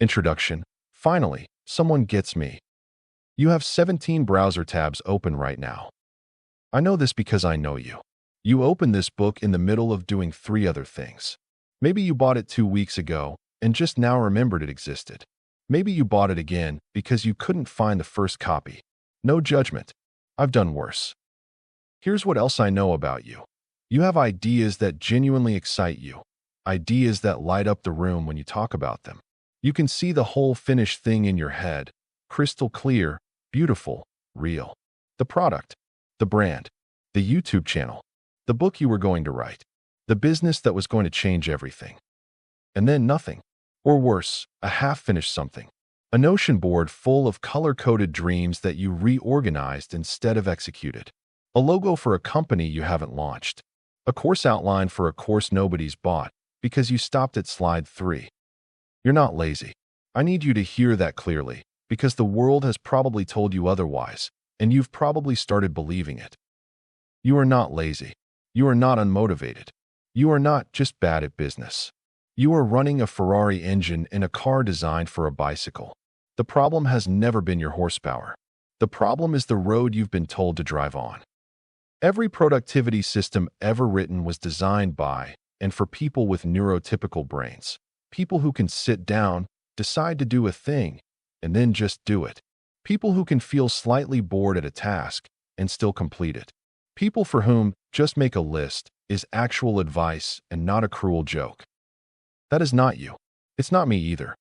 Introduction. Finally, someone gets me. You have 17 browser tabs open right now. I know this because I know you. You opened this book in the middle of doing 3 other things. Maybe you bought it 2 weeks ago and just now remembered it existed. Maybe you bought it again because you couldn't find the first copy. No judgment. I've done worse. Here's what else I know about you. You have ideas that genuinely excite you. Ideas that light up the room when you talk about them. You can see the whole finished thing in your head. Crystal clear, beautiful, real. The product, the brand, the YouTube channel, the book you were going to write, the business that was going to change everything. And then nothing. Or worse, a half-finished something. A notion board full of color-coded dreams that you reorganized instead of executed. A logo for a company you haven't launched. A course outline for a course nobody's bought because you stopped at slide 3. You're not lazy. I need you to hear that clearly because the world has probably told you otherwise, and you've probably started believing it. You are not lazy. You are not unmotivated. You are not just bad at business. You are running a Ferrari engine in a car designed for a bicycle. The problem has never been your horsepower. The problem is the road you've been told to drive on. Every productivity system ever written was designed by and for people with neurotypical brains. People who can sit down, decide to do a thing, and then just do it. People who can feel slightly bored at a task and still complete it. People for whom just make a list is actual advice and not a cruel joke. That is not you. It's not me either.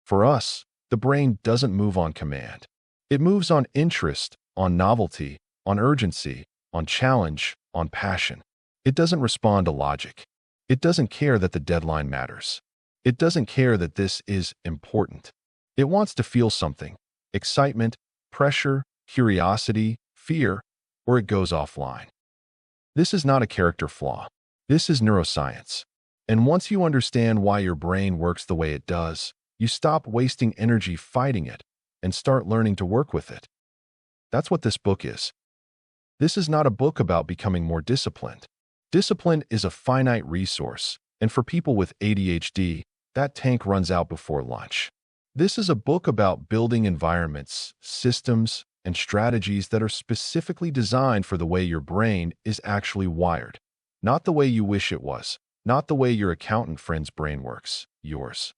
For us, the brain doesn't move on command. It moves on interest, on novelty, on urgency, on challenge, on passion. It doesn't respond to logic. It doesn't care that the deadline matters. It doesn't care that this is important. It wants to feel something: excitement, pressure, curiosity, fear, or it goes offline. This is not a character flaw. This is neuroscience. And once you understand why your brain works the way it does, you stop wasting energy fighting it and start learning to work with it. That's what this book is. This is not a book about becoming more disciplined. Discipline is a finite resource, and for people with ADHD, that tank runs out before lunch. This is a book about building environments, systems, and strategies that are specifically designed for the way your brain is actually wired. Not the way you wish it was. Not the way your accountant friend's brain works. Yours.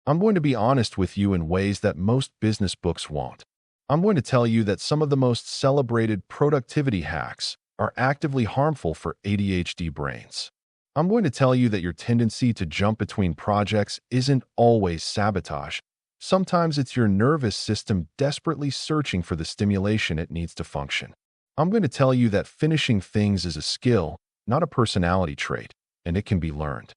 I'm going to be honest with you in ways that most business books won't. I'm going to tell you that some of the most celebrated productivity hacks are actively harmful for ADHD brains. I'm going to tell you that your tendency to jump between projects isn't always sabotage. Sometimes it's your nervous system desperately searching for the stimulation it needs to function. I'm going to tell you that finishing things is a skill, not a personality trait, and it can be learned.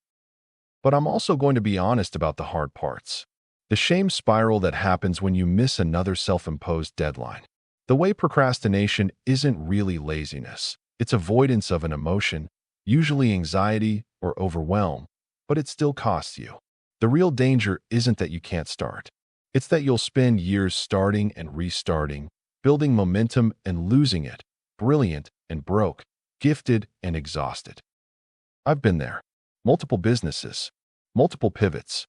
But I'm also going to be honest about the hard parts. The shame spiral that happens when you miss another self-imposed deadline. The way procrastination isn't really laziness. It's avoidance of an emotion, usually anxiety or overwhelm, but it still costs you. The real danger isn't that you can't start. It's that you'll spend years starting and restarting, building momentum and losing it, brilliant and broke, gifted and exhausted. I've been there. Multiple businesses, multiple pivots,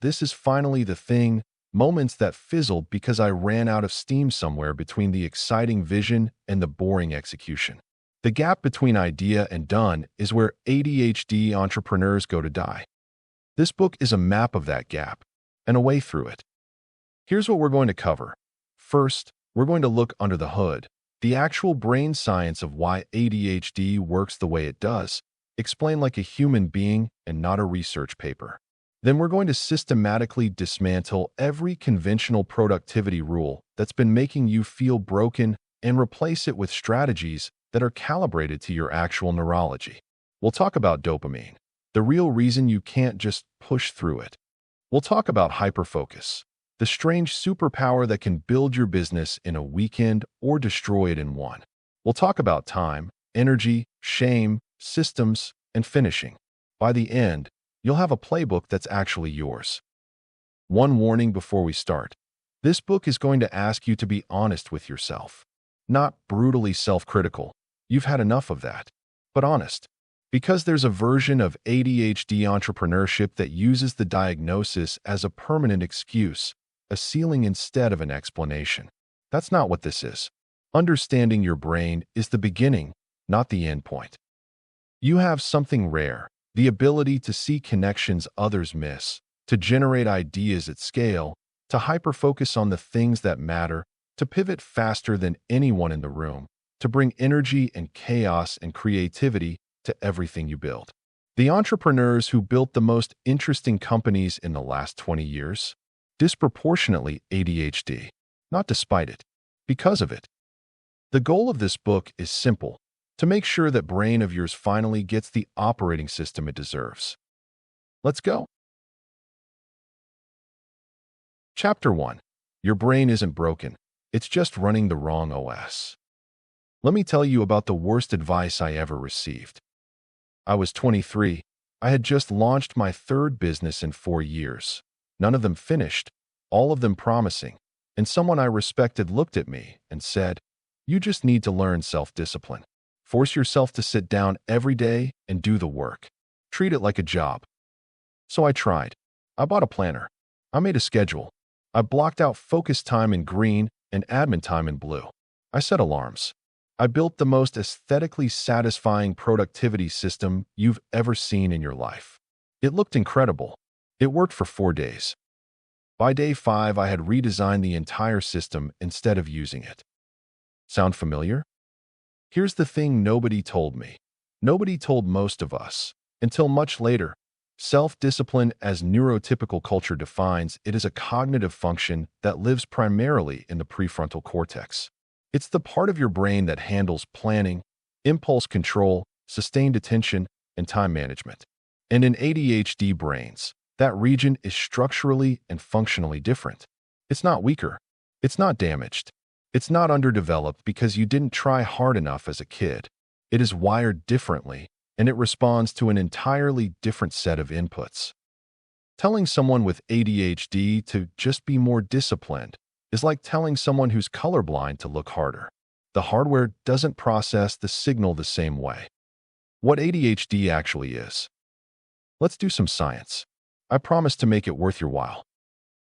this is finally the thing, moments that fizzled because I ran out of steam somewhere between the exciting vision and the boring execution. The gap between idea and done is where ADHD entrepreneurs go to die. This book is a map of that gap and a way through it. Here's what we're going to cover. First, we're going to look under the hood, the actual brain science of why ADHD works the way it does, explain like a human being and not a research paper. Then we're going to systematically dismantle every conventional productivity rule that's been making you feel broken and replace it with strategies that are calibrated to your actual neurology. We'll talk about dopamine, the real reason you can't just push through it. We'll talk about hyperfocus, the strange superpower that can build your business in a weekend or destroy it in one. We'll talk about time, energy, shame, systems, and finishing. By the end, you'll have a playbook that's actually yours. One warning before we start. This book is going to ask you to be honest with yourself. Not brutally self-critical. You've had enough of that. But honest. Because there's a version of ADHD entrepreneurship that uses the diagnosis as a permanent excuse, a ceiling instead of an explanation. That's not what this is. Understanding your brain is the beginning, not the end point. You have something rare, the ability to see connections others miss, to generate ideas at scale, to hyperfocus on the things that matter, to pivot faster than anyone in the room, to bring energy and chaos and creativity to everything you build. The entrepreneurs who built the most interesting companies in the last 20 years, disproportionately ADHD, not despite it, because of it. The goal of this book is simple, to make sure that brain of yours finally gets the operating system it deserves. Let's go. Chapter 1. Your brain isn't broken. It's just running the wrong OS. Let me tell you about the worst advice I ever received. I was 23. I had just launched my third business in 4 years. None of them finished, all of them promising. And someone I respected looked at me and said, "You just need to learn self-discipline. Force yourself to sit down every day and do the work. Treat it like a job." So I tried. I bought a planner. I made a schedule. I blocked out focus time in green and admin time in blue. I set alarms. I built the most aesthetically satisfying productivity system you've ever seen in your life. It looked incredible. It worked for 4 days. By day 5, I had redesigned the entire system instead of using it. Sound familiar? Here's the thing nobody told me. Nobody told most of us, until much later. Self-discipline, as neurotypical culture defines it, is a cognitive function that lives primarily in the prefrontal cortex. It's the part of your brain that handles planning, impulse control, sustained attention, and time management. And in ADHD brains, that region is structurally and functionally different. It's not weaker. It's not damaged. It's not underdeveloped because you didn't try hard enough as a kid. It is wired differently, and it responds to an entirely different set of inputs. Telling someone with ADHD to just be more disciplined is like telling someone who's colorblind to look harder. The hardware doesn't process the signal the same way. What ADHD actually is. Let's do some science. I promise to make it worth your while.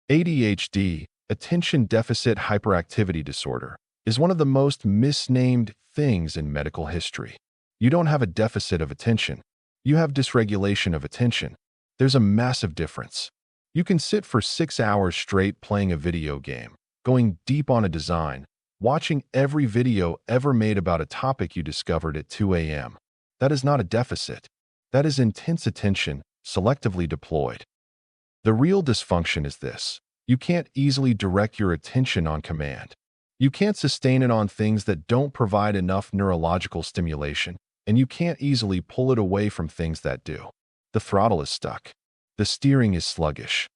ADHD, Attention Deficit Hyperactivity Disorder, is one of the most misnamed things in medical history. You don't have a deficit of attention. You have dysregulation of attention. There's a massive difference. You can sit for 6 hours straight playing a video game, going deep on a design, watching every video ever made about a topic you discovered at 2 a.m. That is not a deficit. That is intense attention, selectively deployed. The real dysfunction is this. You can't easily direct your attention on command. You can't sustain it on things that don't provide enough neurological stimulation, and you can't easily pull it away from things that do. The throttle is stuck. The steering is sluggish.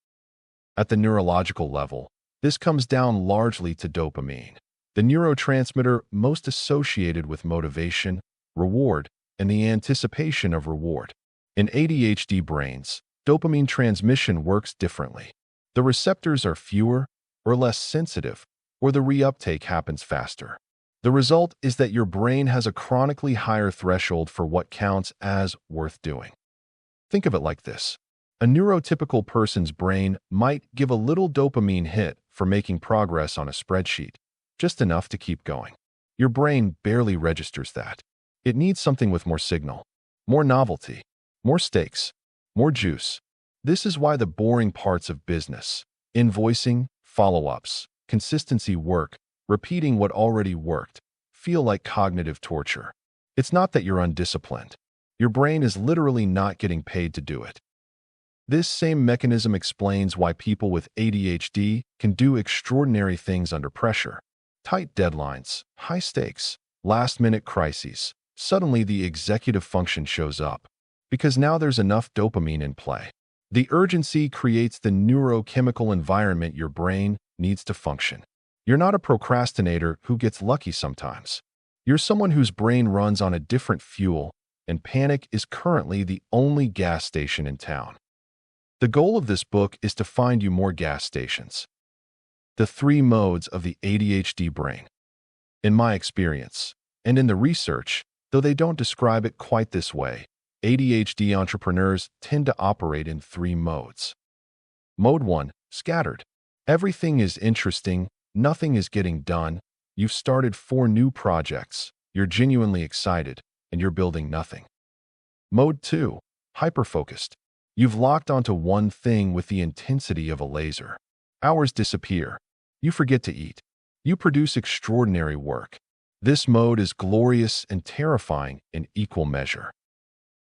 At the neurological level, this comes down largely to dopamine, the neurotransmitter most associated with motivation, reward, and the anticipation of reward. In ADHD brains, dopamine transmission works differently. The receptors are fewer or less sensitive, or the reuptake happens faster. The result is that your brain has a chronically higher threshold for what counts as worth doing. Think of it like this. A neurotypical person's brain might give a little dopamine hit for making progress on a spreadsheet, just enough to keep going. Your brain barely registers that. It needs something with more signal, more novelty, more stakes, more juice. This is why the boring parts of business, invoicing, follow-ups, consistency work, repeating what already worked, feel like cognitive torture. It's not that you're undisciplined. Your brain is literally not getting paid to do it. This same mechanism explains why people with ADHD can do extraordinary things under pressure. Tight deadlines, high stakes, last-minute crises. Suddenly the executive function shows up, because now there's enough dopamine in play. The urgency creates the neurochemical environment your brain needs to function. You're not a procrastinator who gets lucky sometimes. You're someone whose brain runs on a different fuel, and panic is currently the only gas station in town. The goal of this book is to find you more gas stations. The 3 modes of the ADHD brain. In my experience, and in the research, though they don't describe it quite this way, ADHD entrepreneurs tend to operate in three modes. Mode 1, scattered. Everything is interesting, nothing is getting done. You've started 4 new projects, you're genuinely excited, and you're building nothing. Mode 2, hyperfocused. You've locked onto one thing with the intensity of a laser. Hours disappear. You forget to eat. You produce extraordinary work. This mode is glorious and terrifying in equal measure.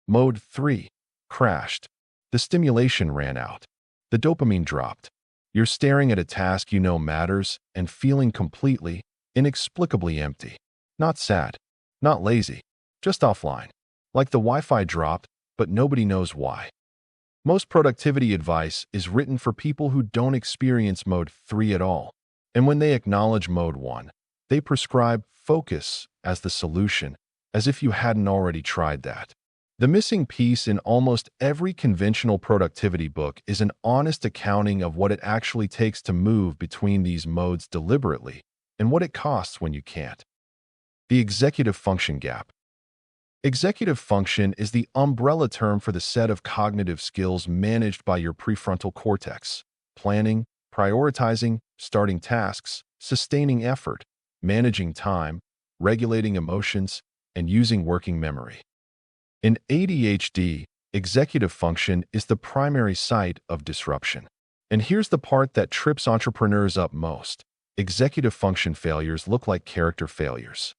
Mode 3, crashed. The stimulation ran out. The dopamine dropped. You're staring at a task you know matters and feeling completely, inexplicably empty. Not sad, not lazy, just offline. Like the Wi-Fi dropped, but nobody knows why. Most productivity advice is written for people who don't experience Mode 3 at all. And when they acknowledge Mode 1, they prescribe focus as the solution, as if you hadn't already tried that. The missing piece in almost every conventional productivity book is an honest accounting of what it actually takes to move between these modes deliberately and what it costs when you can't. The executive function gap. Executive function is the umbrella term for the set of cognitive skills managed by your prefrontal cortex: planning, prioritizing, starting tasks, sustaining effort, managing time, regulating emotions, and using working memory. In ADHD, executive function is the primary site of disruption. And here's the part that trips entrepreneurs up most. Executive function failures look like character failures.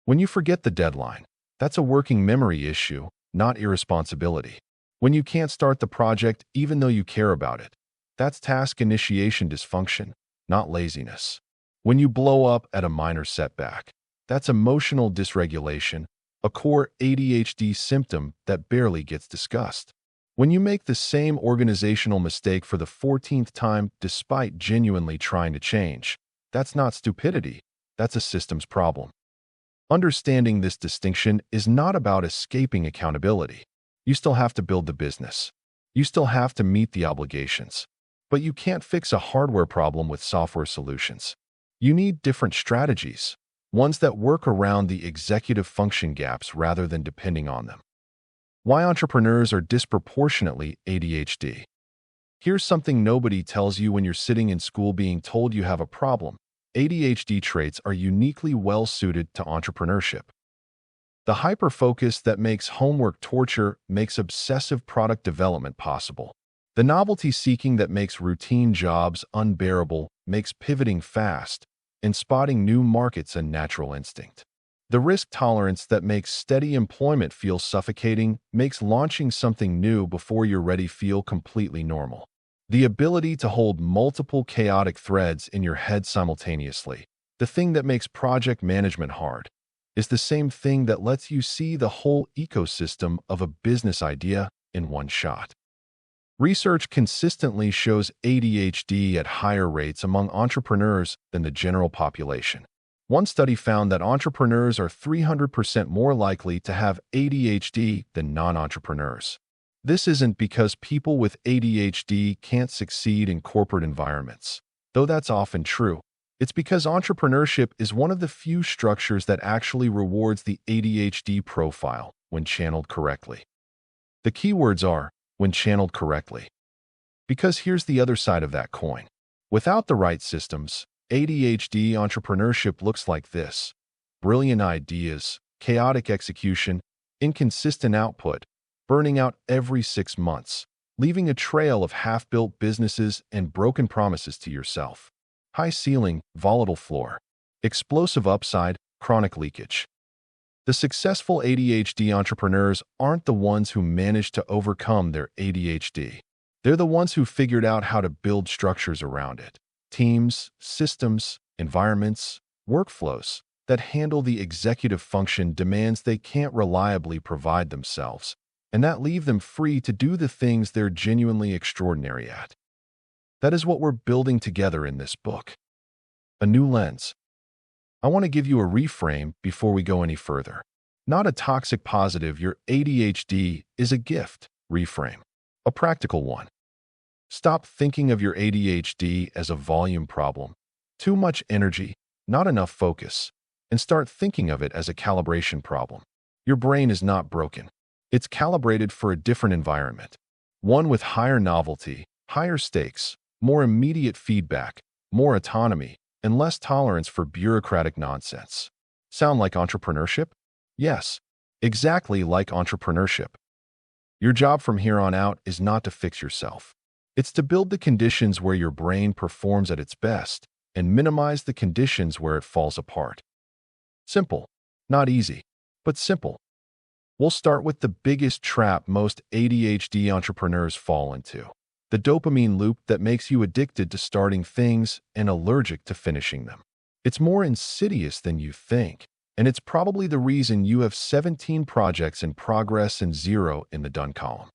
When you forget the deadline, that's a working memory issue, not irresponsibility. When you can't start the project even though you care about it, that's task initiation dysfunction, not laziness. When you blow up at a minor setback, that's emotional dysregulation, a core ADHD symptom that barely gets discussed. When you make the same organizational mistake for the 14th time despite genuinely trying to change, that's not stupidity, that's a systems problem. Understanding this distinction is not about escaping accountability. You still have to build the business. You still have to meet the obligations. But you can't fix a hardware problem with software solutions. You need different strategies, ones that work around the executive function gaps rather than depending on them. Why entrepreneurs are disproportionately ADHD. Here's something nobody tells you when you're sitting in school being told you have a problem. ADHD traits are uniquely well-suited to entrepreneurship. The hyperfocus that makes homework torture makes obsessive product development possible. The novelty seeking that makes routine jobs unbearable makes pivoting fast, and spotting new markets a natural instinct. The risk tolerance that makes steady employment feel suffocating makes launching something new before you're ready feel completely normal. The ability to hold multiple chaotic threads in your head simultaneously, the thing that makes project management hard, is the same thing that lets you see the whole ecosystem of a business idea in one shot. Research consistently shows ADHD at higher rates among entrepreneurs than the general population. One study found that entrepreneurs are 300% more likely to have ADHD than non-entrepreneurs. This isn't because people with ADHD can't succeed in corporate environments, though that's often true. It's because entrepreneurship is one of the few structures that actually rewards the ADHD profile when channeled correctly. The keywords are when channeled correctly. Because here's the other side of that coin. Without the right systems, ADHD entrepreneurship looks like this: brilliant ideas, chaotic execution, inconsistent output, burning out every 6 months, leaving a trail of half-built businesses and broken promises to yourself. High ceiling, volatile floor. Explosive upside, chronic leakage. The successful ADHD entrepreneurs aren't the ones who managed to overcome their ADHD. They're the ones who figured out how to build structures around it. Teams, systems, environments, workflows that handle the executive function demands they can't reliably provide themselves, and that leave them free to do the things they're genuinely extraordinary at. That is what we're building together in this book. A new lens. I want to give you a reframe before we go any further. Not a toxic positive, your ADHD is a gift reframe. A practical one. Stop thinking of your ADHD as a volume problem, too much energy, not enough focus, and start thinking of it as a calibration problem. Your brain is not broken. It's calibrated for a different environment, one with higher novelty, higher stakes, more immediate feedback, more autonomy, and less tolerance for bureaucratic nonsense. Sound like entrepreneurship? Yes, exactly like entrepreneurship. Your job from here on out is not to fix yourself. It's to build the conditions where your brain performs at its best and minimize the conditions where it falls apart. Simple. Not easy, but simple. We'll start with the biggest trap most ADHD entrepreneurs fall into: the dopamine loop that makes you addicted to starting things and allergic to finishing them. It's more insidious than you think, and it's probably the reason you have 17 projects in progress and 0 in the done column.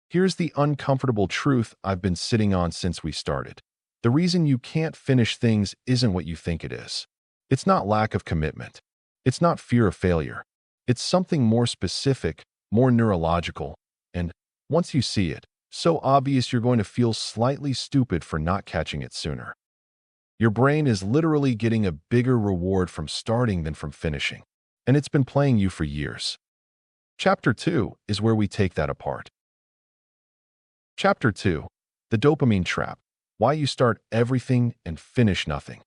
Here's the uncomfortable truth I've been sitting on since we started. The reason you can't finish things isn't what you think it is. It's not lack of commitment. It's not fear of failure. It's something more specific, more neurological, and, once you see it, so obvious you're going to feel slightly stupid for not catching it sooner. Your brain is literally getting a bigger reward from starting than from finishing, and it's been playing you for years. Chapter 2 is where we take that apart. Chapter 2: The Dopamine Trap. Why you start everything and finish nothing.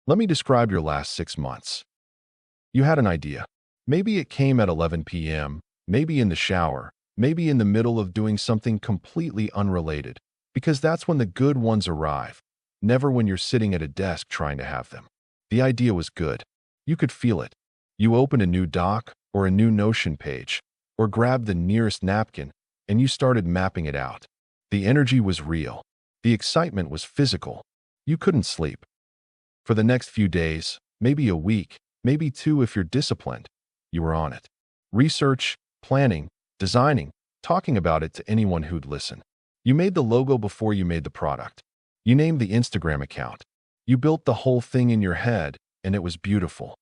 Let me describe your last 6 months. You had an idea. Maybe it came at 11 p.m., maybe in the shower, maybe in the middle of doing something completely unrelated, because that's when the good ones arrive, never when you're sitting at a desk trying to have them. The idea was good. You could feel it. You opened a new doc or a new Notion page, or grabbed the nearest napkin, and you started mapping it out. The energy was real. The excitement was physical. You couldn't sleep. For the next few days, maybe a week, maybe 2 if you're disciplined, you were on it. Research, planning, designing, talking about it to anyone who'd listen. You made the logo before you made the product. You named the Instagram account. You built the whole thing in your head, and it was beautiful.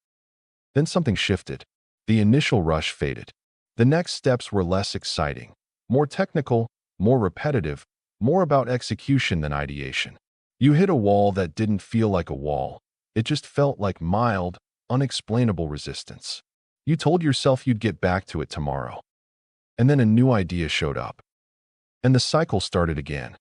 Then something shifted. The initial rush faded. The next steps were less exciting, more technical, more repetitive, more about execution than ideation. You hit a wall that didn't feel like a wall. It just felt like mild, unexplainable resistance. You told yourself you'd get back to it tomorrow. And then a new idea showed up. And the cycle started again.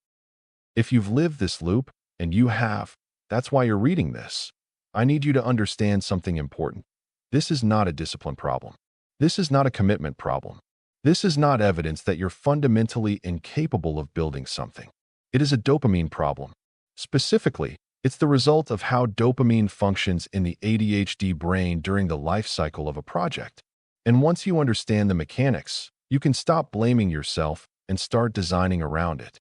If you've lived this loop, and you have, that's why you're reading this. I need you to understand something important. This is not a discipline problem. This is not a commitment problem. This is not evidence that you're fundamentally incapable of building something. It is a dopamine problem. Specifically, it's the result of how dopamine functions in the ADHD brain during the life cycle of a project. And once you understand the mechanics, you can stop blaming yourself and start designing around it.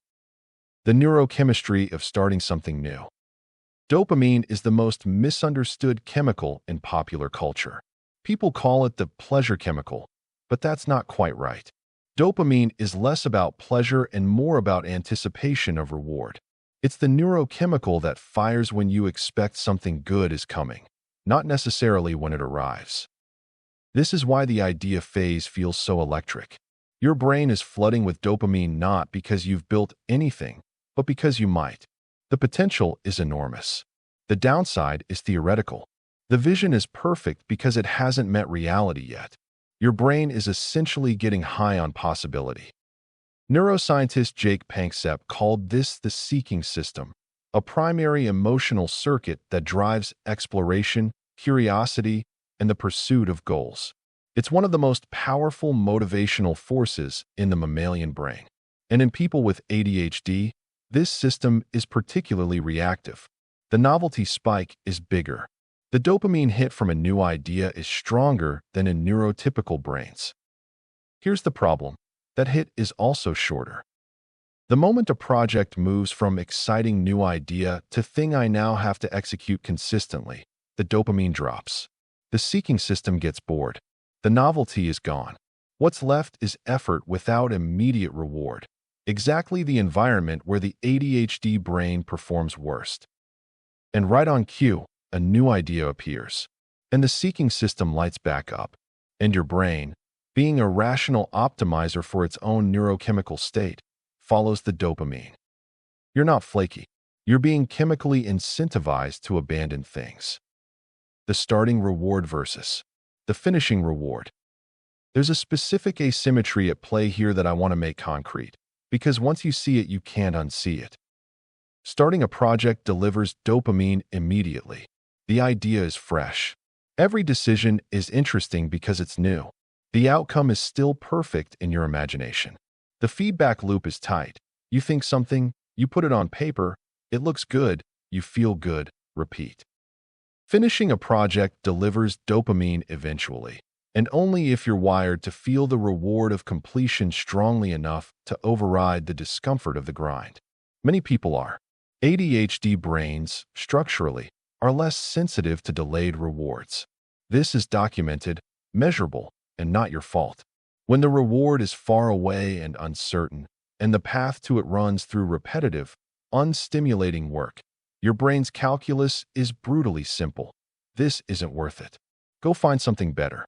The neurochemistry of starting something new. Dopamine is the most misunderstood chemical in popular culture. People call it the pleasure chemical, but that's not quite right. Dopamine is less about pleasure and more about anticipation of reward. It's the neurochemical that fires when you expect something good is coming, not necessarily when it arrives. This is why the idea phase feels so electric. Your brain is flooding with dopamine not because you've built anything, but because you might. The potential is enormous. The downside is theoretical. The vision is perfect because it hasn't met reality yet. Your brain is essentially getting high on possibility. Neuroscientist Jake Panksepp called this the seeking system, a primary emotional circuit that drives exploration, curiosity, and the pursuit of goals. It's one of the most powerful motivational forces in the mammalian brain. And in people with ADHD, this system is particularly reactive. The novelty spike is bigger. The dopamine hit from a new idea is stronger than in neurotypical brains. Here's the problem. That hit is also shorter. The moment a project moves from exciting new idea to thing I now have to execute consistently, the dopamine drops. The seeking system gets bored. The novelty is gone. What's left is effort without immediate reward. Exactly the environment where the ADHD brain performs worst. And right on cue, a new idea appears. And the seeking system lights back up. And your brain, being a rational optimizer for its own neurochemical state, follows the dopamine. You're not flaky. You're being chemically incentivized to abandon things. The starting reward versus the finishing reward. There's a specific asymmetry at play here that I want to make concrete, because once you see it, you can't unsee it. Starting a project delivers dopamine immediately. The idea is fresh. Every decision is interesting because it's new. The outcome is still perfect in your imagination. The feedback loop is tight. You think something, you put it on paper, it looks good, you feel good, repeat. Finishing a project delivers dopamine eventually, and only if you're wired to feel the reward of completion strongly enough to override the discomfort of the grind. Many people are. ADHD brains, structurally, are less sensitive to delayed rewards. This is documented, measurable, and not your fault. When the reward is far away and uncertain, and the path to it runs through repetitive, unstimulating work, your brain's calculus is brutally simple. This isn't worth it. Go find something better.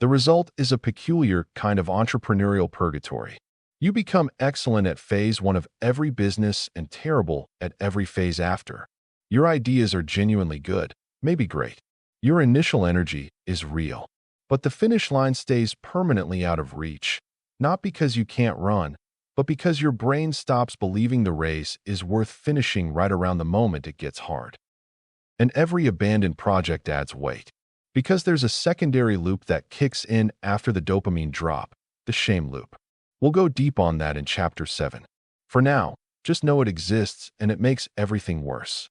The result is a peculiar kind of entrepreneurial purgatory. You become excellent at phase 1 of every business and terrible at every phase after. Your ideas are genuinely good, maybe great. Your initial energy is real. But the finish line stays permanently out of reach, not because you can't run, but because your brain stops believing the race is worth finishing right around the moment it gets hard. And every abandoned project adds weight, because there's a secondary loop that kicks in after the dopamine drop, the shame loop. We'll go deep on that in Chapter 7. For now, just know it exists and it makes everything worse.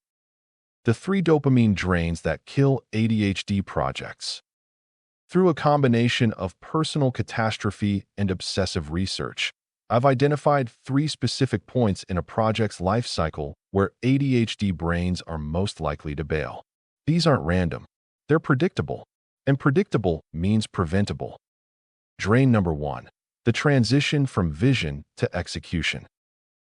The 3 dopamine drains that kill ADHD projects. Through a combination of personal catastrophe and obsessive research, I've identified 3 specific points in a project's life cycle where ADHD brains are most likely to bail. These aren't random. They're predictable. And predictable means preventable. Drain number 1. The transition from vision to execution.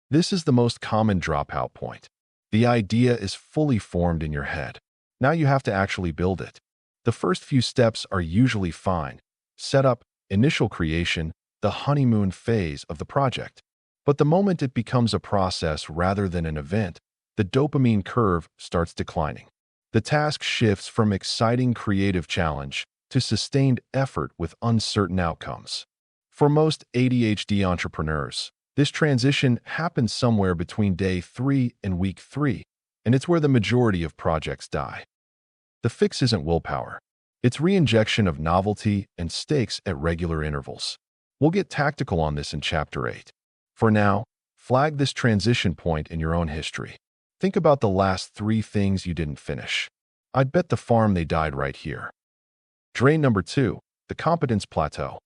This is the most common dropout point. The idea is fully formed in your head. Now you have to actually build it. The first few steps are usually fine. Setup, initial creation, the honeymoon phase of the project. But the moment it becomes a process rather than an event, the dopamine curve starts declining. The task shifts from exciting creative challenge to sustained effort with uncertain outcomes. For most ADHD entrepreneurs, this transition happens somewhere between day 3 and week 3, and it's where the majority of projects die. The fix isn't willpower. It's reinjection of novelty and stakes at regular intervals. We'll get tactical on this in Chapter 8. For now, flag this transition point in your own history. Think about the last 3 things you didn't finish. I'd bet the farm they died right here. Drain number 2, the competence plateau.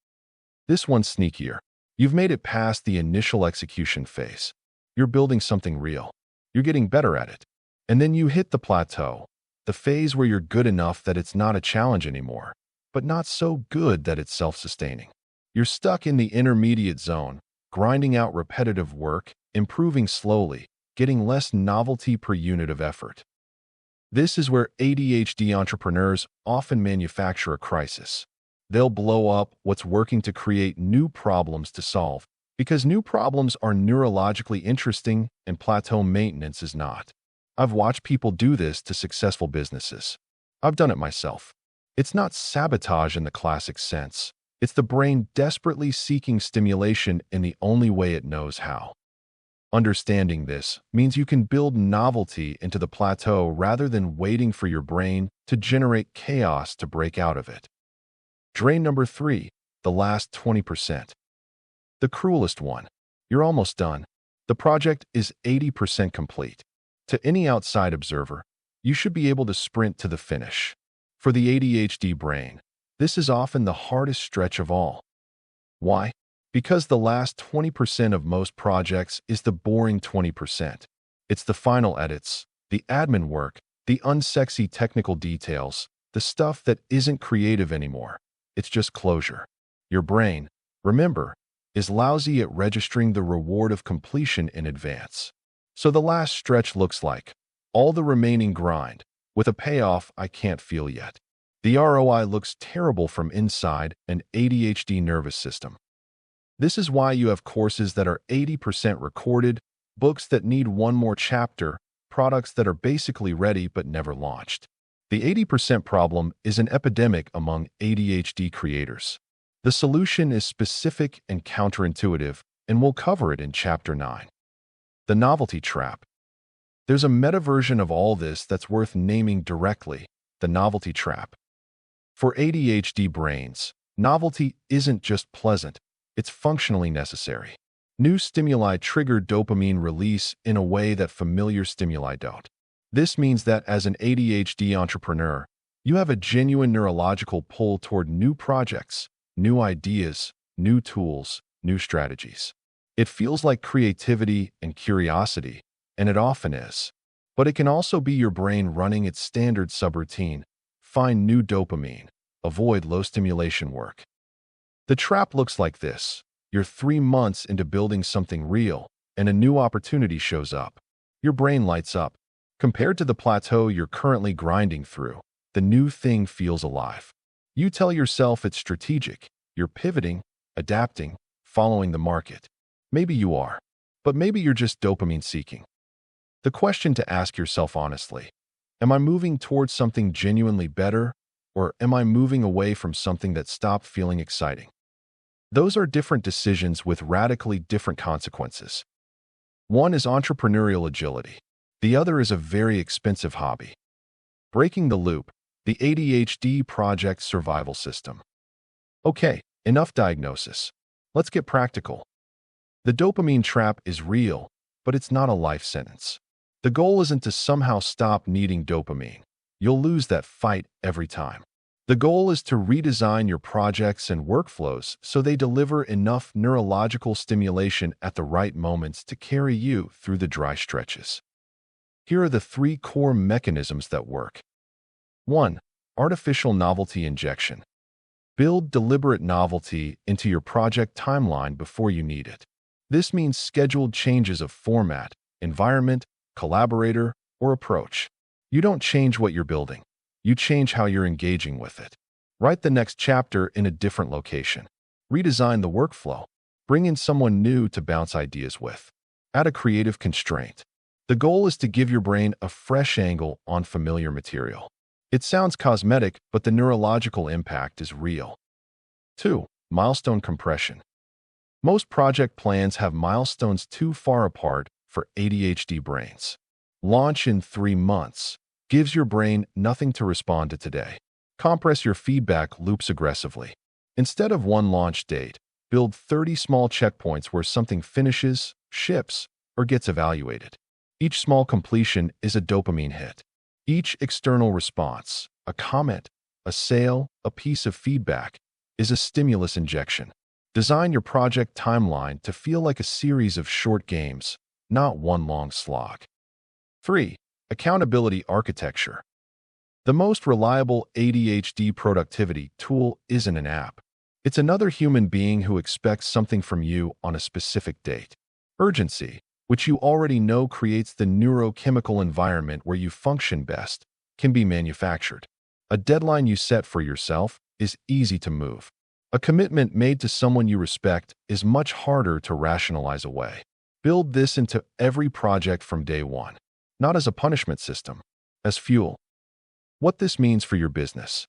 This one's sneakier. You've made it past the initial execution phase. You're building something real. You're getting better at it. And then you hit the plateau, the phase where you're good enough that it's not a challenge anymore, but not so good that it's self-sustaining. You're stuck in the intermediate zone, grinding out repetitive work, improving slowly, getting less novelty per unit of effort. This is where ADHD entrepreneurs often manufacture a crisis. They'll blow up what's working to create new problems to solve, because new problems are neurologically interesting and plateau maintenance is not. I've watched people do this to successful businesses. I've done it myself. It's not sabotage in the classic sense. It's the brain desperately seeking stimulation in the only way it knows how. Understanding this means you can build novelty into the plateau rather than waiting for your brain to generate chaos to break out of it. Drain number 3, the last 20%. The cruelest one. You're almost done. The project is 80% complete. To any outside observer, you should be able to sprint to the finish. For the ADHD brain, this is often the hardest stretch of all. Why? Because the last 20% of most projects is the boring 20%. It's the final edits, the admin work, the unsexy technical details, the stuff that isn't creative anymore. It's just closure. Your brain, remember, is lousy at registering the reward of completion in advance. So the last stretch looks like all the remaining grind, with a payoff I can't feel yet. The ROI looks terrible from inside an ADHD nervous system. This is why you have courses that are 80% recorded, books that need one more chapter, products that are basically ready but never launched. The 80% problem is an epidemic among ADHD creators. The solution is specific and counterintuitive, and we'll cover it in Chapter 9. The novelty trap. There's a meta version of all this that's worth naming directly: the novelty trap. For ADHD brains, novelty isn't just pleasant, it's functionally necessary. New stimuli trigger dopamine release in a way that familiar stimuli don't. This means that as an ADHD entrepreneur, you have a genuine neurological pull toward new projects, new ideas, new tools, new strategies. It feels like creativity and curiosity, and it often is. But it can also be your brain running its standard subroutine: find new dopamine, avoid low-stimulation work. The trap looks like this. You're 3 months into building something real, and a new opportunity shows up. Your brain lights up. Compared to the plateau you're currently grinding through, the new thing feels alive. You tell yourself it's strategic. You're pivoting, adapting, following the market. Maybe you are, but maybe you're just dopamine seeking. The question to ask yourself honestly: am I moving towards something genuinely better, or am I moving away from something that stopped feeling exciting? Those are different decisions with radically different consequences. One is entrepreneurial agility. The other is a very expensive hobby. Breaking the loop, the ADHD project survival system. Okay, enough diagnosis. Let's get practical. The dopamine trap is real, but it's not a life sentence. The goal isn't to somehow stop needing dopamine. You'll lose that fight every time. The goal is to redesign your projects and workflows so they deliver enough neurological stimulation at the right moments to carry you through the dry stretches. Here are the 3 core mechanisms that work. 1. Artificial novelty injection. Build deliberate novelty into your project timeline before you need it. This means scheduled changes of format, environment, collaborator, or approach. You don't change what you're building. You change how you're engaging with it. Write the next chapter in a different location. Redesign the workflow. Bring in someone new to bounce ideas with. Add a creative constraint. The goal is to give your brain a fresh angle on familiar material. It sounds cosmetic, but the neurological impact is real. 2. Milestone compression. Most project plans have milestones too far apart for ADHD brains. Launch in 3 months. Gives your brain nothing to respond to today. Compress your feedback loops aggressively. Instead of one launch date, build 30 small checkpoints where something finishes, ships, or gets evaluated. Each small completion is a dopamine hit. Each external response, a comment, a sale, a piece of feedback, is a stimulus injection. Design your project timeline to feel like a series of short games, not one long slog. 3. Accountability architecture. The most reliable ADHD productivity tool isn't an app. It's another human being who expects something from you on a specific date. Urgency, which you already know creates the neurochemical environment where you function best, can be manufactured. A deadline you set for yourself is easy to move. A commitment made to someone you respect is much harder to rationalize away. Build this into every project from day one. Not as a punishment system, as fuel. What this means for your business.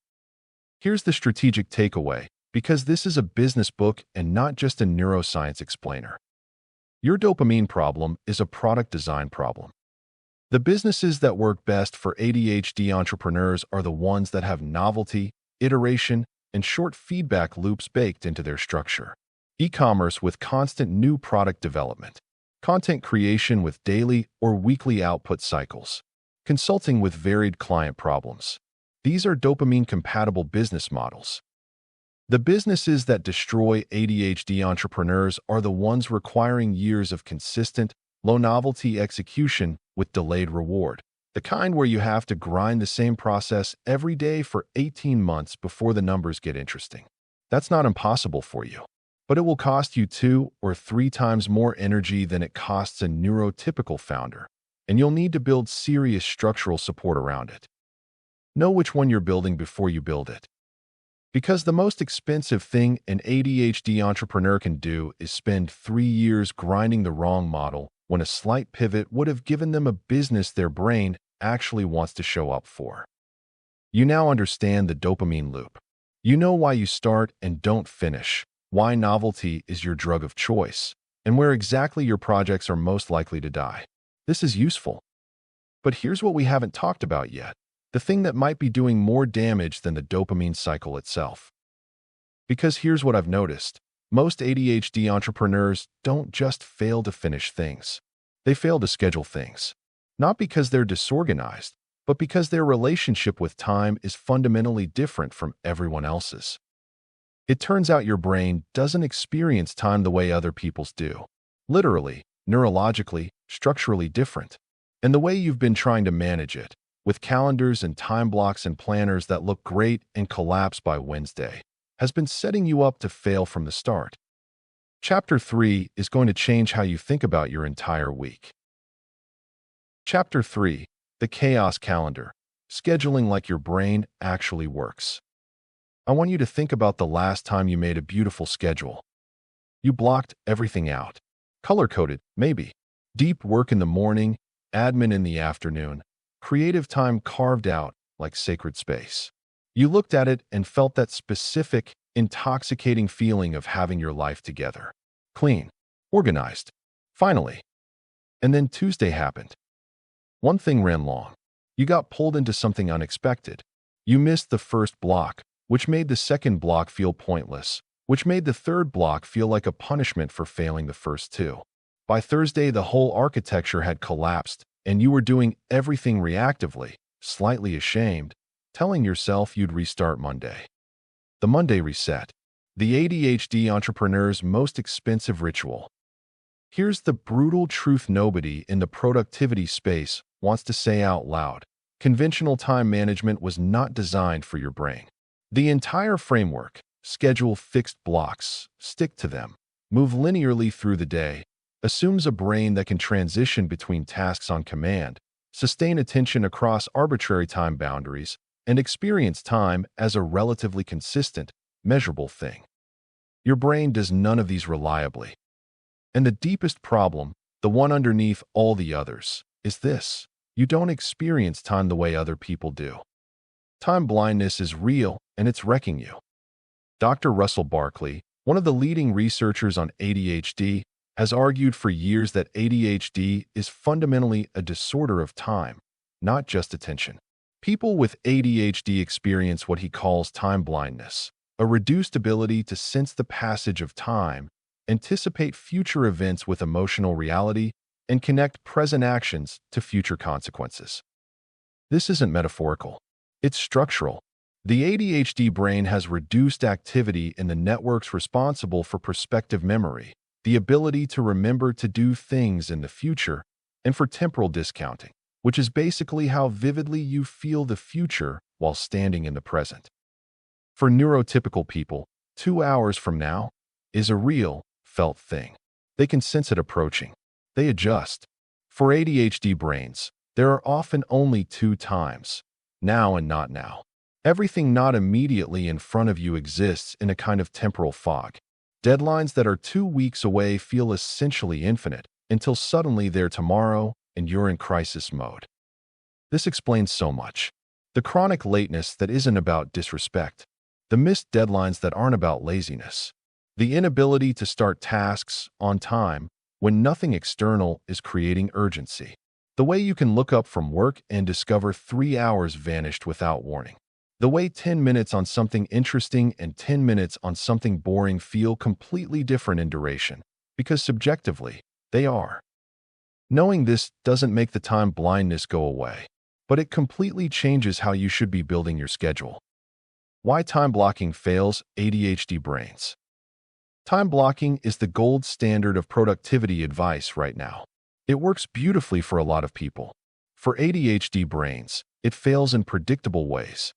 Here's the strategic takeaway, because this is a business book and not just a neuroscience explainer. Your dopamine problem is a product design problem. The businesses that work best for ADHD entrepreneurs are the ones that have novelty, iteration, and short feedback loops baked into their structure. E-commerce with constant new product development. Content creation with daily or weekly output cycles. Consulting with varied client problems. These are dopamine-compatible business models. The businesses that destroy ADHD entrepreneurs are the ones requiring years of consistent, low-novelty execution with delayed reward. The kind where you have to grind the same process every day for 18 months before the numbers get interesting. That's not impossible for you, but it will cost you 2 or 3 times more energy than it costs a neurotypical founder, and you'll need to build serious structural support around it. Know which one you're building before you build it. Because the most expensive thing an ADHD entrepreneur can do is spend 3 years grinding the wrong model when a slight pivot would have given them a business their brain actually wants to show up for. You now understand the dopamine loop. You know why you start and don't finish, why novelty is your drug of choice, and where exactly your projects are most likely to die. This is useful. But here's what we haven't talked about yet, the thing that might be doing more damage than the dopamine cycle itself. Because here's what I've noticed. Most ADHD entrepreneurs don't just fail to finish things. They fail to schedule things. Not because they're disorganized, but because their relationship with time is fundamentally different from everyone else's. It turns out your brain doesn't experience time the way other people's do. Literally, neurologically, structurally different. And the way you've been trying to manage it, with calendars and time blocks and planners that look great and collapse by Wednesday, has been setting you up to fail from the start. Chapter 3 is going to change how you think about your entire week. Chapter 3, the chaos calendar, scheduling like your brain actually works. I want you to think about the last time you made a beautiful schedule. You blocked everything out. Color-coded, maybe. Deep work in the morning, admin in the afternoon, creative time carved out like sacred space. You looked at it and felt that specific, intoxicating feeling of having your life together. Clean. Organized. Finally. And then Tuesday happened. One thing ran long. You got pulled into something unexpected. You missed the first block, which made the second block feel pointless, which made the third block feel like a punishment for failing the first two. By Thursday, the whole architecture had collapsed, and you were doing everything reactively, slightly ashamed, telling yourself you'd restart Monday. The Monday reset. The ADHD entrepreneur's most expensive ritual. Here's the brutal truth nobody in the productivity space wants to say out loud. Conventional time management was not designed for your brain. The entire framework, schedule fixed blocks, stick to them, move linearly through the day, assumes a brain that can transition between tasks on command, sustain attention across arbitrary time boundaries, and experience time as a relatively consistent, measurable thing. Your brain does none of these reliably. And the deepest problem, the one underneath all the others, is this. You don't experience time the way other people do. Time blindness is real, and it's wrecking you. Dr. Russell Barkley, one of the leading researchers on ADHD, has argued for years that ADHD is fundamentally a disorder of time, not just attention. People with ADHD experience what he calls time blindness, a reduced ability to sense the passage of time, anticipate future events with emotional reality, and connect present actions to future consequences. This isn't metaphorical. It's structural. The ADHD brain has reduced activity in the networks responsible for perspective memory, the ability to remember to do things in the future, and for temporal discounting, which is basically how vividly you feel the future while standing in the present. For neurotypical people, 2 hours from now is a real, felt thing. They can sense it approaching. They adjust. For ADHD brains, there are often only 2 times, now and not now. Everything not immediately in front of you exists in a kind of temporal fog. Deadlines that are 2 weeks away feel essentially infinite until suddenly they're tomorrow and you're in crisis mode. This explains so much. The chronic lateness that isn't about disrespect. The missed deadlines that aren't about laziness. The inability to start tasks on time when nothing external is creating urgency. The way you can look up from work and discover 3 hours vanished without warning. The way 10 minutes on something interesting and 10 minutes on something boring feel completely different in duration, because subjectively, they are. Knowing this doesn't make the time blindness go away, but it completely changes how you should be building your schedule. Why time blocking fails ADHD brains. Time blocking is the gold standard of productivity advice right now. It works beautifully for a lot of people. For ADHD brains, it fails in predictable ways.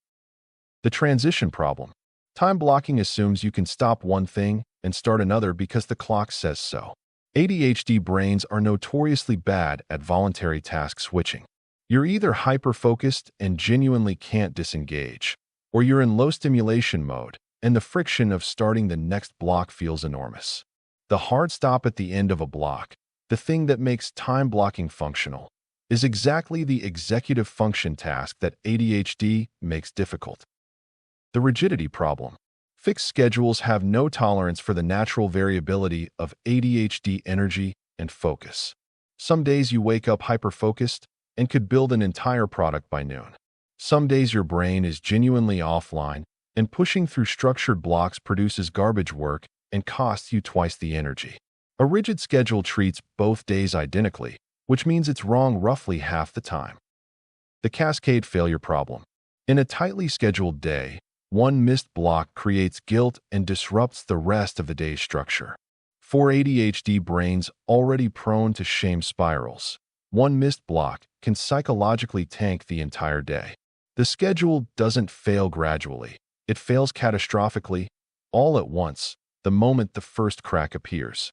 The transition problem. Time blocking assumes you can stop one thing and start another because the clock says so. ADHD brains are notoriously bad at voluntary task switching. You're either hyper-focused and genuinely can't disengage, or you're in low stimulation mode, and the friction of starting the next block feels enormous. The hard stop at the end of a block, the thing that makes time blocking functional, is exactly the executive function task that ADHD makes difficult. The rigidity problem. Fixed schedules have no tolerance for the natural variability of ADHD energy and focus. Some days you wake up hyper-focused and could build an entire product by noon. Some days your brain is genuinely offline, and pushing through structured blocks produces garbage work and costs you twice the energy. A rigid schedule treats both days identically, which means it's wrong roughly half the time. The cascade failure problem. In a tightly scheduled day, one missed block creates guilt and disrupts the rest of the day's structure. For ADHD brains already prone to shame spirals, one missed block can psychologically tank the entire day. The schedule doesn't fail gradually. It fails catastrophically, all at once, the moment the first crack appears.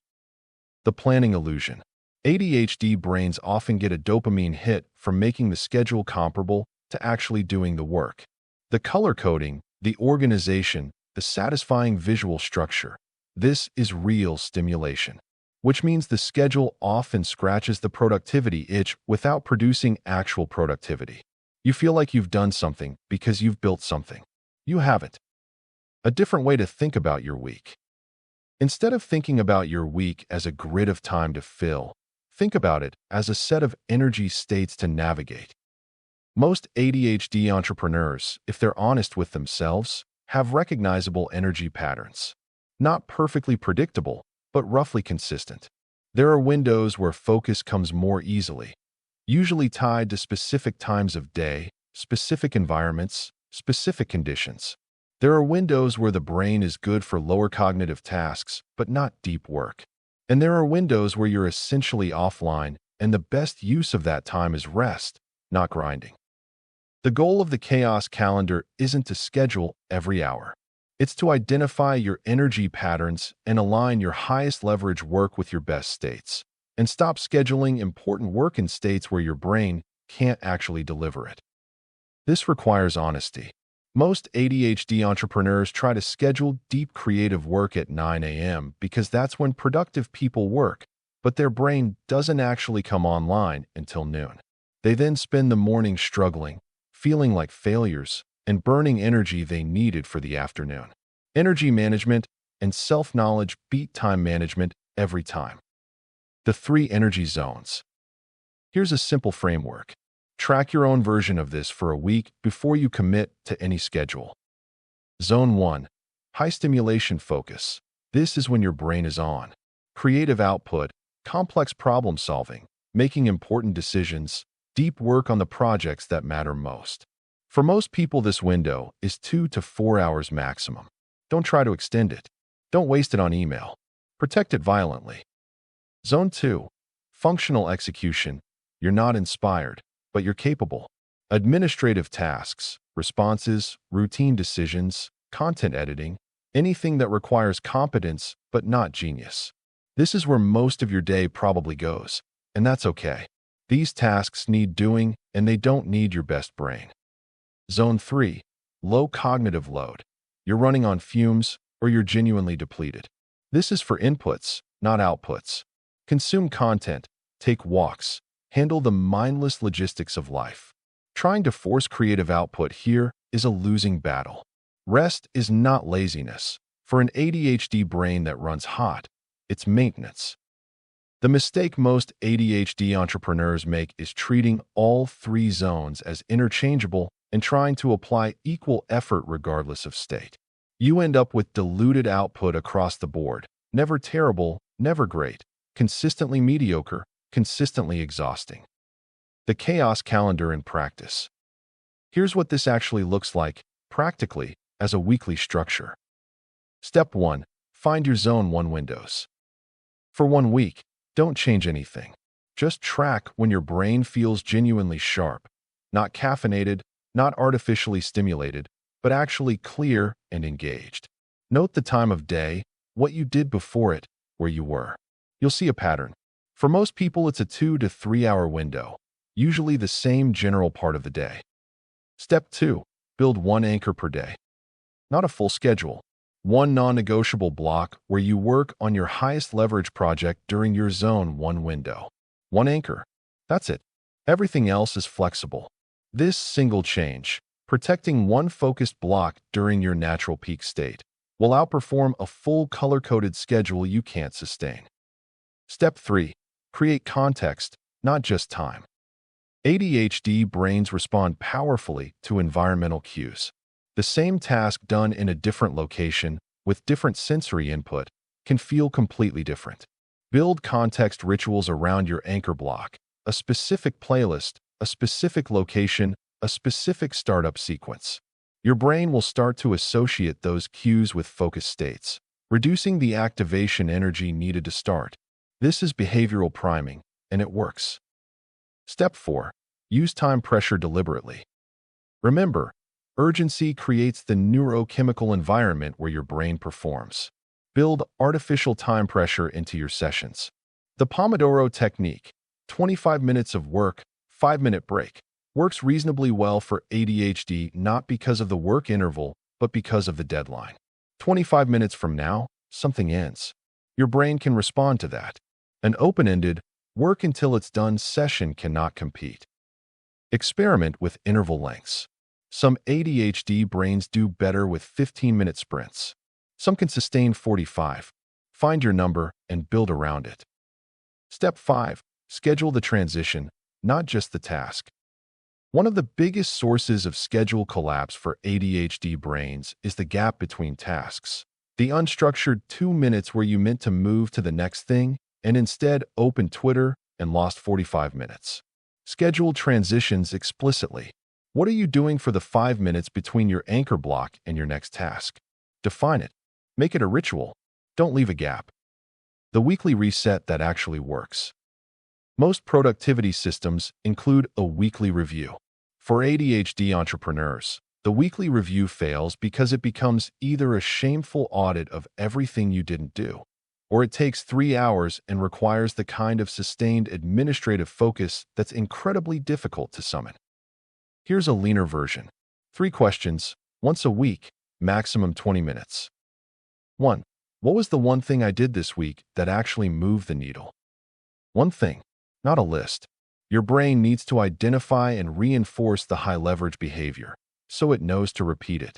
The planning illusion. ADHD brains often get a dopamine hit from making the schedule comparable to actually doing the work. The color coding, the organization, the satisfying visual structure. This is real stimulation, which means the schedule often scratches the productivity itch without producing actual productivity. You feel like you've done something because you've built something. You haven't. A different way to think about your week. Instead of thinking about your week as a grid of time to fill, think about it as a set of energy states to navigate. Most ADHD entrepreneurs, if they're honest with themselves, have recognizable energy patterns. Not perfectly predictable, but roughly consistent. There are windows where focus comes more easily, usually tied to specific times of day, specific environments, specific conditions. There are windows where the brain is good for lower cognitive tasks, but not deep work. And there are windows where you're essentially offline, and the best use of that time is rest, not grinding. The goal of the chaos calendar isn't to schedule every hour. It's to identify your energy patterns and align your highest leverage work with your best states, and stop scheduling important work in states where your brain can't actually deliver it. This requires honesty. Most ADHD entrepreneurs try to schedule deep creative work at 9 a.m. because that's when productive people work, but their brain doesn't actually come online until noon. They then spend the morning struggling, feeling like failures, and burning energy they needed for the afternoon. Energy management and self-knowledge beat time management every time. The 3 energy zones. Here's a simple framework. Track your own version of this for a week before you commit to any schedule. Zone 1. High stimulation focus. This is when your brain is on. Creative output, complex problem solving, making important decisions, deep work on the projects that matter most. For most people, this window is 2 to 4 hours maximum. Don't try to extend it. Don't waste it on email. Protect it violently. Zone 2. Functional execution. You're not inspired, but you're capable. Administrative tasks, responses, routine decisions, content editing, anything that requires competence but not genius. This is where most of your day probably goes, and that's okay. These tasks need doing, and they don't need your best brain. Zone 3. Low cognitive load. You're running on fumes, or you're genuinely depleted. This is for inputs, not outputs. Consume content, take walks, handle the mindless logistics of life. Trying to force creative output here is a losing battle. Rest is not laziness. For an ADHD brain that runs hot, it's maintenance. The mistake most ADHD entrepreneurs make is treating all 3 zones as interchangeable and trying to apply equal effort regardless of state. You end up with diluted output across the board. Never terrible, never great. Consistently mediocre, consistently exhausting. The chaos calendar in practice. Here's what this actually looks like, practically, as a weekly structure. Step 1. Find your Zone 1 windows. For 1 week, don't change anything. Just track when your brain feels genuinely sharp, not caffeinated, not artificially stimulated, but actually clear and engaged. Note the time of day, what you did before it, where you were. You'll see a pattern. For most people, it's a 2 to 3 hour window, usually the same general part of the day. Step 2. Build 1 anchor per day. Not a full schedule. 1 non-negotiable block where you work on your highest leverage project during your Zone 1 window. 1 anchor. That's it. Everything else is flexible. This single change, Protecting one focused block during your natural peak state will outperform a full color-coded schedule you can't sustain. Step 3. Create context, not just time. ADHD brains respond powerfully to environmental cues. The same task done in a different location with different sensory input can feel completely different. Build context rituals around your anchor block, a specific playlist, a specific location, a specific startup sequence. Your brain will start to associate those cues with focus states, reducing the activation energy needed to start. This is behavioral priming, and it works. Step 4. Use time pressure deliberately. Remember, urgency creates the neurochemical environment where your brain performs. Build artificial time pressure into your sessions. The Pomodoro technique, 25 minutes of work, 5-minute break, works reasonably well for ADHD not because of the work interval, but because of the deadline. 25 minutes from now, something ends. Your brain can respond to that. An open-ended, work until it's done session cannot compete. Experiment with interval lengths. Some ADHD brains do better with 15-minute sprints. Some can sustain 45. Find your number and build around it. Step 5. Schedule the transition, not just the task. One of the biggest sources of schedule collapse for ADHD brains is the gap between tasks. The unstructured 2 minutes where you meant to move to the next thing and instead opened Twitter and lost 45 minutes. Schedule transitions explicitly. What are you doing for the 5 minutes between your anchor block and your next task? Define it. Make it a ritual. Don't leave a gap. The weekly reset that actually works. Most productivity systems include a weekly review. For ADHD entrepreneurs, the weekly review fails because it becomes either a shameful audit of everything you didn't do, or it takes 3 hours and requires the kind of sustained administrative focus that's incredibly difficult to summon. Here's a leaner version. 3 questions, once a week, maximum 20 minutes. 1. What was the one thing I did this week that actually moved the needle? One thing, not a list. Your brain needs to identify and reinforce the high-leverage behavior, so it knows to repeat it.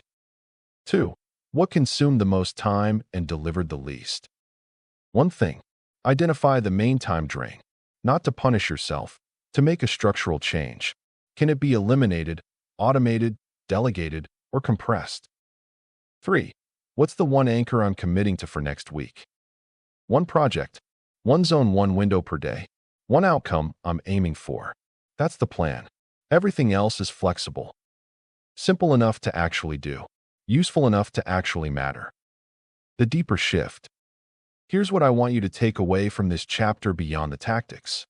2. What consumed the most time and delivered the least? One thing, identify the main time drain, not to punish yourself, to make a structural change. Can it be eliminated, automated, delegated, or compressed? 3. What's the one anchor I'm committing to for next week? One project, one zone, one window per day, one outcome I'm aiming for. That's the plan. Everything else is flexible. Simple enough to actually do. Useful enough to actually matter. The deeper shift. Here's what I want you to take away from this chapter beyond the tactics.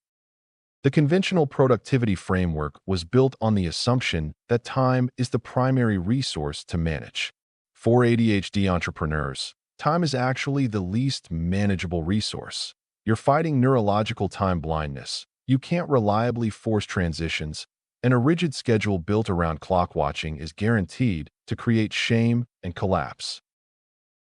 The conventional productivity framework was built on the assumption that time is the primary resource to manage. For ADHD entrepreneurs, time is actually the least manageable resource. You're fighting neurological time blindness. You can't reliably force transitions, and a rigid schedule built around clock watching is guaranteed to create shame and collapse.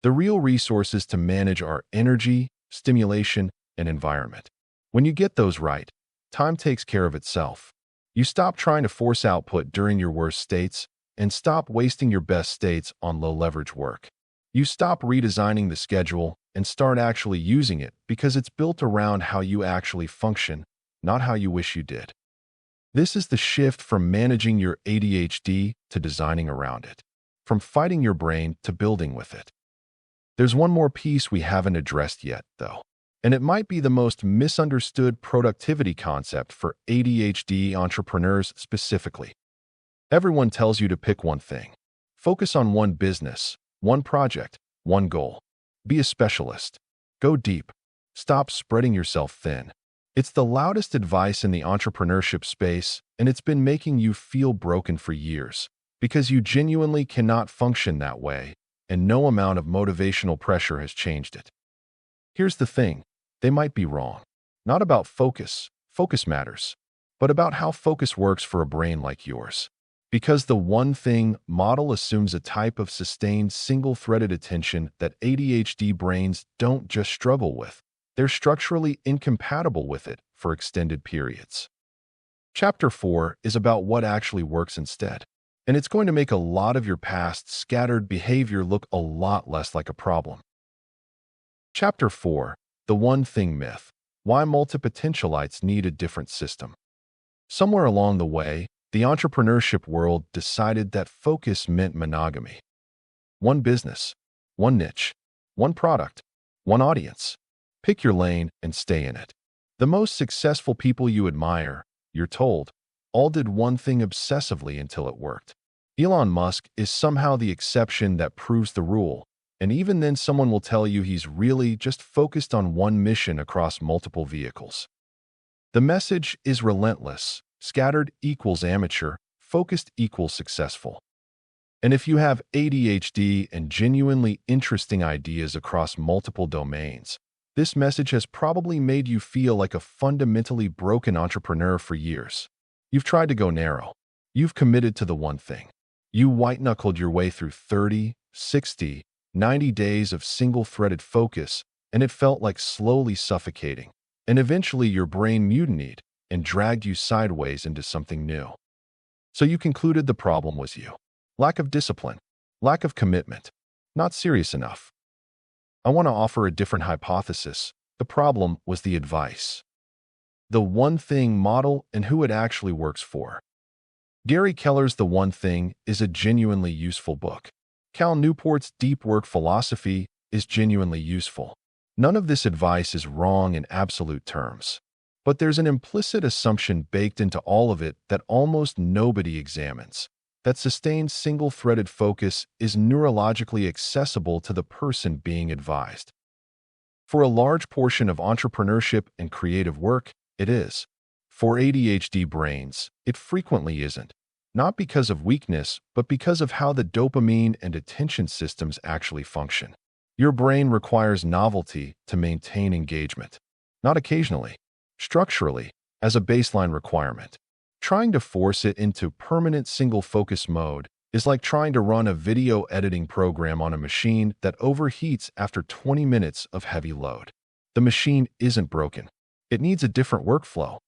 The real resources to manage are energy, stimulation, and environment. When you get those right, time takes care of itself. You stop trying to force output during your worst states and stop wasting your best states on low-leverage work. You stop redesigning the schedule and start actually using it because it's built around how you actually function, not how you wish you did. This is the shift from managing your ADHD to designing around it, from fighting your brain to building with it. There's one more piece we haven't addressed yet, though, and it might be the most misunderstood productivity concept for ADHD entrepreneurs specifically. Everyone tells you to pick one thing. Focus on one business, one project, one goal. Be a specialist. Go deep. Stop spreading yourself thin. It's the loudest advice in the entrepreneurship space, and it's been making you feel broken for years because you genuinely cannot function that way, and no amount of motivational pressure has changed it. Here's the thing. They might be wrong. Not about focus. Focus matters. But about how focus works for a brain like yours. Because the one thing model assumes a type of sustained single-threaded attention that ADHD brains don't just struggle with. They're structurally incompatible with it for extended periods. Chapter 4 is about what actually works instead. And it's going to make a lot of your past scattered behavior look a lot less like a problem. Chapter 4. The One Thing Myth. Why Multipotentialites Need a Different System. Somewhere along the way, the entrepreneurship world decided that focus meant monogamy. One business, one niche, one product, one audience. Pick your lane and stay in it. The most successful people you admire, you're told, all did one thing obsessively until it worked. Elon Musk is somehow the exception that proves the rule, and even then someone will tell you he's really just focused on one mission across multiple vehicles. The message is relentless. Scattered equals amateur, focused equals successful. And if you have ADHD and genuinely interesting ideas across multiple domains, this message has probably made you feel like a fundamentally broken entrepreneur for years. You've tried to go narrow. You've committed to the one thing. You white-knuckled your way through 30, 60, 90 days of single-threaded focus, and it felt like slowly suffocating. And eventually your brain mutinied and dragged you sideways into something new. So you concluded the problem was you. Lack of discipline, lack of commitment, not serious enough. I want to offer a different hypothesis. The problem was the advice. The One Thing model and who it actually works for. Gary Keller's The One Thing is a genuinely useful book. Cal Newport's Deep Work philosophy is genuinely useful. None of this advice is wrong in absolute terms. But there's an implicit assumption baked into all of it that almost nobody examines. That sustained single-threaded focus is neurologically accessible to the person being advised. For a large portion of entrepreneurship and creative work, it is. For ADHD brains, it frequently isn't. Not because of weakness, but because of how the dopamine and attention systems actually function. Your brain requires novelty to maintain engagement. Not occasionally, structurally, as a baseline requirement. Trying to force it into permanent single-focus mode is like trying to run a video editing program on a machine that overheats after 20 minutes of heavy load. The machine isn't broken. It needs a different workflow.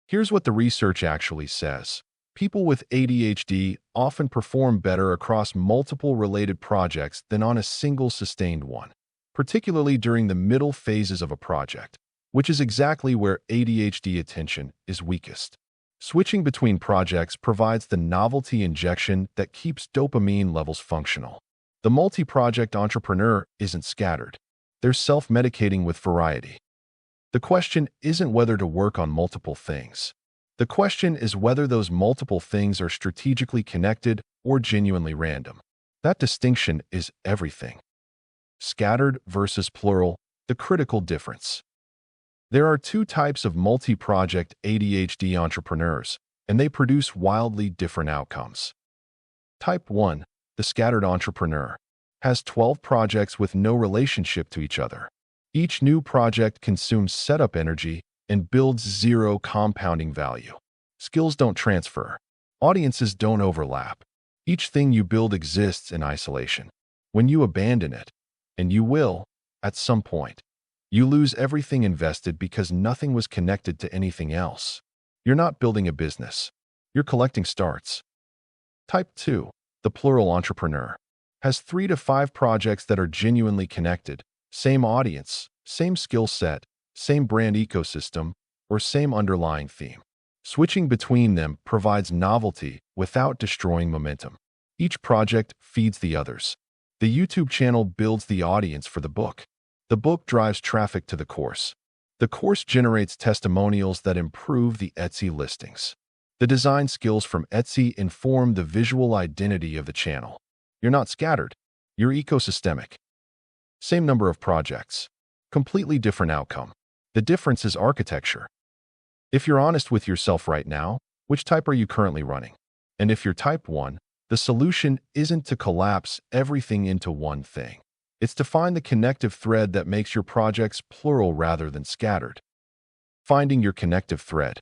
Here's what the research actually says. People with ADHD often perform better across multiple related projects than on a single sustained one, particularly during the middle phases of a project, which is exactly where ADHD attention is weakest. Switching between projects provides the novelty injection that keeps dopamine levels functional. The multi-project entrepreneur isn't scattered. They're self-medicating with variety. The question isn't whether to work on multiple things. The question is whether those multiple things are strategically connected or genuinely random. That distinction is everything. Scattered versus plural, the critical difference. There are two types of multi-project ADHD entrepreneurs, and they produce wildly different outcomes. Type 1, the scattered entrepreneur, has 12 projects with no relationship to each other. Each new project consumes setup energy and builds zero compounding value. Skills don't transfer. Audiences don't overlap. Each thing you build exists in isolation. When you abandon it, and you will, at some point, you lose everything invested because nothing was connected to anything else. You're not building a business. You're collecting starts. Type 2, the plural entrepreneur, has 3 to 5 projects that are genuinely connected, same audience, same skill set, same brand ecosystem, or same underlying theme. Switching between them provides novelty without destroying momentum. Each project feeds the others. The YouTube channel builds the audience for the book. The book drives traffic to the course. The course generates testimonials that improve the Etsy listings. The design skills from Etsy inform the visual identity of the channel. You're not scattered. You're ecosystemic. Same number of projects. Completely different outcome. The difference is architecture. If you're honest with yourself right now, which type are you currently running? And if you're type 1, the solution isn't to collapse everything into one thing. It's to find the connective thread that makes your projects plural rather than scattered. Finding your connective thread.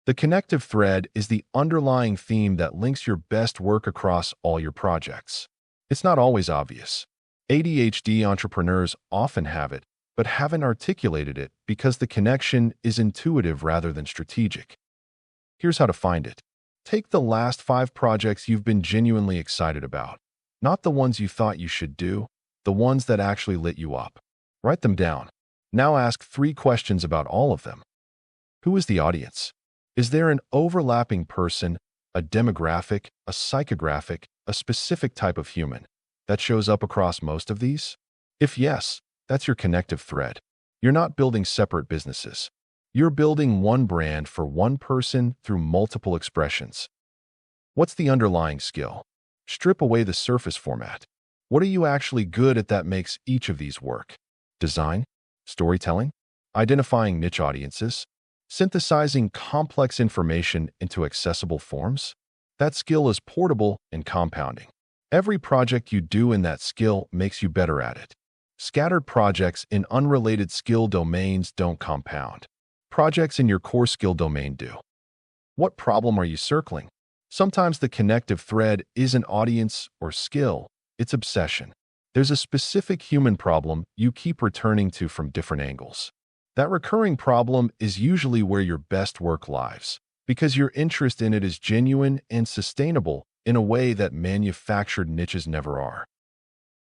The connective thread is the underlying theme that links your best work across all your projects. It's not always obvious. ADHD entrepreneurs often have it, but haven't articulated it because the connection is intuitive rather than strategic. Here's how to find it. Take the last 5 projects you've been genuinely excited about, not the ones you thought you should do, the ones that actually lit you up. Write them down. Now ask 3 questions about all of them. Who is the audience? Is there an overlapping person, a demographic, a psychographic, a specific type of human that shows up across most of these? If yes, that's your connective thread. You're not building separate businesses. You're building one brand for one person through multiple expressions. What's the underlying skill? Strip away the surface format. What are you actually good at that makes each of these work? Design? Storytelling? Identifying niche audiences? Synthesizing complex information into accessible forms? That skill is portable and compounding. Every project you do in that skill makes you better at it. Scattered projects in unrelated skill domains don't compound. Projects in your core skill domain do. What problem are you circling? Sometimes the connective thread isn't audience or skill, it's obsession. There's a specific human problem you keep returning to from different angles. That recurring problem is usually where your best work lies, because your interest in it is genuine and sustainable in a way that manufactured niches never are.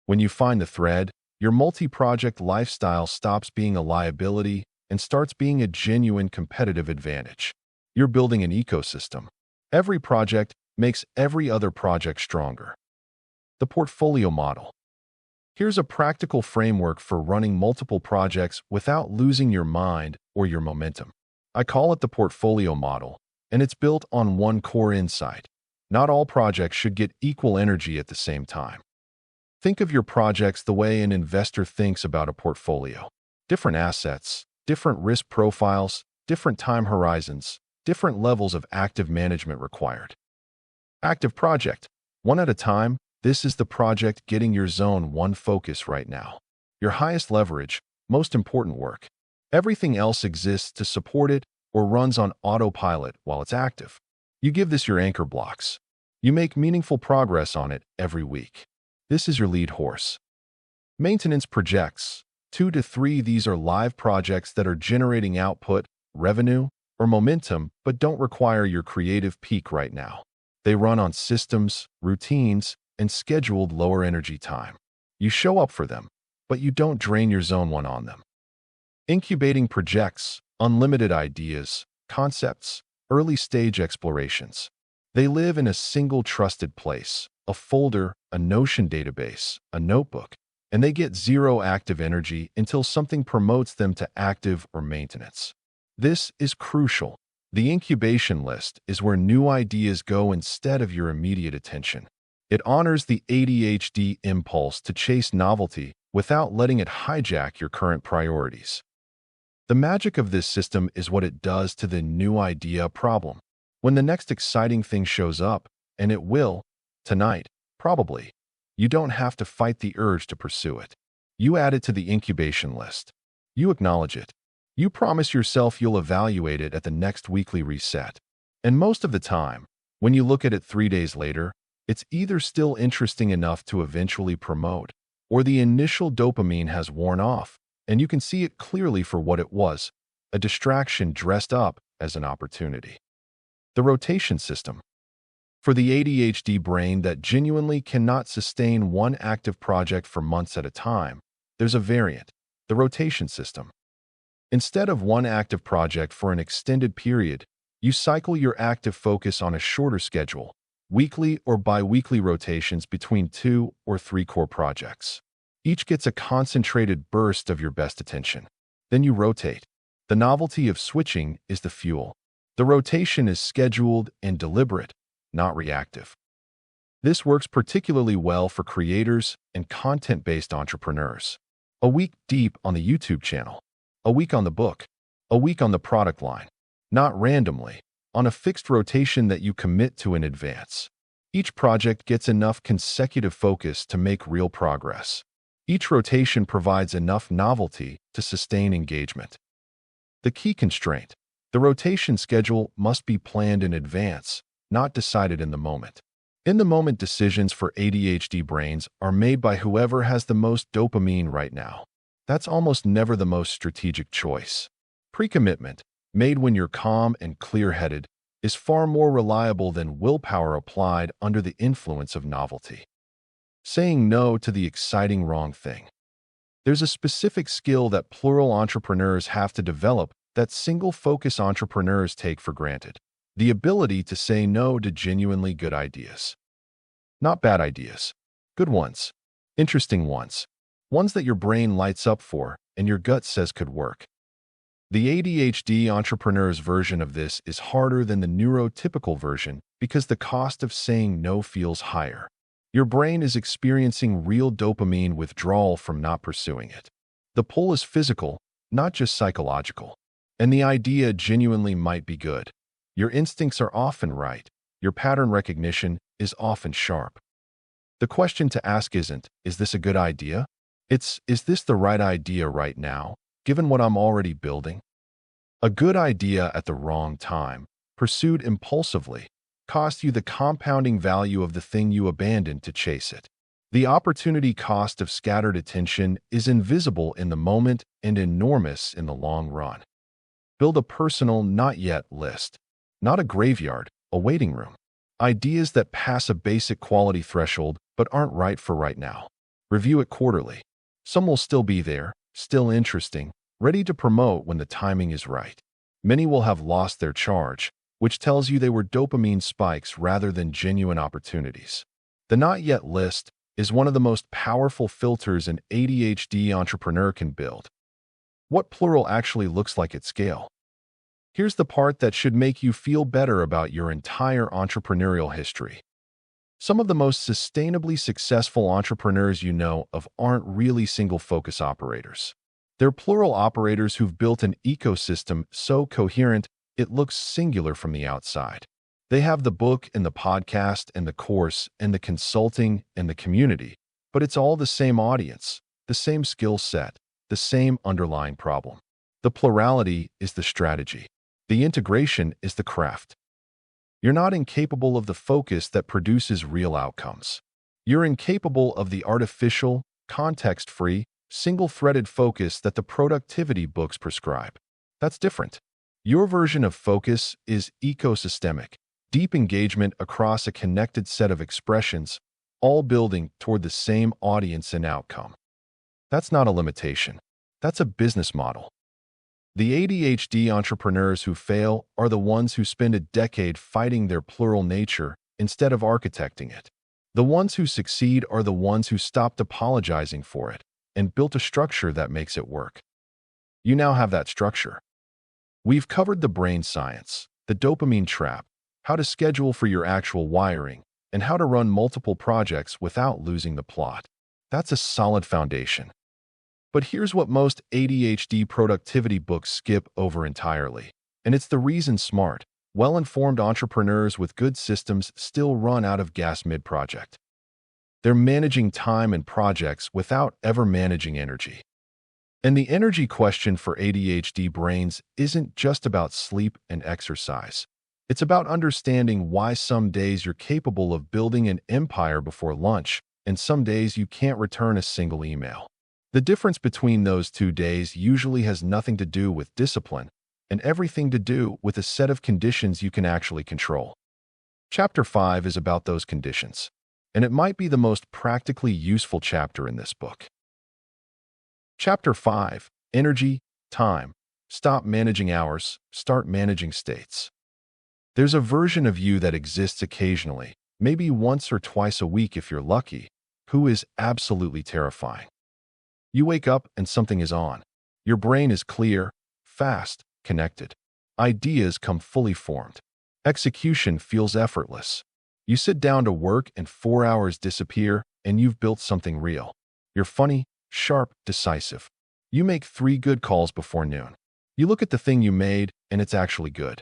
When you find the thread, your multi-project lifestyle stops being a liability and starts being a genuine competitive advantage. You're building an ecosystem. Every project makes every other project stronger. The portfolio model. Here's a practical framework for running multiple projects without losing your mind or your momentum. I call it the portfolio model, and it's built on one core insight. Not all projects should get equal energy at the same time. Think of your projects the way an investor thinks about a portfolio. Different assets, different risk profiles, different time horizons, different levels of active management required. Active project. One at a time, this is the project getting your zone 1 focus right now. Your highest leverage, most important work. Everything else exists to support it or runs on autopilot while it's active. You give this your anchor blocks. You make meaningful progress on it every week. This is your lead horse. Maintenance projects. 2 to 3, these are live projects that are generating output, revenue, or momentum, but don't require your creative peak right now. They run on systems, routines, and scheduled lower energy time. You show up for them, but you don't drain your zone 1 on them. Incubating projects, unlimited ideas, concepts, early stage explorations. They live in a single trusted place, a folder, a Notion database, a notebook, and they get 0 active energy until something promotes them to active or maintenance. This is crucial. The incubation list is where new ideas go instead of your immediate attention. It honors the ADHD impulse to chase novelty without letting it hijack your current priorities. The magic of this system is what it does to the new idea problem. When the next exciting thing shows up, and it will, tonight, probably, you don't have to fight the urge to pursue it. You add it to the incubation list. You acknowledge it. You promise yourself you'll evaluate it at the next weekly reset. And most of the time, when you look at it 3 days later, it's either still interesting enough to eventually promote, or the initial dopamine has worn off, and you can see it clearly for what it was, a distraction dressed up as an opportunity. The rotation system. For the ADHD brain that genuinely cannot sustain one active project for months at a time, there's a variant, the rotation system. Instead of one active project for an extended period, you cycle your active focus on a shorter schedule, weekly or bi-weekly rotations between 2 or 3 core projects. Each gets a concentrated burst of your best attention. Then you rotate. The novelty of switching is the fuel. The rotation is scheduled and deliberate, not reactive. This works particularly well for creators and content-based entrepreneurs. A week deep on the YouTube channel, a week on the book, a week on the product line, not randomly, on a fixed rotation that you commit to in advance. Each project gets enough consecutive focus to make real progress. Each rotation provides enough novelty to sustain engagement. The key constraint: the rotation schedule must be planned in advance, not decided in the moment. In the moment decisions for ADHD brains are made by whoever has the most dopamine right now. That's almost never the most strategic choice. Pre-commitment, made when you're calm and clear-headed, is far more reliable than willpower applied under the influence of novelty. Saying no to the exciting wrong thing. There's a specific skill that plural entrepreneurs have to develop that single-focus entrepreneurs take for granted. The ability to say no to genuinely good ideas. Not bad ideas. Good ones. Interesting ones. Ones that your brain lights up for and your gut says could work. The ADHD entrepreneur's version of this is harder than the neurotypical version because the cost of saying no feels higher. Your brain is experiencing real dopamine withdrawal from not pursuing it. The pull is physical, not just psychological. And the idea genuinely might be good. Your instincts are often right. Your pattern recognition is often sharp. The question to ask isn't, is this a good idea? It's, is this the right idea right now, given what I'm already building? A good idea at the wrong time, pursued impulsively, cost you the compounding value of the thing you abandoned to chase it. The opportunity cost of scattered attention is invisible in the moment and enormous in the long run. Build a personal not yet list. Not a graveyard, a waiting room. Ideas that pass a basic quality threshold but aren't right for right now. Review it quarterly. Some will still be there, still interesting, ready to promote when the timing is right. Many will have lost their charge, which tells you they were dopamine spikes rather than genuine opportunities. The not yet list is one of the most powerful filters an ADHD entrepreneur can build. What plural actually looks like at scale? Here's the part that should make you feel better about your entire entrepreneurial history. Some of the most sustainably successful entrepreneurs you know of aren't really single-focus operators. They're plural operators who've built an ecosystem so coherent it looks singular from the outside. They have the book and the podcast and the course and the consulting and the community, but it's all the same audience, the same skill set, the same underlying problem. The plurality is the strategy. The integration is the craft. You're not incapable of the focus that produces real outcomes. You're incapable of the artificial, context-free, single-threaded focus that the productivity books prescribe. That's different. Your version of focus is ecosystemic, deep engagement across a connected set of expressions, all building toward the same audience and outcome. That's not a limitation. That's a business model. The ADHD entrepreneurs who fail are the ones who spend a decade fighting their plural nature instead of architecting it. The ones who succeed are the ones who stopped apologizing for it and built a structure that makes it work. You now have that structure. We've covered the brain science, the dopamine trap, how to schedule for your actual wiring, and how to run multiple projects without losing the plot. That's a solid foundation. But here's what most ADHD productivity books skip over entirely. And it's the reason smart, well-informed entrepreneurs with good systems still run out of gas mid-project. They're managing time and projects without ever managing energy. And the energy question for ADHD brains isn't just about sleep and exercise. It's about understanding why some days you're capable of building an empire before lunch, and some days you can't return a single email. The difference between those 2 days usually has nothing to do with discipline and everything to do with a set of conditions you can actually control. Chapter 5 is about those conditions, and it might be the most practically useful chapter in this book. Chapter 5, Energy, Time. Stop managing hours, start managing states. There's a version of you that exists occasionally, maybe once or twice a week if you're lucky, who is absolutely terrifying. You wake up and something is on. Your brain is clear, fast, connected. Ideas come fully formed. Execution feels effortless. You sit down to work and 4 hours disappear and you've built something real. You're funny, sharp, decisive. You make 3 good calls before noon. You look at the thing you made and it's actually good.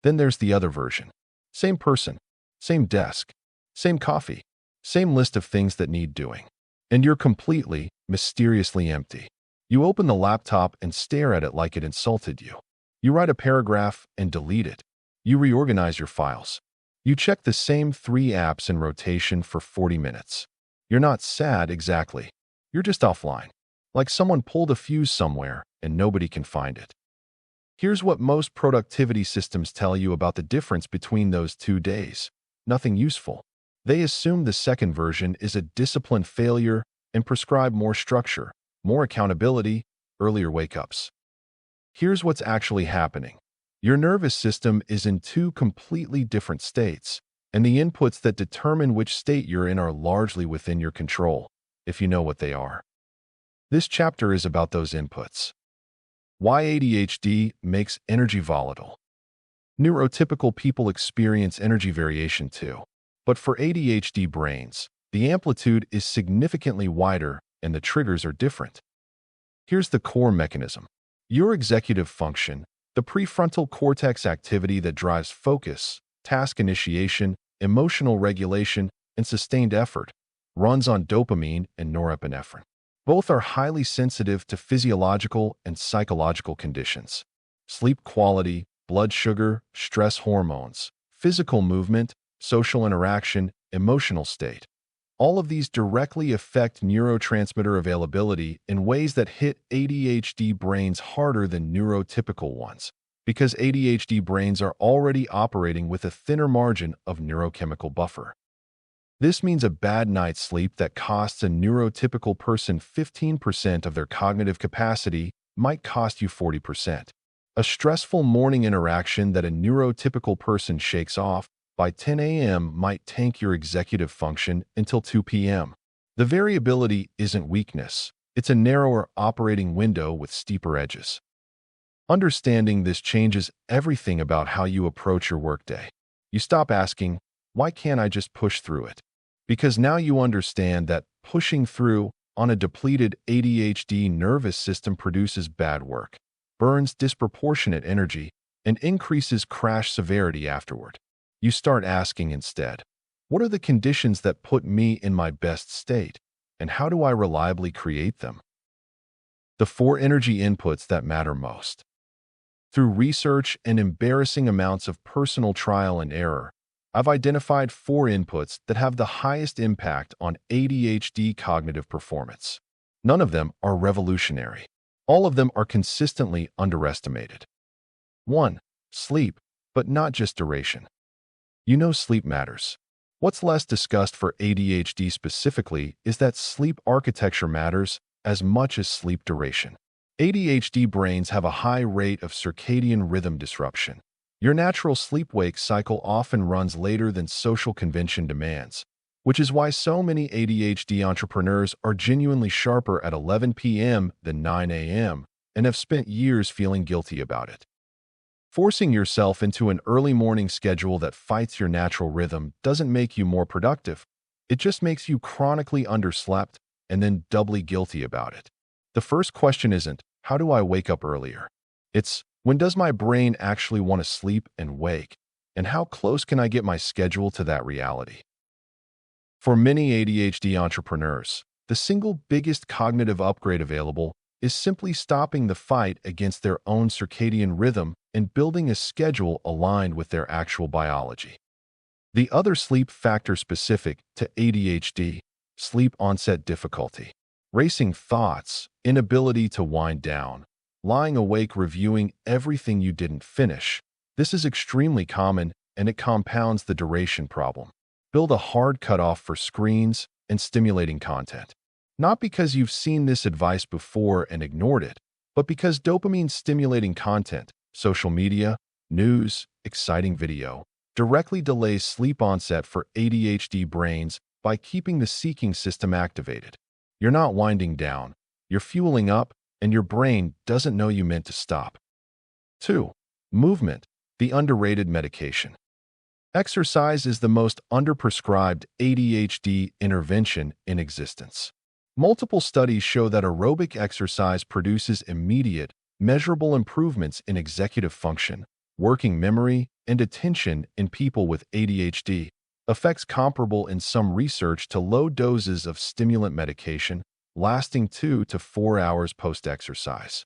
Then there's the other version. Same person, same desk, same coffee, same list of things that need doing. And you're completely, mysteriously empty. You open the laptop and stare at it like it insulted you. You write a paragraph and delete it. You reorganize your files. You check the same 3 apps in rotation for 40 minutes. You're not sad exactly. You're just offline. Like someone pulled a fuse somewhere and nobody can find it. Here's what most productivity systems tell you about the difference between those 2 days. Nothing useful. They assume the second version is a discipline failure and prescribe more structure, more accountability, earlier wake-ups. Here's what's actually happening. Your nervous system is in two completely different states, and the inputs that determine which state you're in are largely within your control, if you know what they are. This chapter is about those inputs. Why ADHD makes energy volatile. Neurotypical people experience energy variation too, but for ADHD brains, the amplitude is significantly wider and the triggers are different. Here's the core mechanism. Your executive function, the prefrontal cortex activity that drives focus, task initiation, emotional regulation, and sustained effort, runs on dopamine and norepinephrine. Both are highly sensitive to physiological and psychological conditions. Sleep quality, blood sugar, stress hormones, physical movement, social interaction, emotional state. All of these directly affect neurotransmitter availability in ways that hit ADHD brains harder than neurotypical ones, because ADHD brains are already operating with a thinner margin of neurochemical buffer. This means a bad night's sleep that costs a neurotypical person 15% of their cognitive capacity might cost you 40%. A stressful morning interaction that a neurotypical person shakes off by 10 a.m. might tank your executive function until 2 p.m. The variability isn't weakness. It's a narrower operating window with steeper edges. Understanding this changes everything about how you approach your workday. You stop asking, why can't I just push through it? Because now you understand that pushing through on a depleted ADHD nervous system produces bad work, burns disproportionate energy, and increases crash severity afterward. You start asking instead, what are the conditions that put me in my best state, and how do I reliably create them? The 4 energy inputs that matter most. Through research and embarrassing amounts of personal trial and error, I've identified 4 inputs that have the highest impact on ADHD cognitive performance. None of them are revolutionary. All of them are consistently underestimated. 1. Sleep, but not just duration. You know sleep matters. What's less discussed for ADHD specifically is that sleep architecture matters as much as sleep duration. ADHD brains have a high rate of circadian rhythm disruption. Your natural sleep-wake cycle often runs later than social convention demands, which is why so many ADHD entrepreneurs are genuinely sharper at 11 p.m. than 9 a.m. and have spent years feeling guilty about it. Forcing yourself into an early morning schedule that fights your natural rhythm doesn't make you more productive. It just makes you chronically underslept and then doubly guilty about it. The first question isn't, how do I wake up earlier? It's, when does my brain actually want to sleep and wake? And how close can I get my schedule to that reality? For many ADHD entrepreneurs, the single biggest cognitive upgrade available is simply stopping the fight against their own circadian rhythm and building a schedule aligned with their actual biology. The other sleep factor specific to ADHD, sleep onset difficulty, racing thoughts, inability to wind down, lying awake reviewing everything you didn't finish. This is extremely common and it compounds the duration problem. Build a hard cutoff for screens and stimulating content. Not because you've seen this advice before and ignored it, but because dopamine-stimulating content, social media, news, exciting video, directly delays sleep onset for ADHD brains by keeping the seeking system activated. You're not winding down, you're fueling up, and your brain doesn't know you meant to stop. 2. Movement, the underrated medication. Exercise is the most underprescribed ADHD intervention in existence. Multiple studies show that aerobic exercise produces immediate, measurable improvements in executive function, working memory, and attention in people with ADHD, effects comparable in some research to low doses of stimulant medication lasting 2 to 4 hours post-exercise.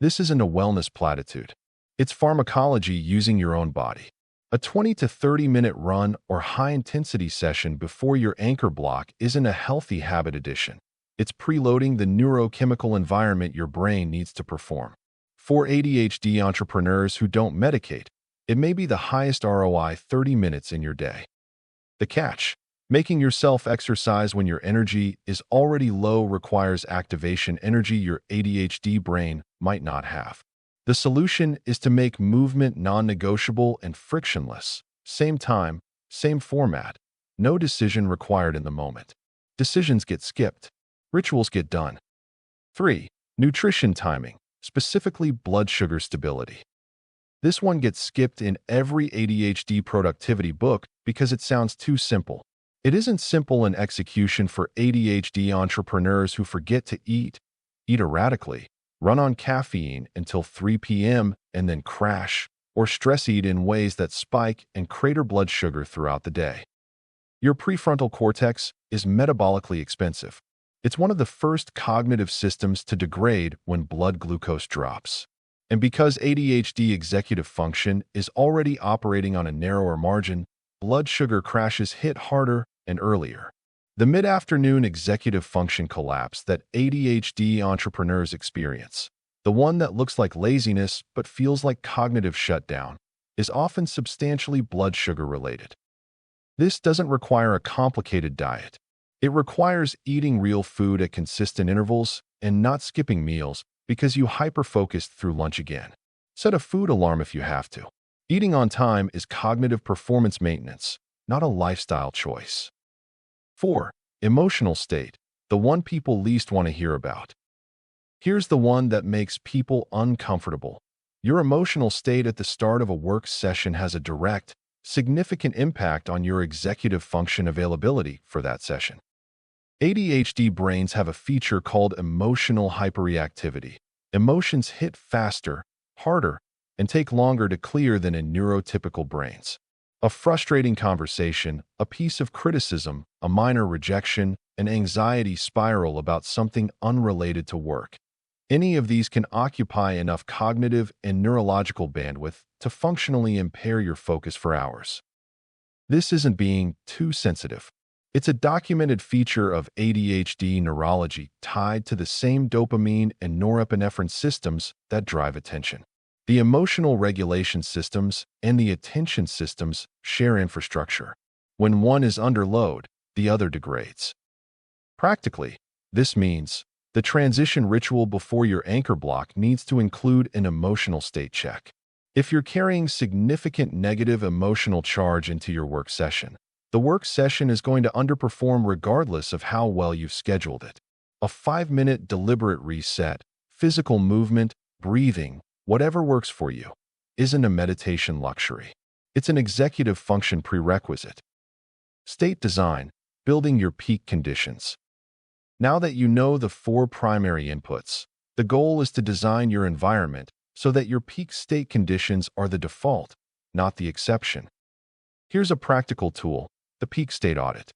This isn't a wellness platitude. It's pharmacology using your own body. A 20 to 30-minute run or high-intensity session before your anchor block isn't a healthy habit addition. It's preloading the neurochemical environment your brain needs to perform. For ADHD entrepreneurs who don't medicate, it may be the highest ROI 30 minutes in your day. The catch: making yourself exercise when your energy is already low requires activation energy your ADHD brain might not have. The solution is to make movement non-negotiable and frictionless. Same time, same format. No decision required in the moment. Decisions get skipped. Rituals get done. 3. Nutrition timing, specifically blood sugar stability. This one gets skipped in every ADHD productivity book because it sounds too simple. It isn't simple in execution for ADHD entrepreneurs who forget to eat erratically, run on caffeine until 3 p.m. and then crash, or stress eat in ways that spike and crater blood sugar throughout the day. Your prefrontal cortex is metabolically expensive. It's one of the first cognitive systems to degrade when blood glucose drops. And because ADHD executive function is already operating on a narrower margin, blood sugar crashes hit harder and earlier. The mid-afternoon executive function collapse that ADHD entrepreneurs experience, the one that looks like laziness but feels like cognitive shutdown, is often substantially blood sugar related. This doesn't require a complicated diet. It requires eating real food at consistent intervals and not skipping meals because you hyperfocused through lunch again. Set a food alarm if you have to. Eating on time is cognitive performance maintenance, not a lifestyle choice. 4. Emotional state, the one people least want to hear about. Here's the one that makes people uncomfortable. Your emotional state at the start of a work session has a direct, significant impact on your executive function availability for that session. ADHD brains have a feature called emotional hyperreactivity. Emotions hit faster, harder, and take longer to clear than in neurotypical brains. A frustrating conversation, a piece of criticism, a minor rejection, an anxiety spiral about something unrelated to work. Any of these can occupy enough cognitive and neurological bandwidth to functionally impair your focus for hours. This isn't being too sensitive. It's a documented feature of ADHD neurology tied to the same dopamine and norepinephrine systems that drive attention. The emotional regulation systems and the attention systems share infrastructure. When one is under load, the other degrades. Practically, this means the transition ritual before your anchor block needs to include an emotional state check. If you're carrying significant negative emotional charge into your work session, the work session is going to underperform regardless of how well you've scheduled it. A 5-minute deliberate reset, physical movement, breathing, whatever works for you, isn't a meditation luxury. It's an executive function prerequisite. State design, building your peak conditions. Now that you know the 4 primary inputs, the goal is to design your environment so that your peak state conditions are the default, not the exception. Here's a practical tool: the peak state audit.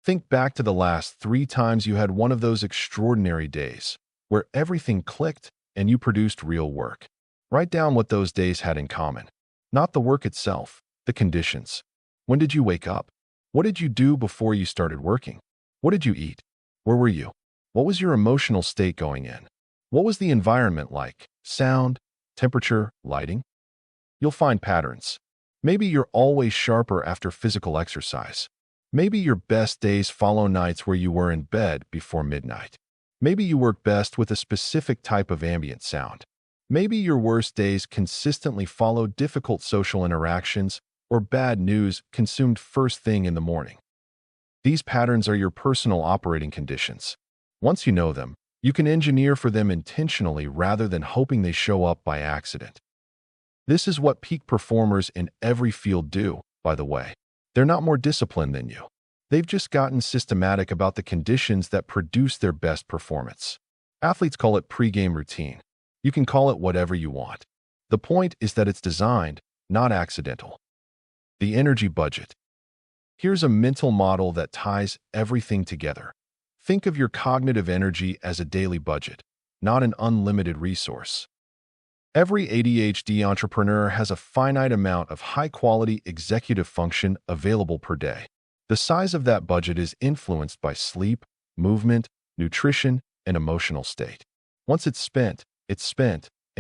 Think back to the last 3 times you had one of those extraordinary days where everything clicked and you produced real work. Write down what those days had in common. Not the work itself, the conditions. When did you wake up? What did you do before you started working? What did you eat? Where were you? What was your emotional state going in? What was the environment like? Sound, temperature, lighting? You'll find patterns. Maybe you're always sharper after physical exercise. Maybe your best days follow nights where you were in bed before midnight. Maybe you work best with a specific type of ambient sound. Maybe your worst days consistently follow difficult social interactions or bad news consumed first thing in the morning. These patterns are your personal operating conditions. Once you know them, you can engineer for them intentionally rather than hoping they show up by accident. This is what peak performers in every field do, by the way. They're not more disciplined than you. They've just gotten systematic about the conditions that produce their best performance. Athletes call it pre-game routine. You can call it whatever you want. The point is that it's designed, not accidental. The energy budget. Here's a mental model that ties everything together. Think of your cognitive energy as a daily budget, not an unlimited resource. Every ADHD entrepreneur has a finite amount of high-quality executive function available per day. The size of that budget is influenced by sleep, movement, nutrition, and emotional state. Once it's spent,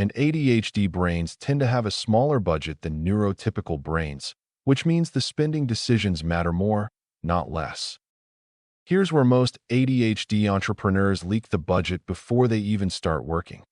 and ADHD brains tend to have a smaller budget than neurotypical brains, which means the spending decisions matter more, not less. Here's where most ADHD entrepreneurs leak the budget before they even start working.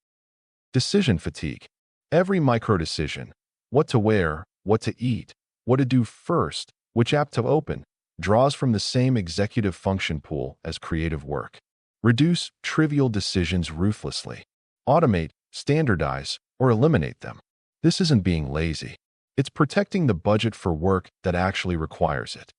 Decision fatigue. Every micro-decision, what to wear, what to eat, what to do first, which app to open, draws from the same executive function pool as creative work. Reduce trivial decisions ruthlessly. Automate, standardize, or eliminate them. This isn't being lazy. It's protecting the budget for work that actually requires it.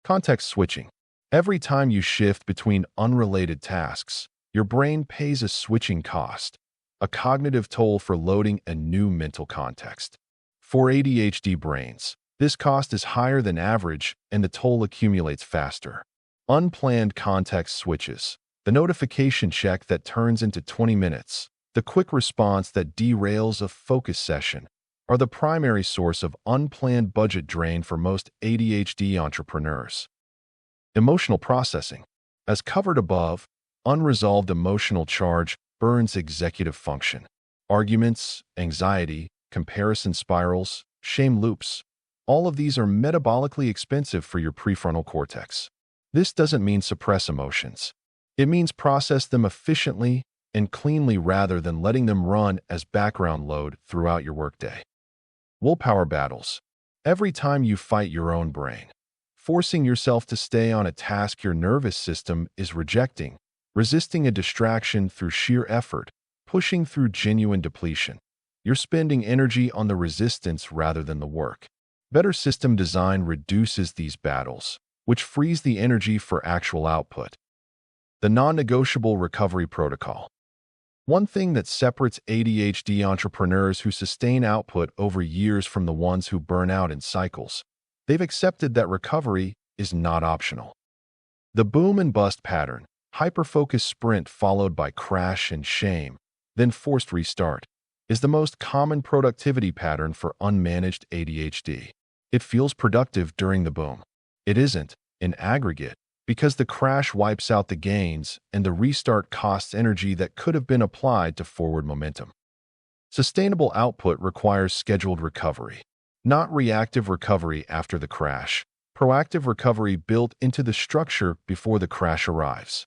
Context switching. Every time you shift between unrelated tasks, your brain pays a switching cost, a cognitive toll for loading a new mental context. For ADHD brains, this cost is higher than average and the toll accumulates faster. Unplanned context switches, the notification check that turns into 20 minutes, the quick response that derails a focus session, are the primary source of unplanned budget drain for most ADHD entrepreneurs. Emotional processing. As covered above, unresolved emotional charge burns executive function. Arguments, anxiety, comparison spirals, shame loops. All of these are metabolically expensive for your prefrontal cortex. This doesn't mean suppress emotions. It means process them efficiently and cleanly rather than letting them run as background load throughout your workday. Willpower battles. Every time you fight your own brain, forcing yourself to stay on a task your nervous system is rejecting, resisting a distraction through sheer effort, pushing through genuine depletion. You're spending energy on the resistance rather than the work. Better system design reduces these battles, which frees the energy for actual output. The non-negotiable recovery protocol. One thing that separates ADHD entrepreneurs who sustain output over years from the ones who burn out in cycles, they've accepted that recovery is not optional. The boom and bust pattern, hyperfocus sprint followed by crash and shame, then forced restart, is the most common productivity pattern for unmanaged ADHD. It feels productive during the boom. It isn't, in aggregate, because the crash wipes out the gains and the restart costs energy that could have been applied to forward momentum. Sustainable output requires scheduled recovery, not reactive recovery after the crash, proactive recovery built into the structure before the crash arrives.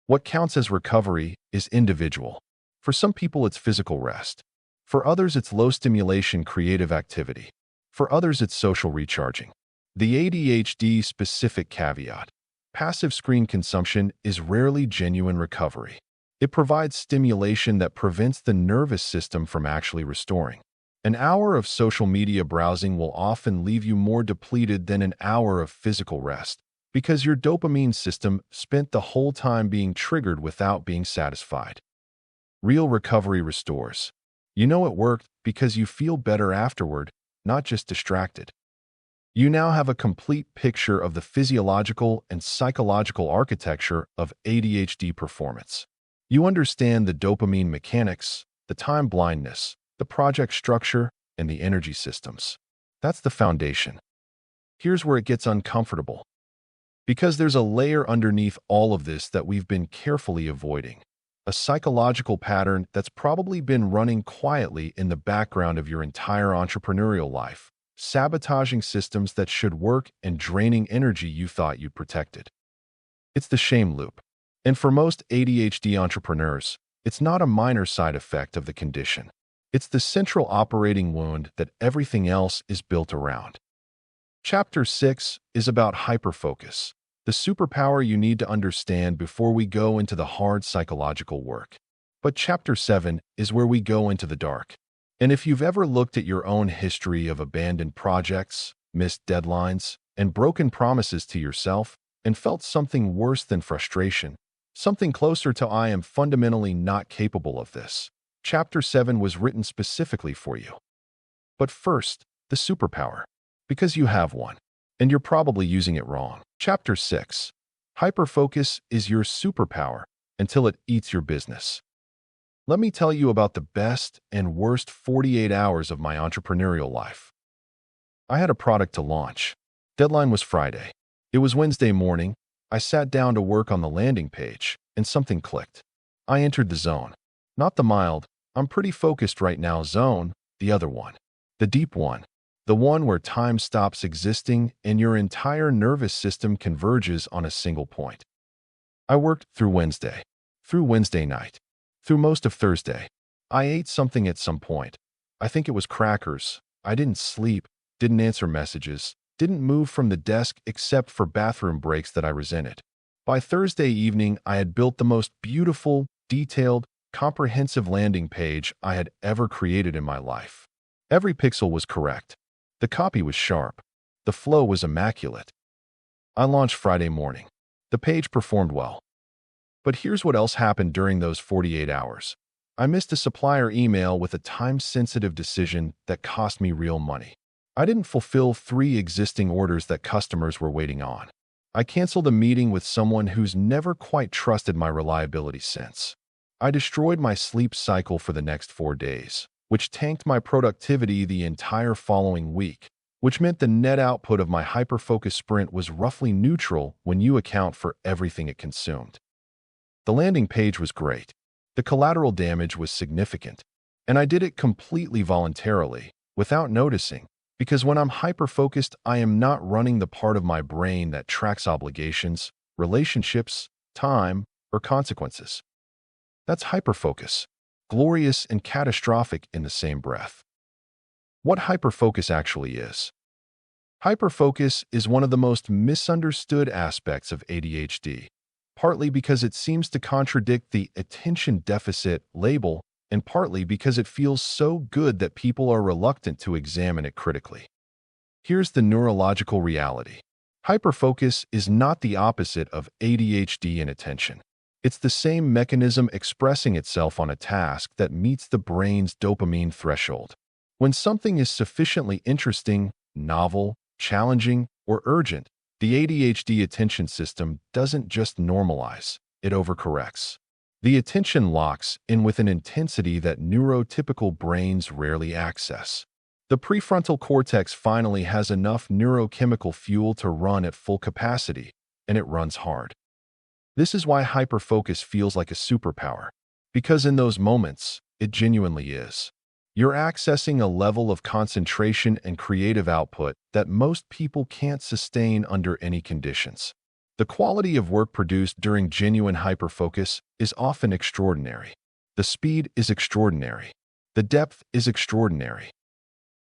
What counts as recovery is individual. For some people, it's physical rest. For others, it's low-stimulation creative activity. For others, it's social recharging. The ADHD-specific caveat: passive screen consumption is rarely genuine recovery. It provides stimulation that prevents the nervous system from actually restoring. An hour of social media browsing will often leave you more depleted than an hour of physical rest, because your dopamine system spent the whole time being triggered without being satisfied. Real recovery restores. You know it worked because you feel better afterward, not just distracted. You now have a complete picture of the physiological and psychological architecture of ADHD performance. You understand the dopamine mechanics, the time blindness, the project structure, and the energy systems. That's the foundation. Here's where it gets uncomfortable. Because there's a layer underneath all of this that we've been carefully avoiding. A psychological pattern that's probably been running quietly in the background of your entire entrepreneurial life, sabotaging systems that should work and draining energy you thought you'd protected. It's the shame loop. And for most ADHD entrepreneurs, it's not a minor side effect of the condition. It's the central operating wound that everything else is built around. Chapter 6 is about hyperfocus, the superpower you need to understand before we go into the hard psychological work. But Chapter 7 is where we go into the dark. And if you've ever looked at your own history of abandoned projects, missed deadlines, and broken promises to yourself, and felt something worse than frustration, something closer to "I am fundamentally not capable of this," Chapter 7 was written specifically for you. But first, the superpower. Because you have one, and you're probably using it wrong. Chapter 6. Hyperfocus is your superpower until it eats your business. Let me tell you about the best and worst 48 hours of my entrepreneurial life. I had a product to launch. Deadline was Friday. It was Wednesday morning. I sat down to work on the landing page, and something clicked. I entered the zone. Not the mild, I'm pretty focused right now zone, the other one. The deep one. The one where time stops existing and your entire nervous system converges on a single point. I worked through Wednesday night, through most of Thursday. I ate something at some point. I think it was crackers. I didn't sleep, didn't answer messages, didn't move from the desk except for bathroom breaks that I resented. By Thursday evening, I had built the most beautiful, detailed, comprehensive landing page I had ever created in my life. Every pixel was correct. The copy was sharp. The flow was immaculate. I launched Friday morning. The page performed well. But here's what else happened during those 48 hours. I missed a supplier email with a time-sensitive decision that cost me real money. I didn't fulfill 3 existing orders that customers were waiting on. I canceled a meeting with someone who's never quite trusted my reliability since. I destroyed my sleep cycle for the next 4 days, which tanked my productivity the entire following week, which meant the net output of my Hyperfocus sprint was roughly neutral when you account for everything it consumed. The landing page was great. The collateral damage was significant, and I did it completely voluntarily, without noticing, because when I'm hyper-focused, I am not running the part of my brain that tracks obligations, relationships, time, or consequences. That's hyperfocus, glorious and catastrophic in the same breath. What hyperfocus actually is. Hyperfocus is one of the most misunderstood aspects of ADHD, partly because it seems to contradict the attention deficit label and partly because it feels so good that people are reluctant to examine it critically. Here's the neurological reality. Hyperfocus is not the opposite of ADHD inattention. It's the same mechanism expressing itself on a task that meets the brain's dopamine threshold. When something is sufficiently interesting, novel, challenging, or urgent, the ADHD attention system doesn't just normalize, it overcorrects. The attention locks in with an intensity that neurotypical brains rarely access. The prefrontal cortex finally has enough neurochemical fuel to run at full capacity, and it runs hard. This is why hyperfocus feels like a superpower, because in those moments, it genuinely is. You're accessing a level of concentration and creative output that most people can't sustain under any conditions. The quality of work produced during genuine hyperfocus is often extraordinary. The speed is extraordinary. The depth is extraordinary.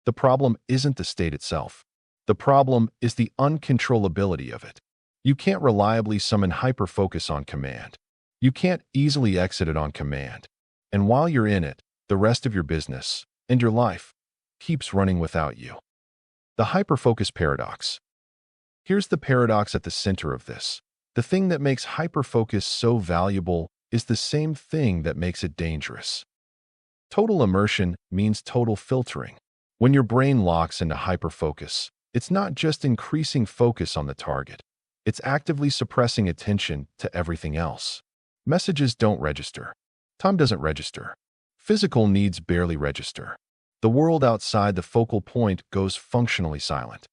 The problem isn't the state itself. The problem is the uncontrollability of it. You can't reliably summon hyperfocus on command. You can't easily exit it on command. And while you're in it, the rest of your business and your life keeps running without you. The hyperfocus paradox. Here's the paradox at the center of this. The thing that makes hyperfocus so valuable is the same thing that makes it dangerous. Total immersion means total filtering. When your brain locks into hyperfocus, it's not just increasing focus on the target. It's actively suppressing attention to everything else. Messages don't register. Time doesn't register. Physical needs barely register. The world outside the focal point goes functionally silent.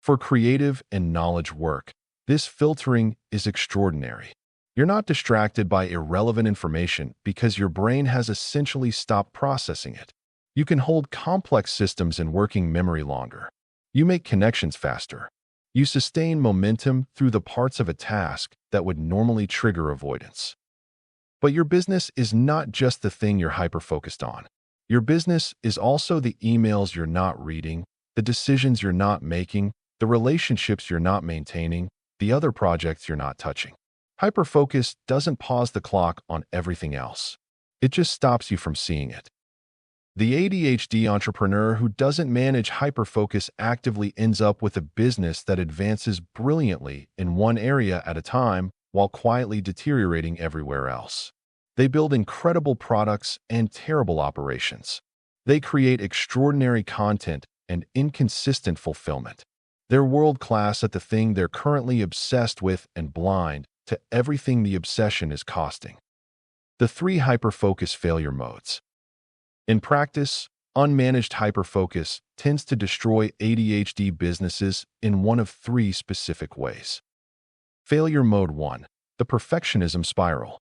For creative and knowledge work, this filtering is extraordinary. You're not distracted by irrelevant information because your brain has essentially stopped processing it. You can hold complex systems in working memory longer. You make connections faster. You sustain momentum through the parts of a task that would normally trigger avoidance. But your business is not just the thing you're hyper-focused on. Your business is also the emails you're not reading, the decisions you're not making, the relationships you're not maintaining, the other projects you're not touching. Hyperfocus doesn't pause the clock on everything else. It just stops you from seeing it. The ADHD entrepreneur who doesn't manage hyperfocus actively ends up with a business that advances brilliantly in one area at a time while quietly deteriorating everywhere else. They build incredible products and terrible operations. They create extraordinary content and inconsistent fulfillment. They're world-class at the thing they're currently obsessed with and blind to everything the obsession is costing. The 3 hyperfocus failure modes. In practice, unmanaged hyperfocus tends to destroy ADHD businesses in one of 3 specific ways. Failure mode 1, the perfectionism spiral.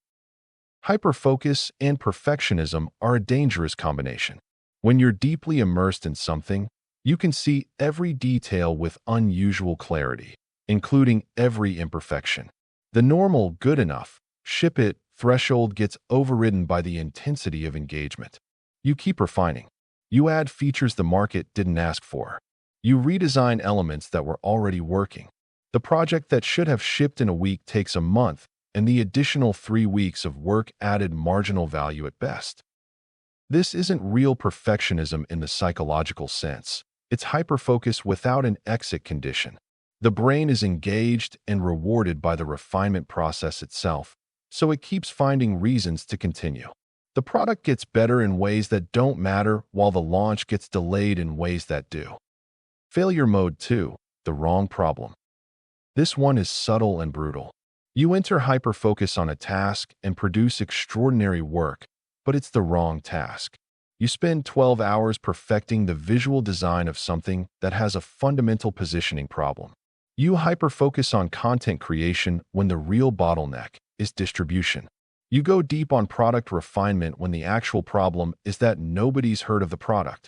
Hyperfocus and perfectionism are a dangerous combination. When you're deeply immersed in something, you can see every detail with unusual clarity, including every imperfection. The normal good enough, ship it threshold gets overridden by the intensity of engagement. You keep refining. You add features the market didn't ask for. You redesign elements that were already working. The project that should have shipped in a week takes a month, and the additional 3 weeks of work added marginal value at best. This isn't real perfectionism in the psychological sense. It's hyperfocus without an exit condition. The brain is engaged and rewarded by the refinement process itself, so it keeps finding reasons to continue. The product gets better in ways that don't matter, while the launch gets delayed in ways that do. Failure mode 2, the wrong problem. This one is subtle and brutal. You enter hyperfocus on a task and produce extraordinary work, but it's the wrong task. You spend 12 hours perfecting the visual design of something that has a fundamental positioning problem. You hyperfocus on content creation when the real bottleneck is distribution. You go deep on product refinement when the actual problem is that nobody's heard of the product.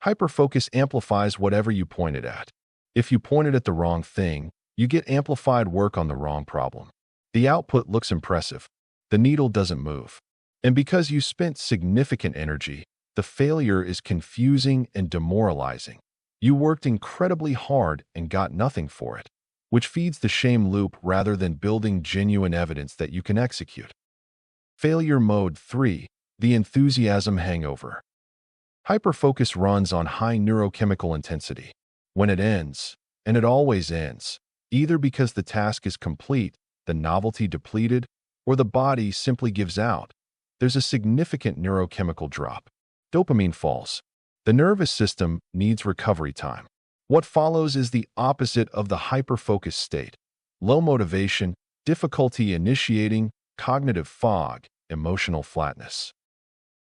Hyperfocus amplifies whatever you point it at. If you point it at the wrong thing, you get amplified work on the wrong problem. The output looks impressive. The needle doesn't move. And because you spent significant energy, the failure is confusing and demoralizing. You worked incredibly hard and got nothing for it, which feeds the shame loop rather than building genuine evidence that you can execute. Failure mode 3, the enthusiasm hangover. Hyperfocus runs on high neurochemical intensity. When it ends, and it always ends, either because the task is complete, the novelty depleted, or the body simply gives out, there's a significant neurochemical drop. Dopamine falls. The nervous system needs recovery time. What follows is the opposite of the hyperfocus state. Low motivation, difficulty initiating, cognitive fog, emotional flatness.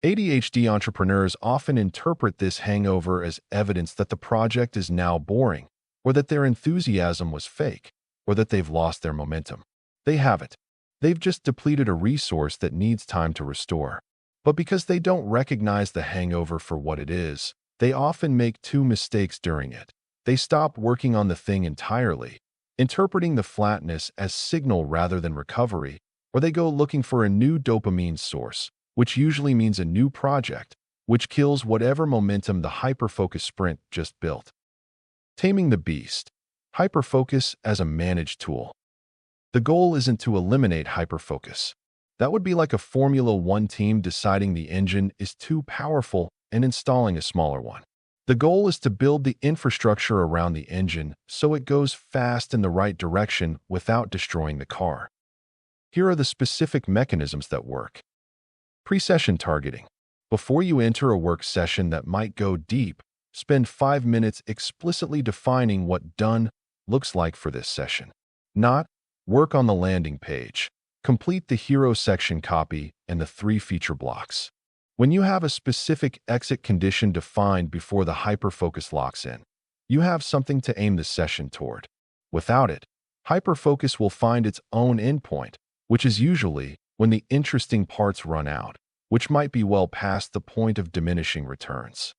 ADHD entrepreneurs often interpret this hangover as evidence that the project is now boring, or that their enthusiasm was fake, or that they've lost their momentum. They haven't. They've just depleted a resource that needs time to restore. But because they don't recognize the hangover for what it is, they often make 2 mistakes during it. They stop working on the thing entirely, interpreting the flatness as signal rather than recovery, or they go looking for a new dopamine source, which usually means a new project, which kills whatever momentum the hyperfocus sprint just built. Taming the beast. Hyperfocus as a managed tool. The goal isn't to eliminate hyperfocus. That would be like a Formula One team deciding the engine is too powerful and installing a smaller one. The goal is to build the infrastructure around the engine so it goes fast in the right direction without destroying the car. Here are the specific mechanisms that work. Pre-session targeting. Before you enter a work session that might go deep, spend 5 minutes explicitly defining what done looks like for this session. Not work on the landing page. Complete the hero section copy and the 3 feature blocks. When you have a specific exit condition defined before the hyperfocus locks in, you have something to aim the session toward. Without it, hyperfocus will find its own endpoint, which is usually when the interesting parts run out, which might be well past the point of diminishing returns.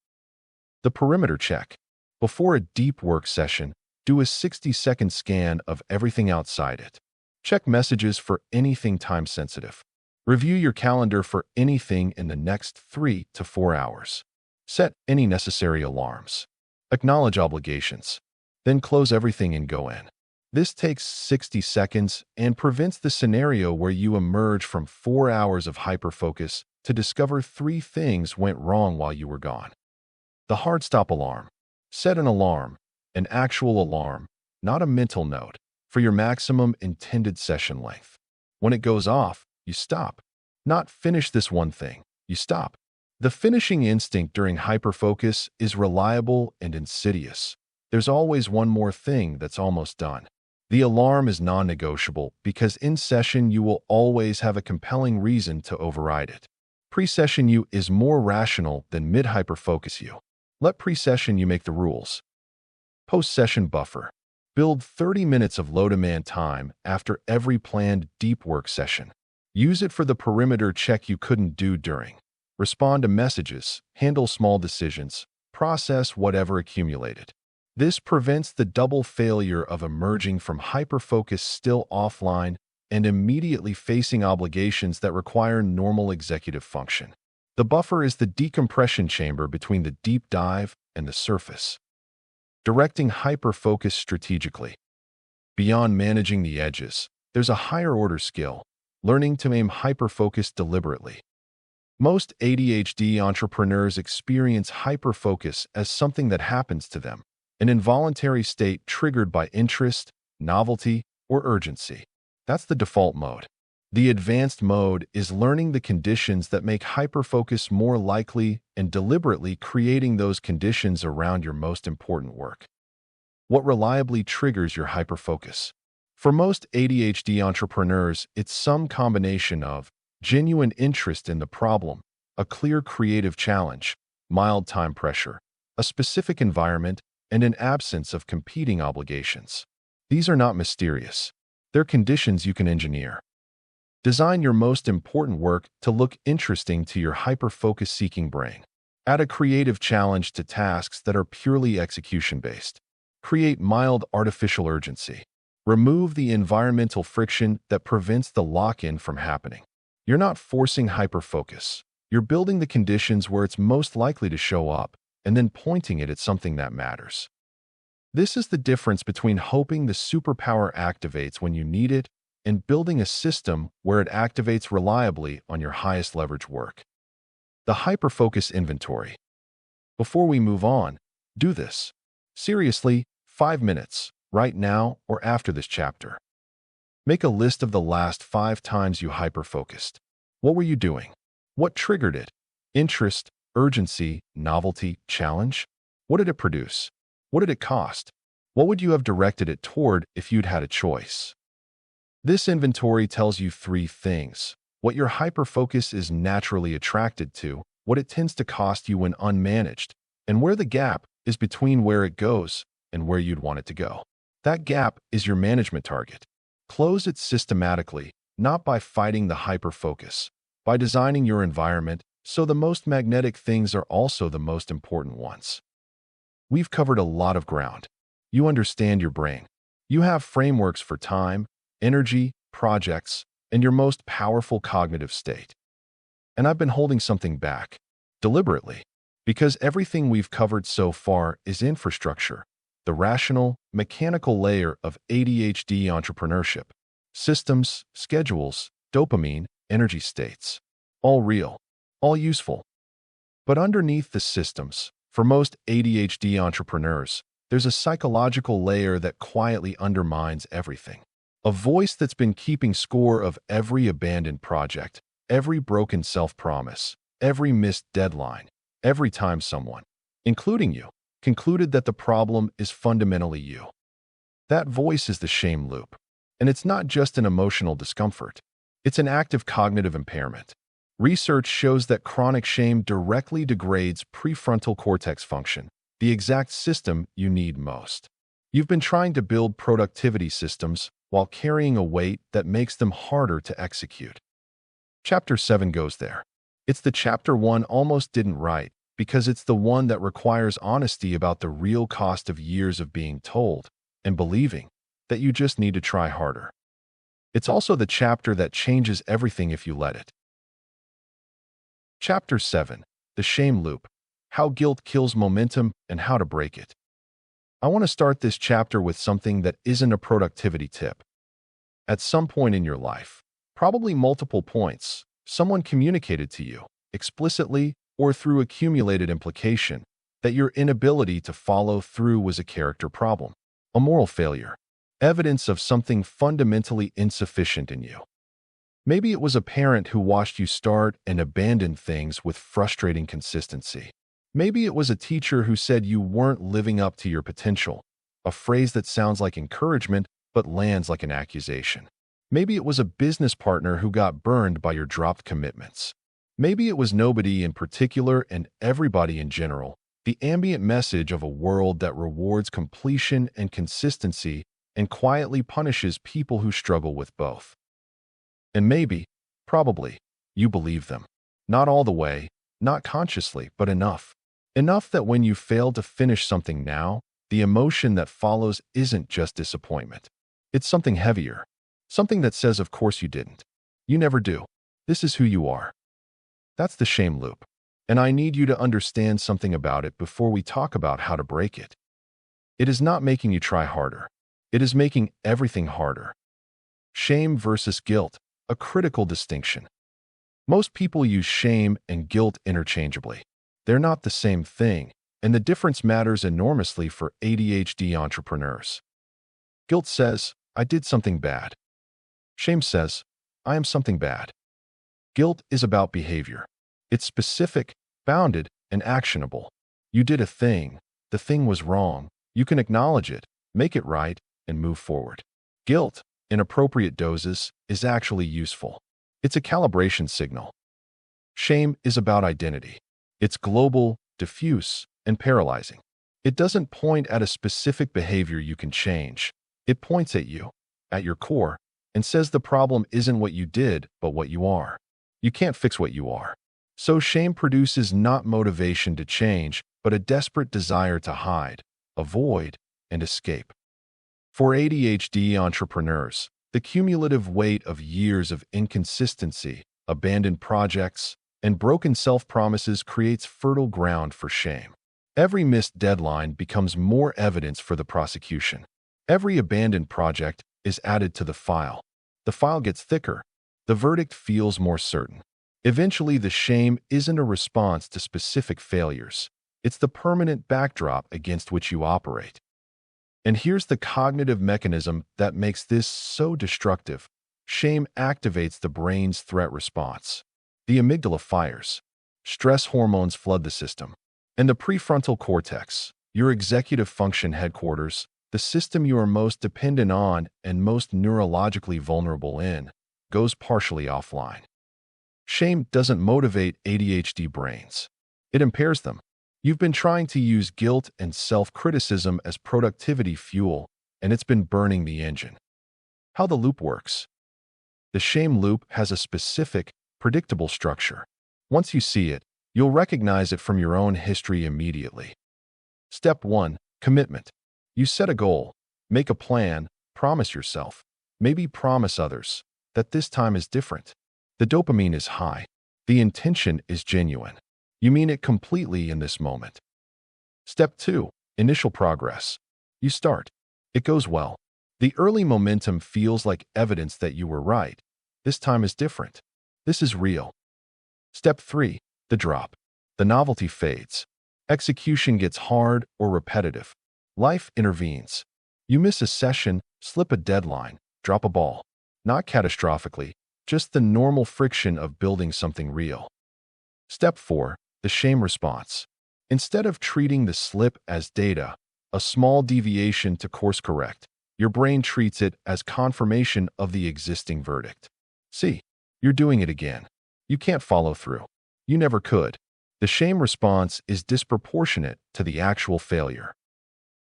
The perimeter check. Before a deep work session, do a 60-second scan of everything outside it. Check messages for anything time-sensitive. Review your calendar for anything in the next 3 to 4 hours. Set any necessary alarms. Acknowledge obligations. Then close everything and go in. This takes 60 seconds and prevents the scenario where you emerge from 4 hours of hyperfocus to discover 3 things went wrong while you were gone. The hard stop alarm. Set an alarm, an actual alarm, not a mental note, for your maximum intended session length. When it goes off, you stop. Not finish this one thing, you stop. The finishing instinct during hyperfocus is reliable and insidious. There's always one more thing that's almost done. The alarm is non-negotiable because in session you will always have a compelling reason to override it. Pre-session you is more rational than mid-hyperfocus you. Let pre-session you make the rules. Post-session buffer. Build 30 minutes of low-demand time after every planned deep work session. Use it for the perimeter check you couldn't do during. Respond to messages, handle small decisions, process whatever accumulated. This prevents the double failure of emerging from hyperfocus still offline and immediately facing obligations that require normal executive function. The buffer is the decompression chamber between the deep dive and the surface. Directing hyperfocus strategically. Beyond managing the edges, there's a higher-order skill, learning to aim hyperfocus deliberately. Most ADHD entrepreneurs experience hyperfocus as something that happens to them, an involuntary state triggered by interest, novelty, or urgency. That's the default mode. The advanced mode is learning the conditions that make hyperfocus more likely and deliberately creating those conditions around your most important work. What reliably triggers your hyperfocus? For most ADHD entrepreneurs, it's some combination of genuine interest in the problem, a clear creative challenge, mild time pressure, a specific environment, and an absence of competing obligations. These are not mysterious. They're conditions you can engineer. Design your most important work to look interesting to your hyperfocus-seeking brain. Add a creative challenge to tasks that are purely execution-based. Create mild artificial urgency. Remove the environmental friction that prevents the lock-in from happening. You're not forcing hyperfocus. You're building the conditions where it's most likely to show up and then pointing it at something that matters. This is the difference between hoping the superpower activates when you need it and building a system where it activates reliably on your highest leverage work. The hyperfocus inventory. Before we move on, do this. Seriously, 5 minutes, right now or after this chapter. Make a list of the last 5 times you hyperfocused. What were you doing? What triggered it? Interest, urgency, novelty, challenge? What did it produce? What did it cost? What would you have directed it toward if you'd had a choice? This inventory tells you 3 things: what your hyperfocus is naturally attracted to, what it tends to cost you when unmanaged, and where the gap is between where it goes and where you'd want it to go. That gap is your management target. Close it systematically, not by fighting the hyperfocus, by designing your environment so the most magnetic things are also the most important ones. We've covered a lot of ground. You understand your brain. You have frameworks for time, energy, projects, and your most powerful cognitive state. And I've been holding something back, deliberately, because everything we've covered so far is infrastructure, the rational, mechanical layer of ADHD entrepreneurship. Systems, schedules, dopamine, energy states. All real, all useful. But underneath the systems, for most ADHD entrepreneurs, there's a psychological layer that quietly undermines everything. A voice that's been keeping score of every abandoned project, every broken self-promise, every missed deadline, every time someone, including you, concluded that the problem is fundamentally you. That voice is the shame loop. And it's not just an emotional discomfort. It's an active cognitive impairment. Research shows that chronic shame directly degrades prefrontal cortex function, the exact system you need most. You've been trying to build productivity systems while carrying a weight that makes them harder to execute. Chapter 7 goes there. It's the chapter 1 almost didn't write, because it's the one that requires honesty about the real cost of years of being told and believing that you just need to try harder. It's also the chapter that changes everything if you let it. Chapter 7, The Shame Loop, How Guilt Kills Momentum and How to Break It. I want to start this chapter with something that isn't a productivity tip. At some point in your life, probably multiple points, someone communicated to you, explicitly or through accumulated implication, that your inability to follow through was a character problem, a moral failure, evidence of something fundamentally insufficient in you. Maybe it was a parent who watched you start and abandon things with frustrating consistency. Maybe it was a teacher who said you weren't living up to your potential, a phrase that sounds like encouragement but lands like an accusation. Maybe it was a business partner who got burned by your dropped commitments. Maybe it was nobody in particular and everybody in general, the ambient message of a world that rewards completion and consistency and quietly punishes people who struggle with both. And maybe, Probably, you believe them. Not all the way, not consciously, but enough. Enough that when you fail to finish something now, the emotion that follows isn't just disappointment. It's something heavier. Something that says, of course you didn't. You never do. This is who you are. That's the shame loop. And I need you to understand something about it before we talk about how to break it. It is not making you try harder. It is making everything harder. Shame versus guilt, a critical distinction. Most people use shame and guilt interchangeably. They're not the same thing, and the difference matters enormously for ADHD entrepreneurs. Guilt says, I did something bad. Shame says, I am something bad. Guilt is about behavior. It's specific, bounded, and actionable. You did a thing. The thing was wrong. You can acknowledge it, make it right, and move forward. Guilt, in appropriate doses, is actually useful. It's a calibration signal. Shame is about identity. It's global, diffuse, and paralyzing. It doesn't point at a specific behavior you can change. It points at you, at your core, and says the problem isn't what you did, but what you are. You can't fix what you are. So shame produces not motivation to change, but a desperate desire to hide, avoid, and escape. For ADHD entrepreneurs, the cumulative weight of years of inconsistency, abandoned projects, and broken self-promises creates fertile ground for shame. Every missed deadline becomes more evidence for the prosecution. Every abandoned project is added to the file. The file gets thicker. The verdict feels more certain. Eventually, the shame isn't a response to specific failures. It's the permanent backdrop against which you operate. And here's the cognitive mechanism that makes this so destructive. Shame activates the brain's threat response. The amygdala fires. Stress hormones flood the system. And the prefrontal cortex, your executive function headquarters, the system you are most dependent on and most neurologically vulnerable in, goes partially offline. Shame doesn't motivate ADHD brains. It impairs them. You've been trying to use guilt and self-criticism as productivity fuel, and it's been burning the engine. How the loop works. The shame loop has a specific, predictable structure. Once you see it, you'll recognize it from your own history immediately. Step 1. Commitment. You set a goal, make a plan, promise yourself, maybe promise others, that this time is different. The dopamine is high. The intention is genuine. You mean it completely in this moment. Step 2. Initial progress. You start. It goes well. The early momentum feels like evidence that you were right. This time is different. This is real. Step 3. The drop. The novelty fades. Execution gets hard or repetitive. Life intervenes. You miss a session, slip a deadline, drop a ball. Not catastrophically, just the normal friction of building something real. Step 4. The shame response. Instead of treating the slip as data, a small deviation to course correct, your brain treats it as confirmation of the existing verdict. See, you're doing it again. You can't follow through. You never could. The shame response is disproportionate to the actual failure.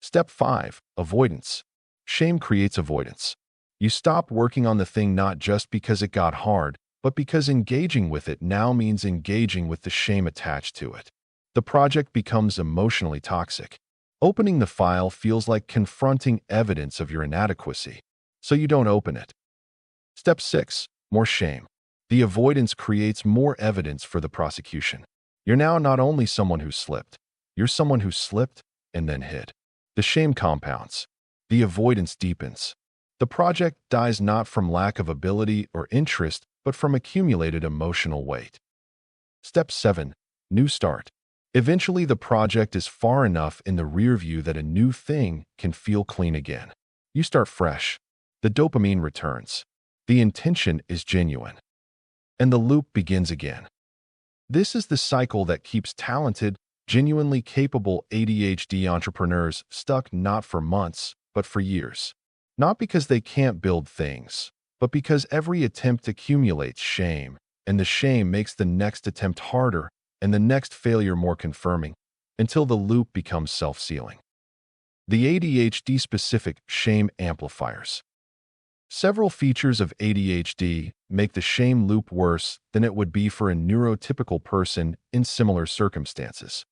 Step 5. Avoidance. Shame creates avoidance. You stop working on the thing not just because it got hard, but because engaging with it now means engaging with the shame attached to it. The project becomes emotionally toxic. Opening the file feels like confronting evidence of your inadequacy, so you don't open it. Step 6. More shame. The avoidance creates more evidence for the prosecution. You're now not only someone who slipped, you're someone who slipped and then hid. The shame compounds. The avoidance deepens. The project dies not from lack of ability or interest, but from accumulated emotional weight. Step 7. New start. Eventually, the project is far enough in the rear view that a new thing can feel clean again. You start fresh. The dopamine returns. The intention is genuine. And the loop begins again. This is the cycle that keeps talented, genuinely capable ADHD entrepreneurs stuck not for months, but for years. Not because they can't build things, but because every attempt accumulates shame, and the shame makes the next attempt harder and the next failure more confirming, until the loop becomes self-sealing. The ADHD-specific shame amplifiers. Several features of ADHD make the shame loop worse than it would be for a neurotypical person in similar circumstances.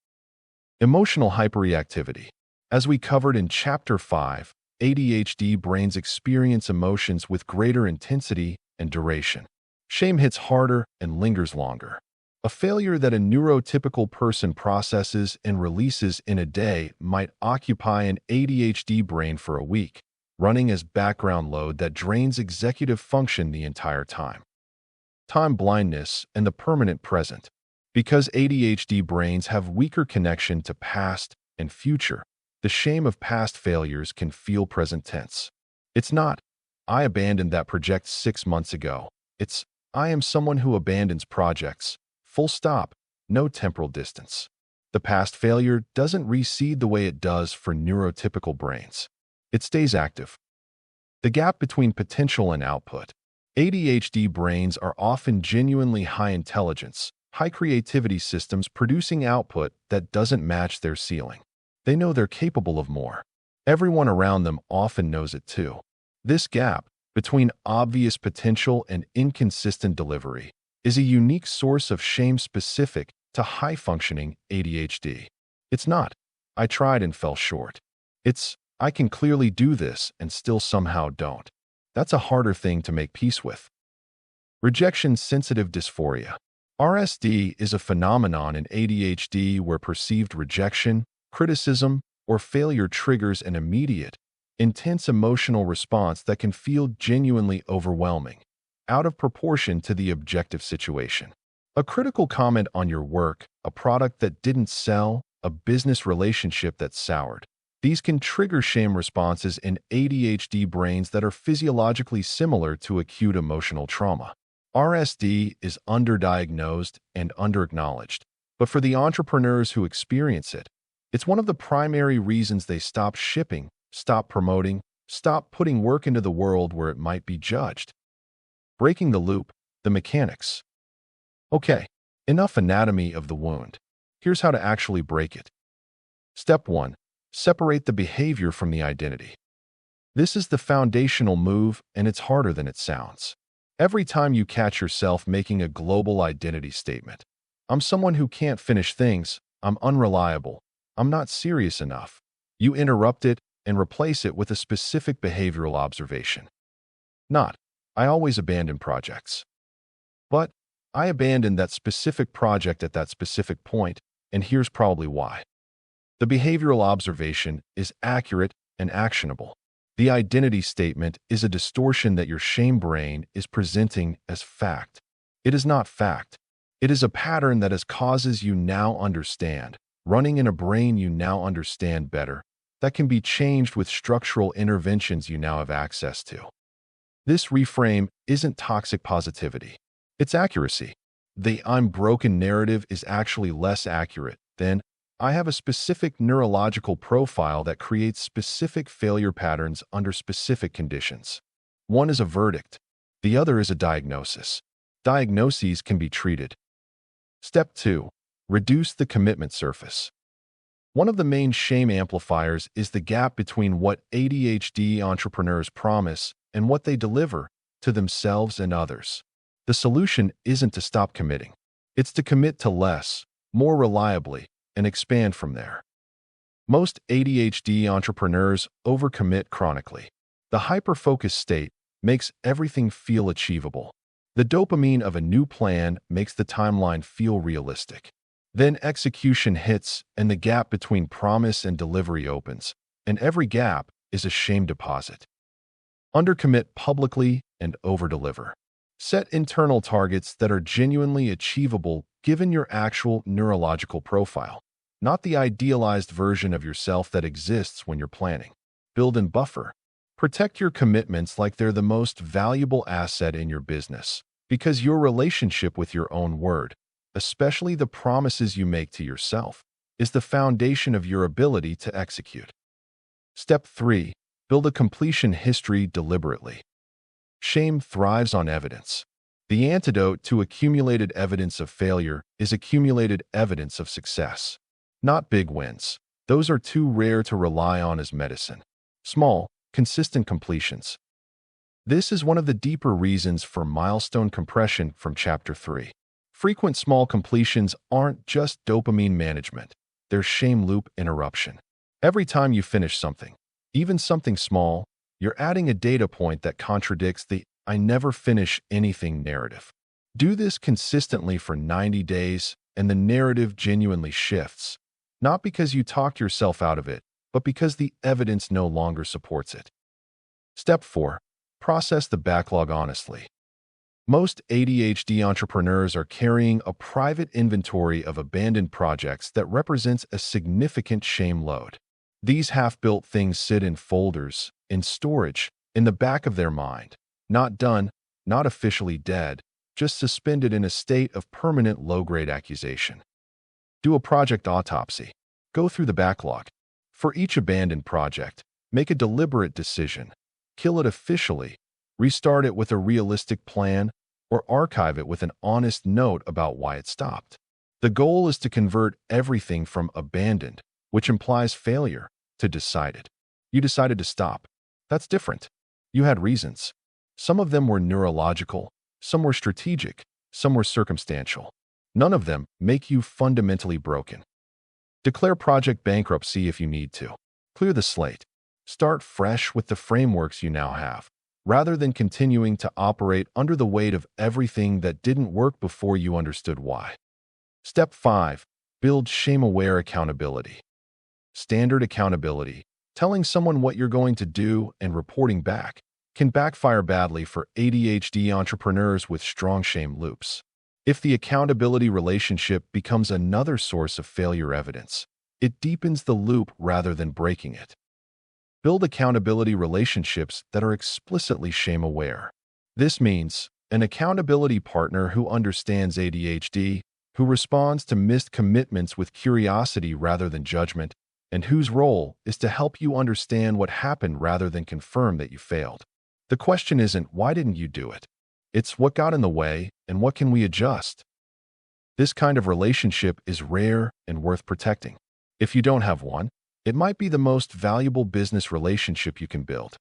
Emotional hyperreactivity. As we covered in Chapter 5, ADHD brains experience emotions with greater intensity and duration. Shame hits harder and lingers longer. A failure that a neurotypical person processes and releases in a day might occupy an ADHD brain for a week, running as background load that drains executive function the entire time. Time blindness and the permanent present. Because ADHD brains have weaker connection to past and future, the shame of past failures can feel present tense. It's not, "I abandoned that project 6 months ago." It's, "I am someone who abandons projects. Full stop, no temporal distance." The past failure doesn't recede the way it does for neurotypical brains. It stays active. The gap between potential and output. ADHD brains are often genuinely high intelligence, high creativity systems producing output that doesn't match their ceiling. They know they're capable of more. Everyone around them often knows it too. This gap between obvious potential and inconsistent delivery is a unique source of shame specific to high-functioning ADHD. It's not, "I tried and fell short." It's, "I can clearly do this and still somehow don't." That's a harder thing to make peace with. Rejection-sensitive dysphoria. RSD is a phenomenon in ADHD where perceived rejection, criticism, or failure triggers an immediate, intense emotional response that can feel genuinely overwhelming, out of proportion to the objective situation. A critical comment on your work, a product that didn't sell, a business relationship that soured. These can trigger shame responses in ADHD brains that are physiologically similar to acute emotional trauma. RSD is underdiagnosed and underacknowledged, but for the entrepreneurs who experience it, it's one of the primary reasons they stop shipping, stop promoting, stop putting work into the world where it might be judged. Breaking the loop, the mechanics. Okay, enough anatomy of the wound. Here's how to actually break it. Step 1. Separate the behavior from the identity. This is the foundational move, and it's harder than it sounds. Every time you catch yourself making a global identity statement, "I'm someone who can't finish things, I'm unreliable, I'm not serious enough," you interrupt it and replace it with a specific behavioral observation. Not, "I always abandon projects," but, "I abandoned that specific project at that specific point, and here's probably why." The behavioral observation is accurate and actionable. The identity statement is a distortion that your shame brain is presenting as fact. It is not fact. It is a pattern that has causes you now understand, running in a brain you now understand better, that can be changed with structural interventions you now have access to. This reframe isn't toxic positivity. It's accuracy. The "I'm broken" narrative is actually less accurate than "I have a specific neurological profile that creates specific failure patterns under specific conditions." One is a verdict. The other is a diagnosis. Diagnoses can be treated. Step 2. Reduce the commitment surface. One of the main shame amplifiers is the gap between what ADHD entrepreneurs promise and what they deliver to themselves and others. The solution isn't to stop committing. It's to commit to less, more reliably, and expand from there. Most ADHD entrepreneurs overcommit chronically. The hyperfocus state makes everything feel achievable. The dopamine of a new plan makes the timeline feel realistic. Then execution hits and the gap between promise and delivery opens, and every gap is a shame deposit. Undercommit publicly and overdeliver. Set internal targets that are genuinely achievable given your actual neurological profile, not the idealized version of yourself that exists when you're planning. Build and buffer. Protect your commitments like they're the most valuable asset in your business, because your relationship with your own word, especially the promises you make to yourself, is the foundation of your ability to execute. Step 3. Build a completion history deliberately. Shame thrives on evidence. The antidote to accumulated evidence of failure is accumulated evidence of success. Not big wins. Those are too rare to rely on as medicine. Small, consistent completions. This is one of the deeper reasons for milestone compression from Chapter 3. Frequent small completions aren't just dopamine management, they're shame loop interruption. Every time you finish something, even something small, you're adding a data point that contradicts the "I never finish anything" narrative. Do this consistently for 90 days, and the narrative genuinely shifts, not because you talk yourself out of it, but because the evidence no longer supports it. Step 4. Process the backlog honestly. Most ADHD entrepreneurs are carrying a private inventory of abandoned projects that represents a significant shame load. These half-built things sit in folders, in storage, in the back of their mind. Not done, not officially dead, just suspended in a state of permanent low-grade accusation. Do a project autopsy. Go through the backlog. For each abandoned project, make a deliberate decision. Kill it officially, restart it with a realistic plan, or archive it with an honest note about why it stopped. The goal is to convert everything from abandoned, which implies failure, to decided. You decided to stop. That's different. You had reasons. Some of them were neurological, some were strategic, some were circumstantial. None of them make you fundamentally broken. Declare project bankruptcy if you need to. Clear the slate. Start fresh with the frameworks you now have, rather than continuing to operate under the weight of everything that didn't work before you understood why. Step 5. Build shame-aware accountability. Standard accountability, telling someone what you're going to do and reporting back, can backfire badly for ADHD entrepreneurs with strong shame loops. If the accountability relationship becomes another source of failure evidence, it deepens the loop rather than breaking it. Build accountability relationships that are explicitly shame-aware. This means an accountability partner who understands ADHD, who responds to missed commitments with curiosity rather than judgment, and whose role is to help you understand what happened rather than confirm that you failed. The question isn't, why didn't you do it? It's what got in the way and what can we adjust? This kind of relationship is rare and worth protecting. If you don't have one, it might be the most valuable business relationship you can build.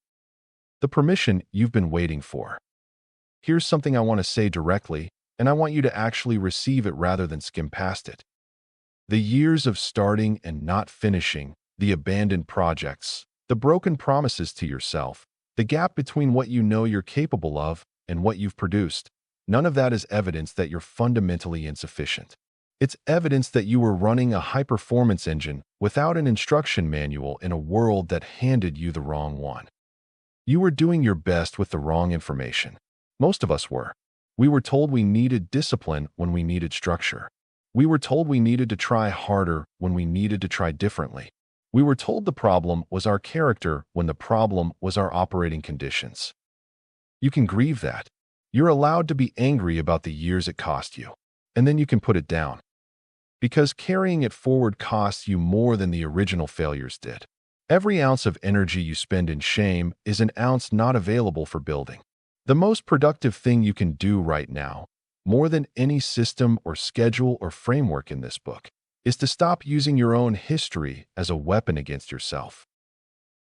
The permission you've been waiting for. Here's something I want to say directly, and I want you to actually receive it rather than skim past it. The years of starting and not finishing, the abandoned projects, the broken promises to yourself, the gap between what you know you're capable of and what you've produced, none of that is evidence that you're fundamentally insufficient. It's evidence that you were running a high-performance engine without an instruction manual in a world that handed you the wrong one. You were doing your best with the wrong information. Most of us were. We were told we needed discipline when we needed structure. We were told we needed to try harder when we needed to try differently. We were told the problem was our character when the problem was our operating conditions. You can grieve that. You're allowed to be angry about the years it cost you, and then you can put it down. Because carrying it forward costs you more than the original failures did. Every ounce of energy you spend in shame is an ounce not available for building. The most productive thing you can do right now, more than any system or schedule or framework in this book, is to stop using your own history as a weapon against yourself.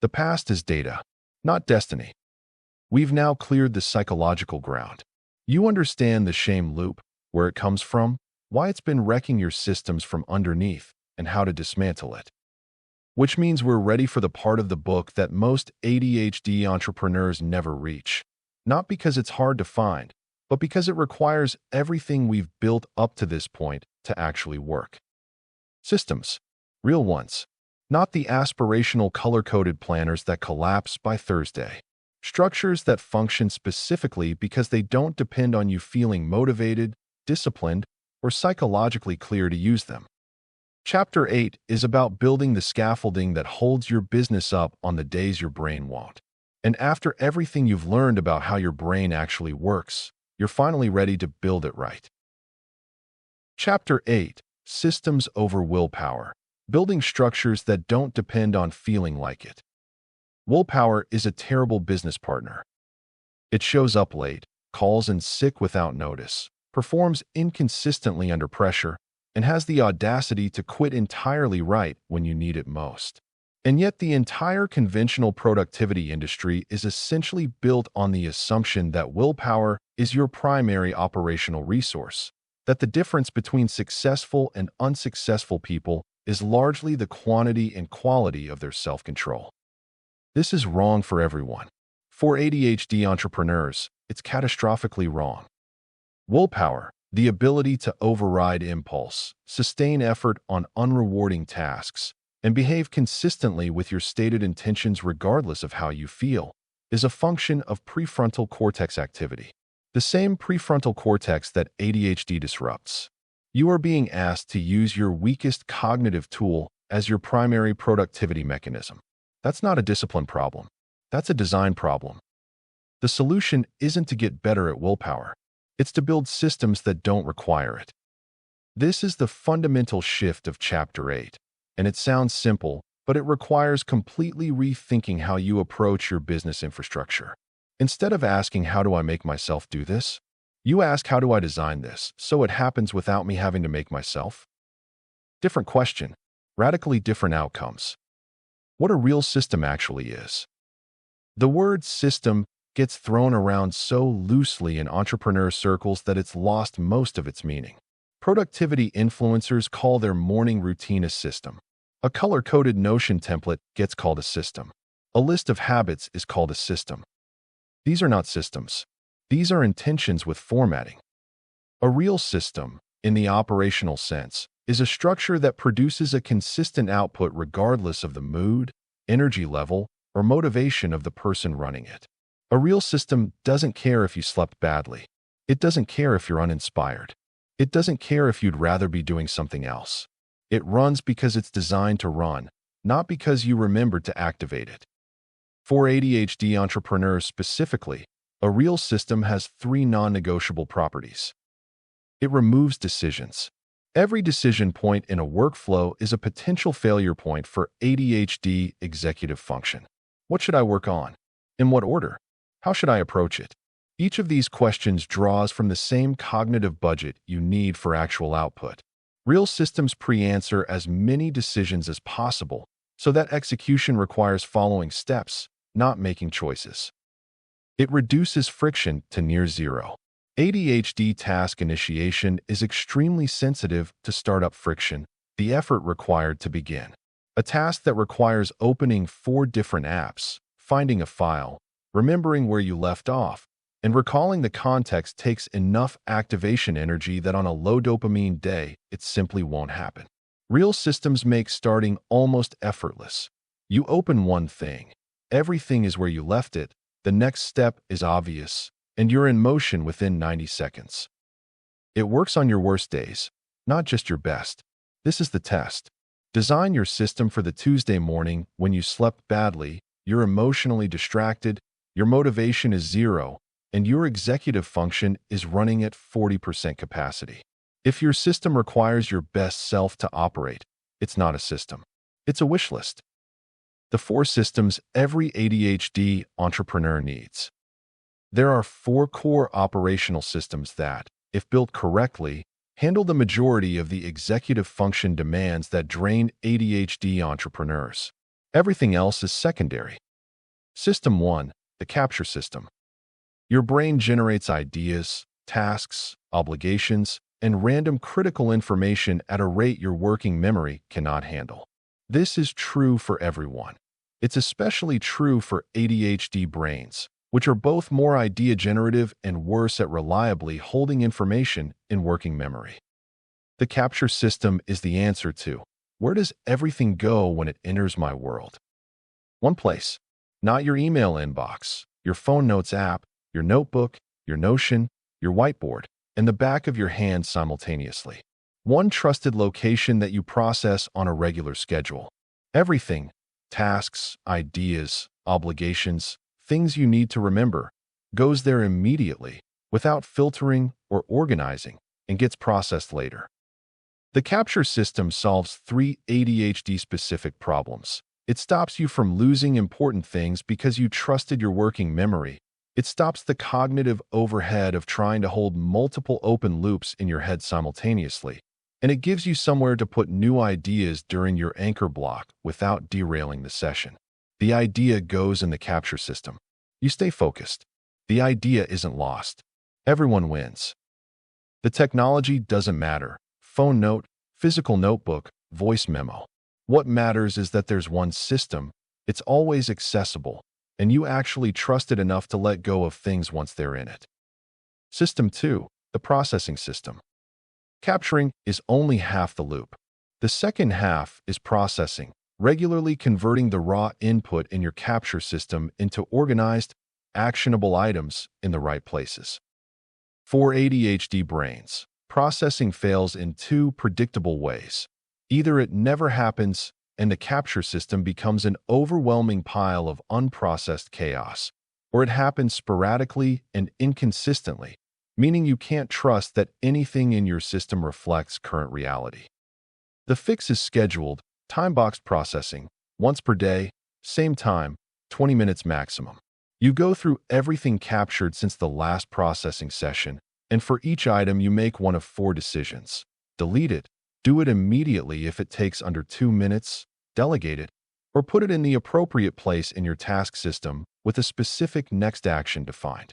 The past is data, not destiny. We've now cleared the psychological ground. You understand the shame loop, where it comes from, why it's been wrecking your systems from underneath, and how to dismantle it. Which means we're ready for the part of the book that most ADHD entrepreneurs never reach. Not because it's hard to find, but because it requires everything we've built up to this point to actually work. Systems. Real ones. Not the aspirational color-coded planners that collapse by Thursday. Structures that function specifically because they don't depend on you feeling motivated, disciplined, or psychologically clear to use them. Chapter 8 is about building the scaffolding that holds your business up on the days your brain won't. And after everything you've learned about how your brain actually works, you're finally ready to build it right. Chapter 8. Systems over willpower. Building structures that don't depend on feeling like it. Willpower is a terrible business partner. It shows up late, calls in sick without notice, performs inconsistently under pressure, and has the audacity to quit entirely right when you need it most. And yet the entire conventional productivity industry is essentially built on the assumption that willpower is your primary operational resource, that the difference between successful and unsuccessful people is largely the quantity and quality of their self-control. This is wrong for everyone. For ADHD entrepreneurs, it's catastrophically wrong. Willpower, the ability to override impulse, sustain effort on unrewarding tasks, and behave consistently with your stated intentions regardless of how you feel, is a function of prefrontal cortex activity. The same prefrontal cortex that ADHD disrupts. You are being asked to use your weakest cognitive tool as your primary productivity mechanism. That's not a discipline problem. That's a design problem. The solution isn't to get better at willpower. It's to build systems that don't require it. This is the fundamental shift of Chapter 8, and it sounds simple, but it requires completely rethinking how you approach your business infrastructure. Instead of asking, how do I make myself do this? You ask, how do I design this so it happens without me having to make myself? Different question, radically different outcomes. What a real system actually is. The word system gets thrown around so loosely in entrepreneur circles that it's lost most of its meaning. Productivity influencers call their morning routine a system. A color-coded Notion template gets called a system. A list of habits is called a system. These are not systems. These are intentions with formatting. A real system, in the operational sense, is a structure that produces a consistent output regardless of the mood, energy level, or motivation of the person running it. A real system doesn't care if you slept badly. It doesn't care if you're uninspired. It doesn't care if you'd rather be doing something else. It runs because it's designed to run, not because you remembered to activate it. For ADHD entrepreneurs specifically, a real system has 3 non-negotiable properties. It removes decisions. Every decision point in a workflow is a potential failure point for ADHD executive function. What should I work on? In what order? How should I approach it? Each of these questions draws from the same cognitive budget you need for actual output. Real systems pre-answer as many decisions as possible, so that execution requires following steps, not making choices. It reduces friction to near zero. ADHD task initiation is extremely sensitive to startup friction, the effort required to begin. A task that requires opening 4 different apps, finding a file, remembering where you left off, and recalling the context takes enough activation energy that on a low dopamine day, it simply won't happen. Real systems make starting almost effortless. You open one thing, everything is where you left it, the next step is obvious, and you're in motion within 90 seconds. It works on your worst days, not just your best. This is the test. Design your system for the Tuesday morning when you slept badly, you're emotionally distracted, your motivation is 0, and your executive function is running at 40% capacity. If your system requires your best self to operate, it's not a system. It's a wish list. The 4 systems every ADHD entrepreneur needs. There are 4 core operational systems that, if built correctly, handle the majority of the executive function demands that drain ADHD entrepreneurs. Everything else is secondary. System 1, the capture system. Your brain generates ideas, tasks, obligations, and random critical information at a rate your working memory cannot handle. This is true for everyone. It's especially true for ADHD brains, which are both more idea-generative and worse at reliably holding information in working memory. The capture system is the answer to, where does everything go when it enters my world? One place, not your email inbox, your phone notes app, your notebook, your Notion, your whiteboard, and the back of your hand simultaneously. One trusted location that you process on a regular schedule. Everything, tasks, ideas, obligations, things you need to remember, goes there immediately, without filtering or organizing, and gets processed later. The capture system solves 3 ADHD-specific problems. It stops you from losing important things because you trusted your working memory. It stops the cognitive overhead of trying to hold multiple open loops in your head simultaneously. and it gives you somewhere to put new ideas during your anchor block without derailing the session. The idea goes in the capture system. You stay focused. The idea isn't lost. Everyone wins. The technology doesn't matter. Phone note, physical notebook, voice memo. What matters is that there's one system, it's always accessible, and you actually trust it enough to let go of things once they're in it. System 2, the processing system. Capturing is only half the loop. The second half is processing, regularly converting the raw input in your capture system into organized, actionable items in the right places. For ADHD brains, processing fails in two predictable ways. Either it never happens and the capture system becomes an overwhelming pile of unprocessed chaos, or it happens sporadically and inconsistently, meaning you can't trust that anything in your system reflects current reality. The fix is scheduled, time-boxed processing, once per day, same time, 20 minutes maximum. You go through everything captured since the last processing session, and for each item you make one of 4 decisions. Delete it, do it immediately if it takes under 2 minutes, delegate it, or put it in the appropriate place in your task system with a specific next action defined.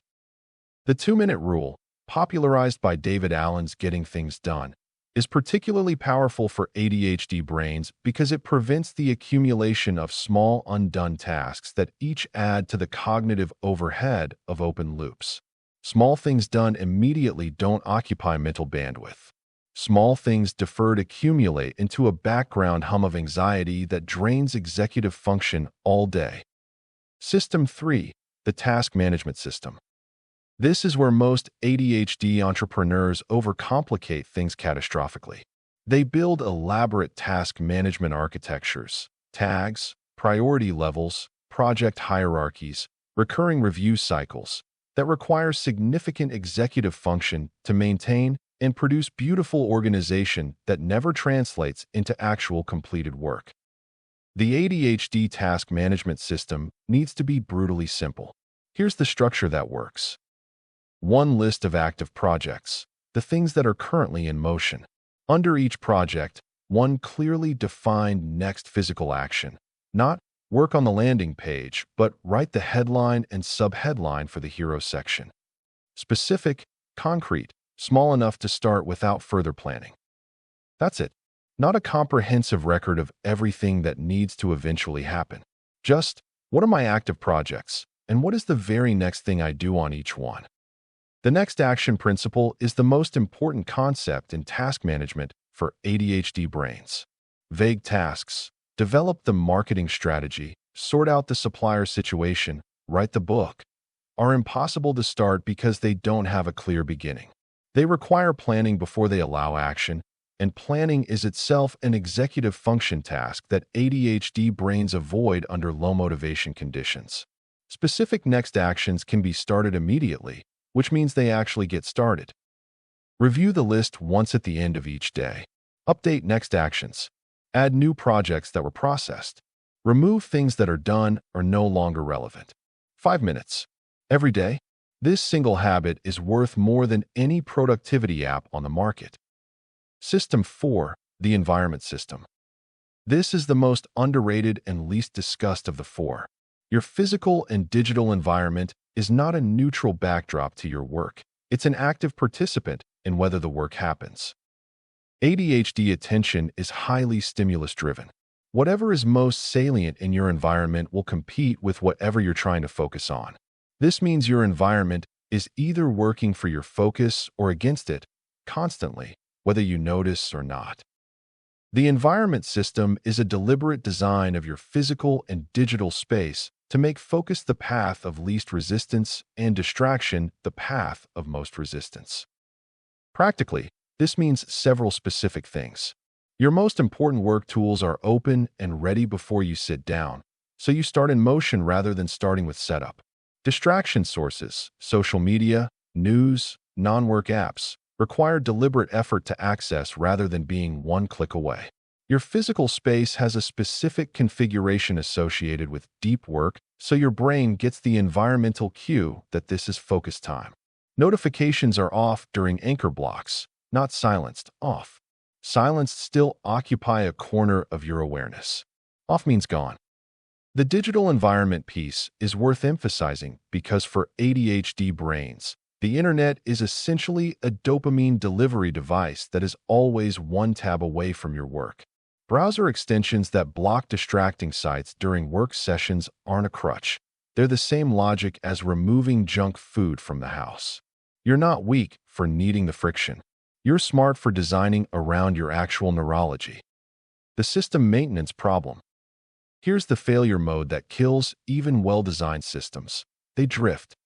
The 2-minute rule, popularized by David Allen's Getting Things Done, is particularly powerful for ADHD brains because it prevents the accumulation of small undone tasks that each add to the cognitive overhead of open loops. Small things done immediately don't occupy mental bandwidth. Small things deferred accumulate into a background hum of anxiety that drains executive function all day. System 3, the task management system. This is where most ADHD entrepreneurs overcomplicate things catastrophically. They build elaborate task management architectures, tags, priority levels, project hierarchies, recurring review cycles that require significant executive function to maintain and produce beautiful organization that never translates into actual completed work. The ADHD task management system needs to be brutally simple. Here's the structure that works. 1 list of active projects, the things that are currently in motion. Under each project, 1 clearly defined next physical action. Not work on the landing page, but write the headline and subheadline for the hero section. Specific, concrete, small enough to start without further planning. That's it. Not a comprehensive record of everything that needs to eventually happen. Just, what are my active projects, and what is the very next thing I do on each one? The next action principle is the most important concept in task management for ADHD brains. Vague tasks. Develop the marketing strategy, sort out the supplier situation, write the book, are impossible to start because they don't have a clear beginning. They require planning before they allow action, and planning is itself an executive function task that ADHD brains avoid under low motivation conditions. Specific next actions can be started immediately, which means they actually get started. Review the list once at the end of each day. Update next actions. Add new projects that were processed. Remove things that are done or no longer relevant. 5 minutes. Every day. This single habit is worth more than any productivity app on the market. System 4, the environment system. This is the most underrated and least discussed of the 4. Your physical and digital environment is not a neutral backdrop to your work. It's an active participant in whether the work happens. ADHD attention is highly stimulus-driven. Whatever is most salient in your environment will compete with whatever you're trying to focus on. This means your environment is either working for your focus or against it, constantly, whether you notice or not. The environment system is a deliberate design of your physical and digital space to make focus the path of least resistance and distraction the path of most resistance. Practically, this means several specific things. Your most important work tools are open and ready before you sit down, so you start in motion rather than starting with setup. Distraction sources, social media, news, non-work apps, require deliberate effort to access rather than being one click away. Your physical space has a specific configuration associated with deep work, so your brain gets the environmental cue that this is focus time. Notifications are off during anchor blocks, not silenced, off. silenced still occupy a corner of your awareness. Off means gone. The digital environment piece is worth emphasizing because for ADHD brains, the internet is essentially a dopamine delivery device that is always one tab away from your work. Browser extensions that block distracting sites during work sessions aren't a crutch. They're the same logic as removing junk food from the house. You're not weak for needing the friction. You're smart for designing around your actual neurology. The system maintenance problem. Here's the failure mode that kills even well-designed systems. They drift.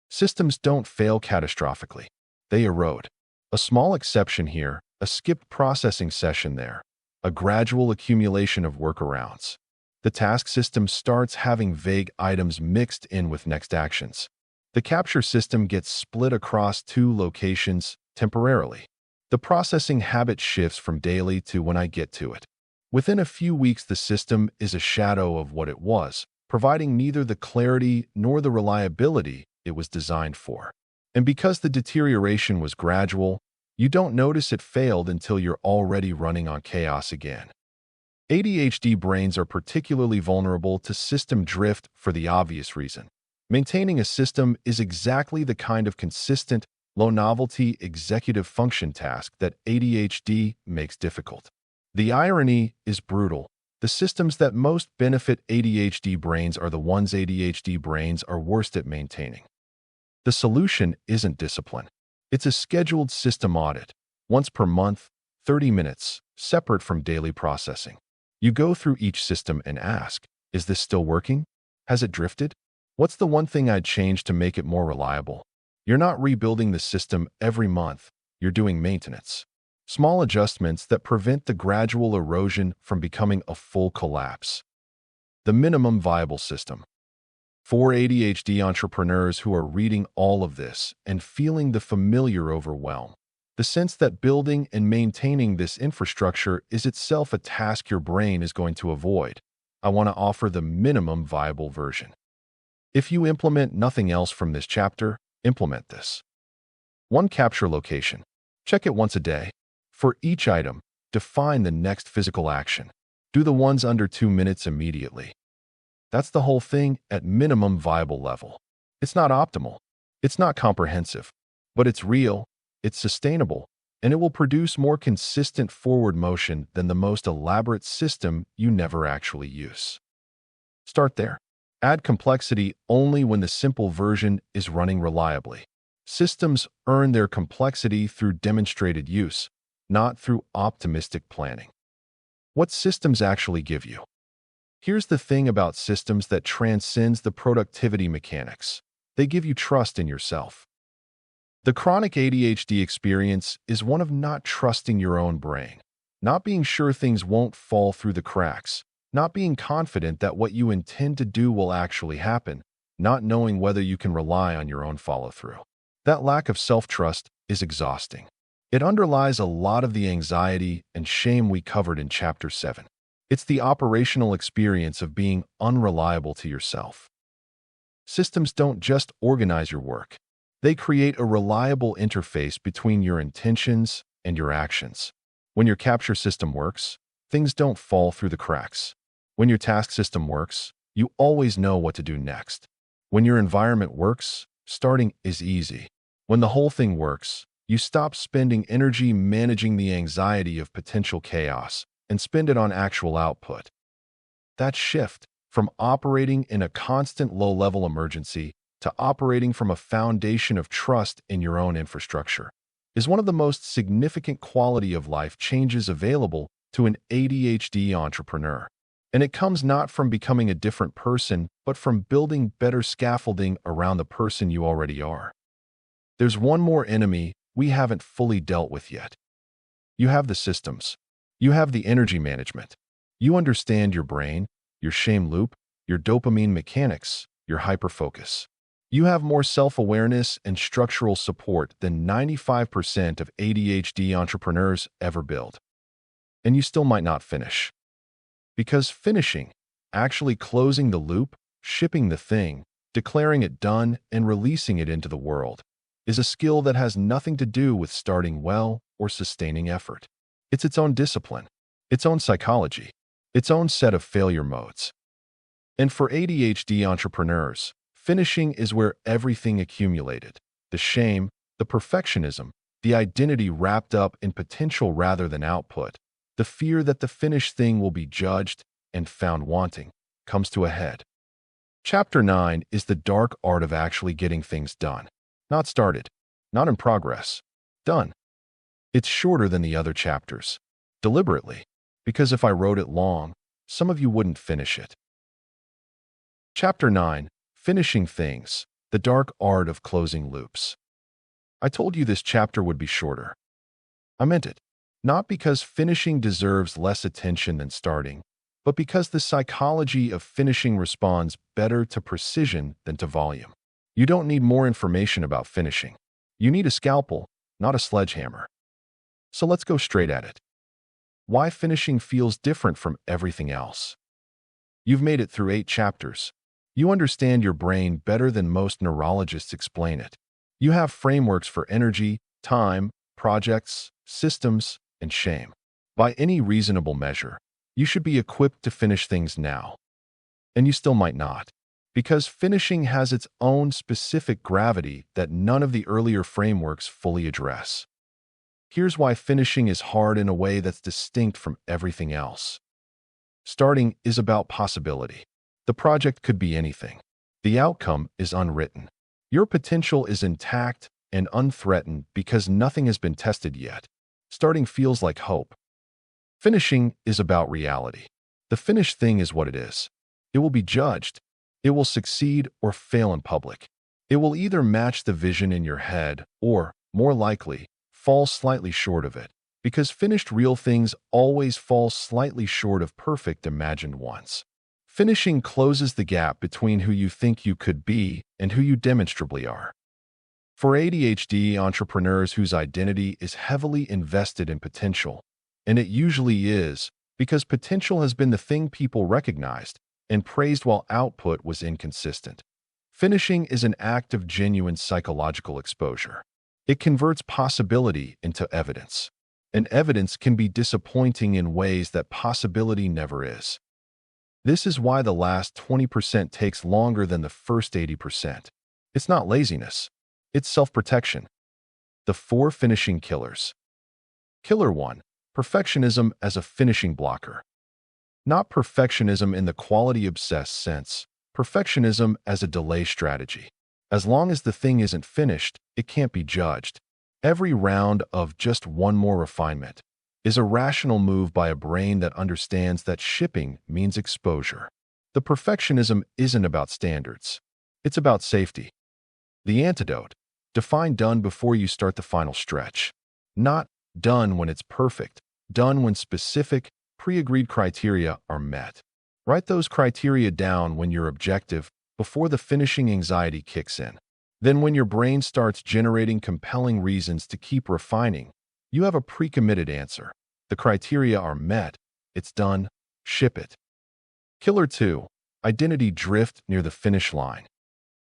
Systems don't fail catastrophically. They erode. A small exception here, a skipped processing session there, a gradual accumulation of workarounds. The task system starts having vague items mixed in with next actions. The capture system gets split across two locations temporarily. The processing habit shifts from daily to when I get to it. Within a few weeks, the system is a shadow of what it was, providing neither the clarity nor the reliability it was designed for. And because the deterioration was gradual, you don't notice it failed until you're already running on chaos again. ADHD brains are particularly vulnerable to system drift for the obvious reason. Maintaining a system is exactly the kind of consistent, low-novelty executive function task that ADHD makes difficult. The irony is brutal. The systems that most benefit ADHD brains are the ones ADHD brains are worst at maintaining. The solution isn't discipline. It's a scheduled system audit, once per month, 30 minutes, separate from daily processing. You go through each system and ask, is this still working? Has it drifted? What's the one thing I'd change to make it more reliable? You're not rebuilding the system every month. You're doing maintenance. Small adjustments that prevent the gradual erosion from becoming a full collapse. The minimum viable system. For ADHD entrepreneurs who are reading all of this and feeling the familiar overwhelm, the sense that building and maintaining this infrastructure is itself a task your brain is going to avoid, I want to offer the minimum viable version. If you implement nothing else from this chapter, implement this. 1. Capture location. Check it once a day. For each item, define the next physical action. Do the ones under 2 minutes immediately. That's the whole thing at minimum viable level. It's not optimal. It's not comprehensive. But it's real, it's sustainable, and it will produce more consistent forward motion than the most elaborate system you never actually use. Start there. Add complexity only when the simple version is running reliably. Systems earn their complexity through demonstrated use, not through optimistic planning. What systems actually give you? Here's the thing about systems that transcends the productivity mechanics. They give you trust in yourself. The chronic ADHD experience is one of not trusting your own brain, not being sure things won't fall through the cracks, not being confident that what you intend to do will actually happen, not knowing whether you can rely on your own follow-through. That lack of self-trust is exhausting. It underlies a lot of the anxiety and shame we covered in Chapter 7. It's the operational experience of being unreliable to yourself. Systems don't just organize your work. They create a reliable interface between your intentions and your actions. When your capture system works, things don't fall through the cracks. When your task system works, you always know what to do next. When your environment works, starting is easy. When the whole thing works, you stop spending energy managing the anxiety of potential chaos and spend it on actual output. That shift from operating in a constant low-level emergency to operating from a foundation of trust in your own infrastructure is one of the most significant quality of life changes available to an ADHD entrepreneur. And it comes not from becoming a different person, but from building better scaffolding around the person you already are. There's one more enemy we haven't fully dealt with yet. You have the systems. You have the energy management. You understand your brain, your shame loop, your dopamine mechanics, your hyperfocus. You have more self-awareness and structural support than 95% of ADHD entrepreneurs ever build. And you still might not finish. Because finishing, actually closing the loop, shipping the thing, declaring it done, and releasing it into the world, is a skill that has nothing to do with starting well or sustaining effort. It's its own discipline, its own psychology, its own set of failure modes. And for ADHD entrepreneurs, finishing is where everything accumulated. The shame, the perfectionism, the identity wrapped up in potential rather than output, the fear that the finished thing will be judged and found wanting, comes to a head. Chapter 9 is the dark art of actually getting things done. Not started, not in progress, done. It's shorter than the other chapters, deliberately, because if I wrote it long, some of you wouldn't finish it. Chapter 9, Finishing Things, the Dark Art of Closing Loops. I told you this chapter would be shorter. I meant it, not because finishing deserves less attention than starting, but because the psychology of finishing responds better to precision than to volume. You don't need more information about finishing. You need a scalpel, not a sledgehammer. So let's go straight at it. Why finishing feels different from everything else. You've made it through 8 chapters. You understand your brain better than most neurologists explain it. You have frameworks for energy, time, projects, systems, and shame. By any reasonable measure, you should be equipped to finish things now. And you still might not, because finishing has its own specific gravity that none of the earlier frameworks fully address. Here's why finishing is hard in a way that's distinct from everything else. Starting is about possibility. The project could be anything. The outcome is unwritten. Your potential is intact and unthreatened because nothing has been tested yet. Starting feels like hope. Finishing is about reality. The finished thing is what it is. It will be judged. It will succeed or fail in public. It will either match the vision in your head or, more likely, fall slightly short of it, because finished real things always fall slightly short of perfect imagined ones. Finishing closes the gap between who you think you could be and who you demonstrably are. For ADHD entrepreneurs whose identity is heavily invested in potential, and it usually is because potential has been the thing people recognized and praised while output was inconsistent, finishing is an act of genuine psychological exposure. It converts possibility into evidence, and evidence can be disappointing in ways that possibility never is. This is why the last 20% takes longer than the first 80%. It's not laziness. It's self-protection. The 4 finishing killers. Killer 1. Perfectionism as a finishing blocker. Not perfectionism in the quality-obsessed sense, perfectionism as a delay strategy. As long as the thing isn't finished, it can't be judged. Every round of just one more refinement is a rational move by a brain that understands that shipping means exposure. The perfectionism isn't about standards. It's about safety. The antidote: define done before you start the final stretch. Not done when it's perfect, done when specific, pre-agreed criteria are met. Write those criteria down when you're objective, before the finishing anxiety kicks in. Then when your brain starts generating compelling reasons to keep refining, you have a pre-committed answer. The criteria are met, it's done, ship it. Killer 2. Identity drift near the finish line.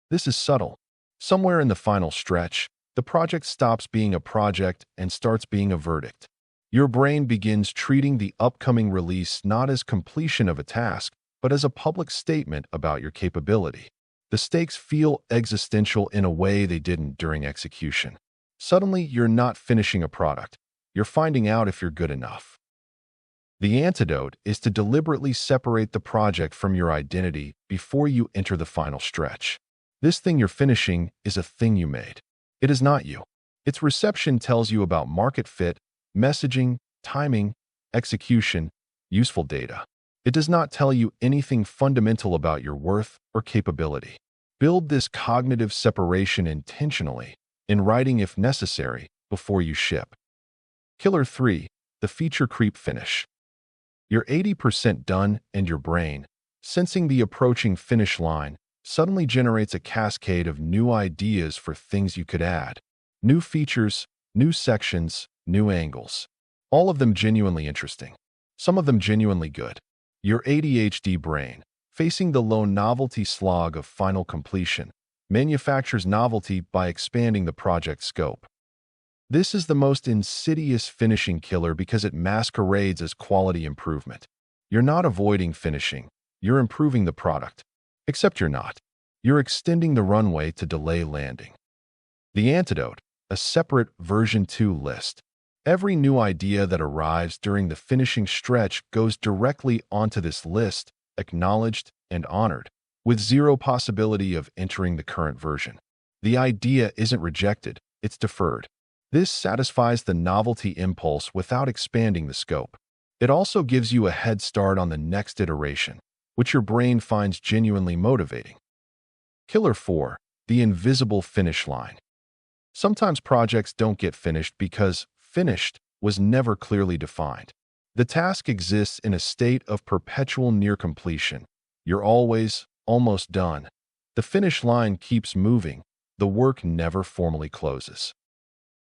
This is subtle. Somewhere in the final stretch, the project stops being a project and starts being a verdict. Your brain begins treating the upcoming release not as completion of a task, but as a public statement about your capability. The stakes feel existential in a way they didn't during execution. Suddenly, you're not finishing a product. You're finding out if you're good enough. The antidote is to deliberately separate the project from your identity before you enter the final stretch. This thing you're finishing is a thing you made. It is not you. Its reception tells you about market fit, messaging, timing, execution, useful data. It does not tell you anything fundamental about your worth or capability. Build this cognitive separation intentionally, in writing if necessary, before you ship. Killer 3. The feature creep finish. You're 80% done and your brain, sensing the approaching finish line, suddenly generates a cascade of new ideas for things you could add. New features, new sections, new angles. All of them genuinely interesting. Some of them genuinely good. Your ADHD brain, facing the low novelty slog of final completion, manufactures novelty by expanding the project scope. This is the most insidious finishing killer because it masquerades as quality improvement. You're not avoiding finishing, you're improving the product. Except you're not. You're extending the runway to delay landing. The antidote, a separate version 2 list. Every new idea that arrives during the finishing stretch goes directly onto this list, acknowledged and honored, with zero possibility of entering the current version. The idea isn't rejected, it's deferred. This satisfies the novelty impulse without expanding the scope. It also gives you a head start on the next iteration, which your brain finds genuinely motivating. Killer 4, the invisible finish line. Sometimes projects don't get finished because finished was never clearly defined. The task exists in a state of perpetual near completion. You're always almost done. The finish line keeps moving. The work never formally closes.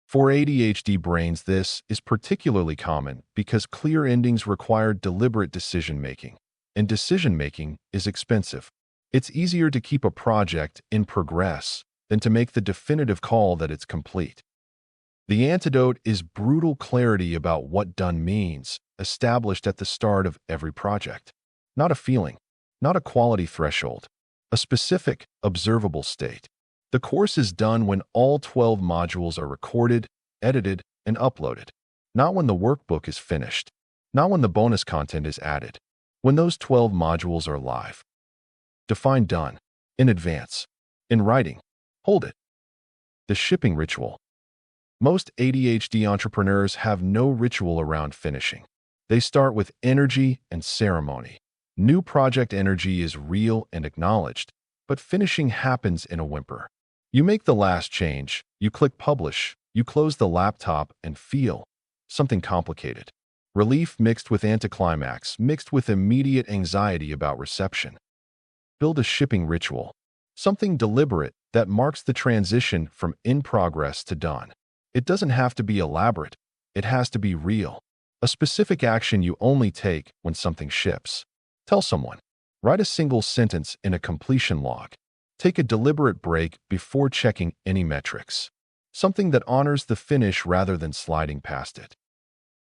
For ADHD brains, this is particularly common because clear endings require deliberate decision-making, and decision-making is expensive. It's easier to keep a project in progress than to make the definitive call that it's complete. The antidote is brutal clarity about what done means, established at the start of every project. Not a feeling, not a quality threshold, a specific, observable state. The course is done when all 12 modules are recorded, edited, and uploaded. Not when the workbook is finished. Not when the bonus content is added. When those 12 modules are live. Define done. In advance. In writing. Hold it. The shipping ritual. Most ADHD entrepreneurs have no ritual around finishing. They start with energy and ceremony. New project energy is real and acknowledged, but finishing happens in a whimper. You make the last change, you click publish, you close the laptop and feel something complicated. Relief mixed with anticlimax, mixed with immediate anxiety about reception. Build a shipping ritual. Something deliberate that marks the transition from in progress to done. It doesn't have to be elaborate. It has to be real. A specific action you only take when something ships. Tell someone. Write a single sentence in a completion log. Take a deliberate break before checking any metrics. Something that honors the finish rather than sliding past it.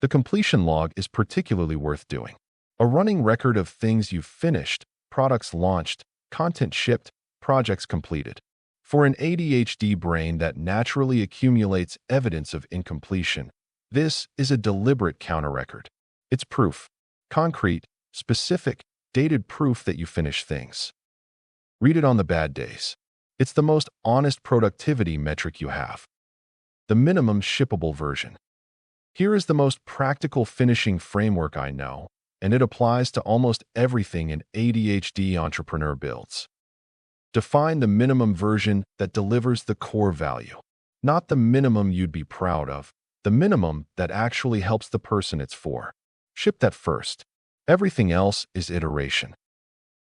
The completion log is particularly worth doing. A running record of things you've finished, products launched, content shipped, projects completed. For an ADHD brain that naturally accumulates evidence of incompletion, this is a deliberate counter-record. It's proof. Concrete, specific, dated proof that you finish things. Read it on the bad days. It's the most honest productivity metric you have. The minimum shippable version. Here is the most practical finishing framework I know, and it applies to almost everything an ADHD entrepreneur builds. Define the minimum version that delivers the core value. Not the minimum you'd be proud of, the minimum that actually helps the person it's for. Ship that first. Everything else is iteration.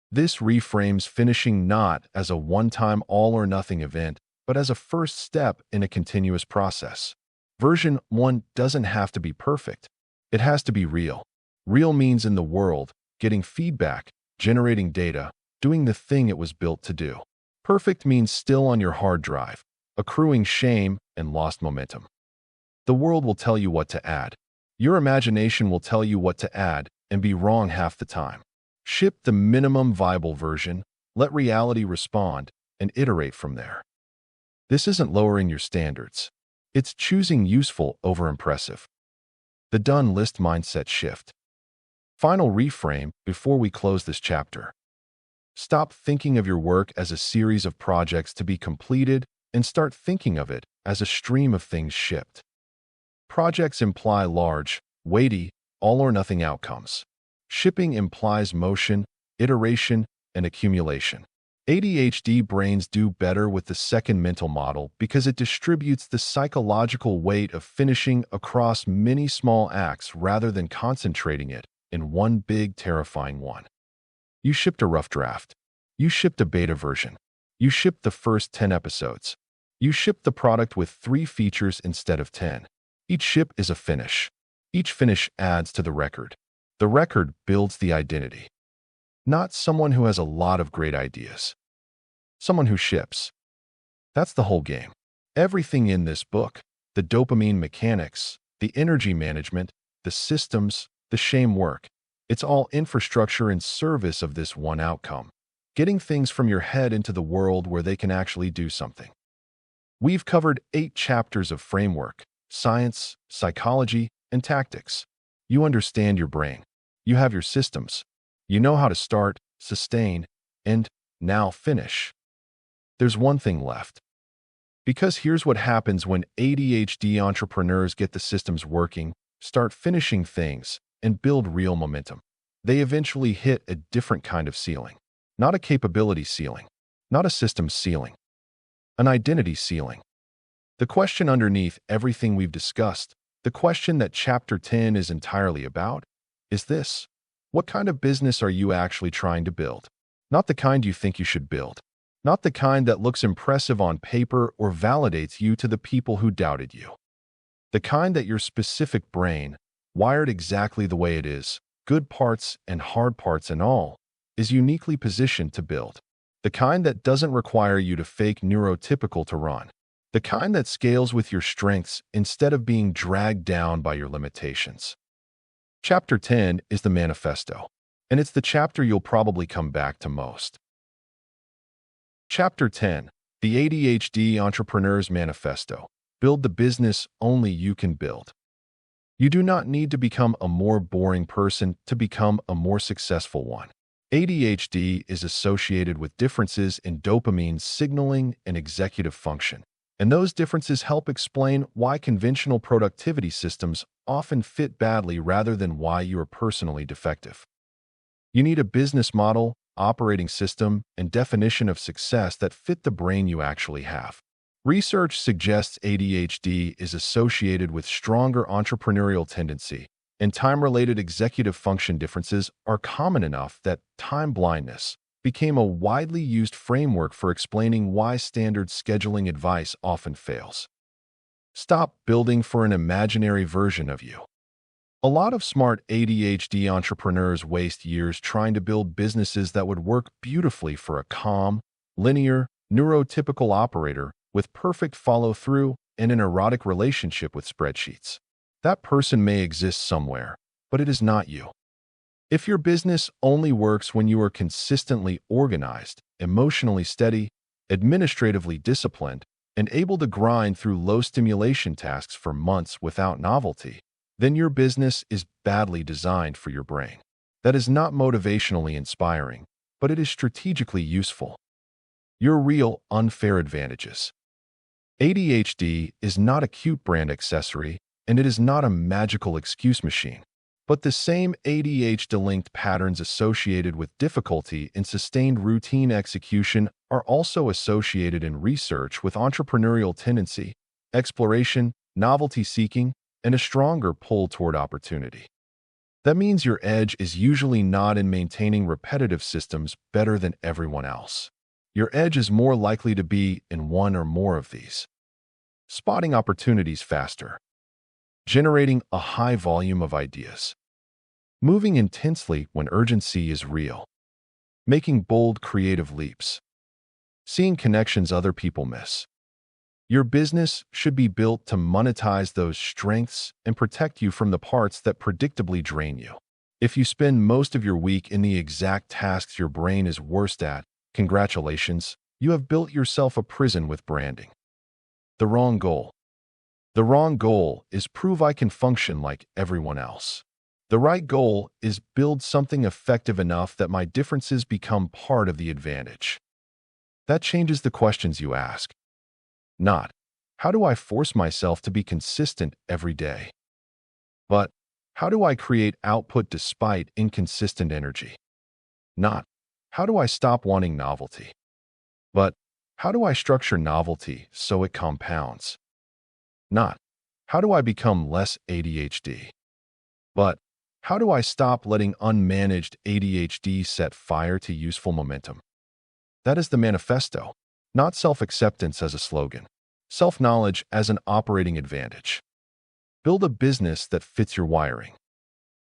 This reframes finishing not as a one-time all-or-nothing event, but as a first step in a continuous process. Version 1 doesn't have to be perfect. It has to be real. Real means in the world, getting feedback, generating data, doing the thing it was built to do. Perfect means still on your hard drive, accruing shame and lost momentum. The world will tell you what to add. Your imagination will tell you what to add and be wrong half the time. Ship the minimum viable version, let reality respond, and iterate from there. This isn't lowering your standards. It's choosing useful over impressive. The done list mindset shift. Final reframe before we close this chapter. Stop thinking of your work as a series of projects to be completed and start thinking of it as a stream of things shipped. Projects imply large, weighty, all-or-nothing outcomes. Shipping implies motion, iteration, and accumulation. ADHD brains do better with the second mental model because it distributes the psychological weight of finishing across many small acts rather than concentrating it in one big, terrifying one. You shipped a rough draft. You shipped a beta version. You shipped the first 10 episodes. You shipped the product with 3 features instead of 10. Each ship is a finish. Each finish adds to the record. The record builds the identity. Not someone who has a lot of great ideas. Someone who ships. That's the whole game. Everything in this book, the dopamine mechanics, the energy management, the systems, the shame work. It's all infrastructure in service of this one outcome, getting things from your head into the world where they can actually do something. We've covered 8 chapters of framework, science, psychology, and tactics. You understand your brain. You have your systems. You know how to start, sustain, and now finish. There's one thing left. Because here's what happens when ADHD entrepreneurs get the systems working, start finishing things, and build real momentum. They eventually hit a different kind of ceiling. Not a capability ceiling. Not a systems ceiling. An identity ceiling. The question underneath everything we've discussed, the question that Chapter 10 is entirely about, is this: what kind of business are you actually trying to build? Not the kind you think you should build. Not the kind that looks impressive on paper or validates you to the people who doubted you. The kind that your specific brain, wired exactly the way it is, good parts and hard parts and all, is uniquely positioned to build. The kind that doesn't require you to fake neurotypical to run. The kind that scales with your strengths instead of being dragged down by your limitations. Chapter 10 is the Manifesto, and it's the chapter you'll probably come back to most. Chapter 10, the ADHD Entrepreneur's Manifesto. Build the business only you can build. You do not need to become a more boring person to become a more successful one. ADHD is associated with differences in dopamine signaling and executive function, and those differences help explain why conventional productivity systems often fit badly rather than why you are personally defective. You need a business model, operating system, and definition of success that fit the brain you actually have. Research suggests ADHD is associated with stronger entrepreneurial tendency, and time-related executive function differences are common enough that time blindness became a widely used framework for explaining why standard scheduling advice often fails. Stop building for an imaginary version of you. A lot of smart ADHD entrepreneurs waste years trying to build businesses that would work beautifully for a calm, linear, neurotypical operator with perfect follow-through and an erotic relationship with spreadsheets. That person may exist somewhere, but it is not you. If your business only works when you are consistently organized, emotionally steady, administratively disciplined, and able to grind through low-stimulation tasks for months without novelty, then your business is badly designed for your brain. That is not motivationally inspiring, but it is strategically useful. Your real, unfair advantages. ADHD is not a cute brand accessory, and it is not a magical excuse machine. But the same ADHD-linked patterns associated with difficulty in sustained routine execution are also associated in research with entrepreneurial tendency, exploration, novelty seeking, and a stronger pull toward opportunity. That means your edge is usually not in maintaining repetitive systems better than everyone else. Your edge is more likely to be in one or more of these. Spotting opportunities faster. Generating a high volume of ideas. Moving intensely when urgency is real. Making bold creative leaps. Seeing connections other people miss. Your business should be built to monetize those strengths and protect you from the parts that predictably drain you. If you spend most of your week in the exact tasks your brain is worst at, congratulations, you have built yourself a prison with branding. The wrong goal. The wrong goal is prove I can function like everyone else. The right goal is build something effective enough that my differences become part of the advantage. That changes the questions you ask. Not, how do I force myself to be consistent every day? But, how do I create output despite inconsistent energy? Not, how do I stop wanting novelty? But, how do I structure novelty so it compounds? Not, how do I become less ADHD? But, how do I stop letting unmanaged ADHD set fire to useful momentum? That is the manifesto, not self-acceptance as a slogan. Self-knowledge as an operating advantage. Build a business that fits your wiring.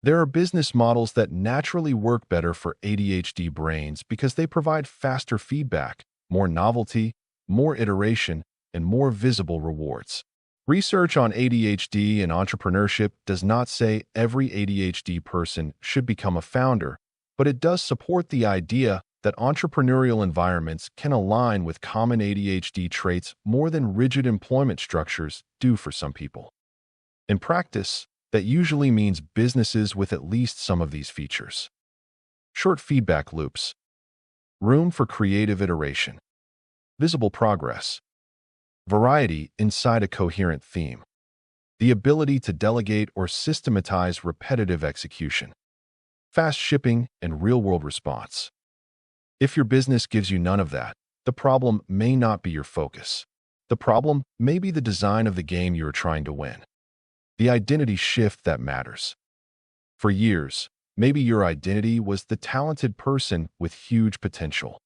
There are business models that naturally work better for ADHD brains because they provide faster feedback, more novelty, more iteration, and more visible rewards. Research on ADHD and entrepreneurship does not say every ADHD person should become a founder, but it does support the idea that entrepreneurial environments can align with common ADHD traits more than rigid employment structures do for some people. In practice, that usually means businesses with at least some of these features. Short feedback loops. Room for creative iteration. Visible progress. Variety inside a coherent theme. The ability to delegate or systematize repetitive execution. Fast shipping and real-world response. If your business gives you none of that, the problem may not be your focus. The problem may be the design of the game you are trying to win. The identity shift that matters. For years, maybe your identity was the talented person with huge potential.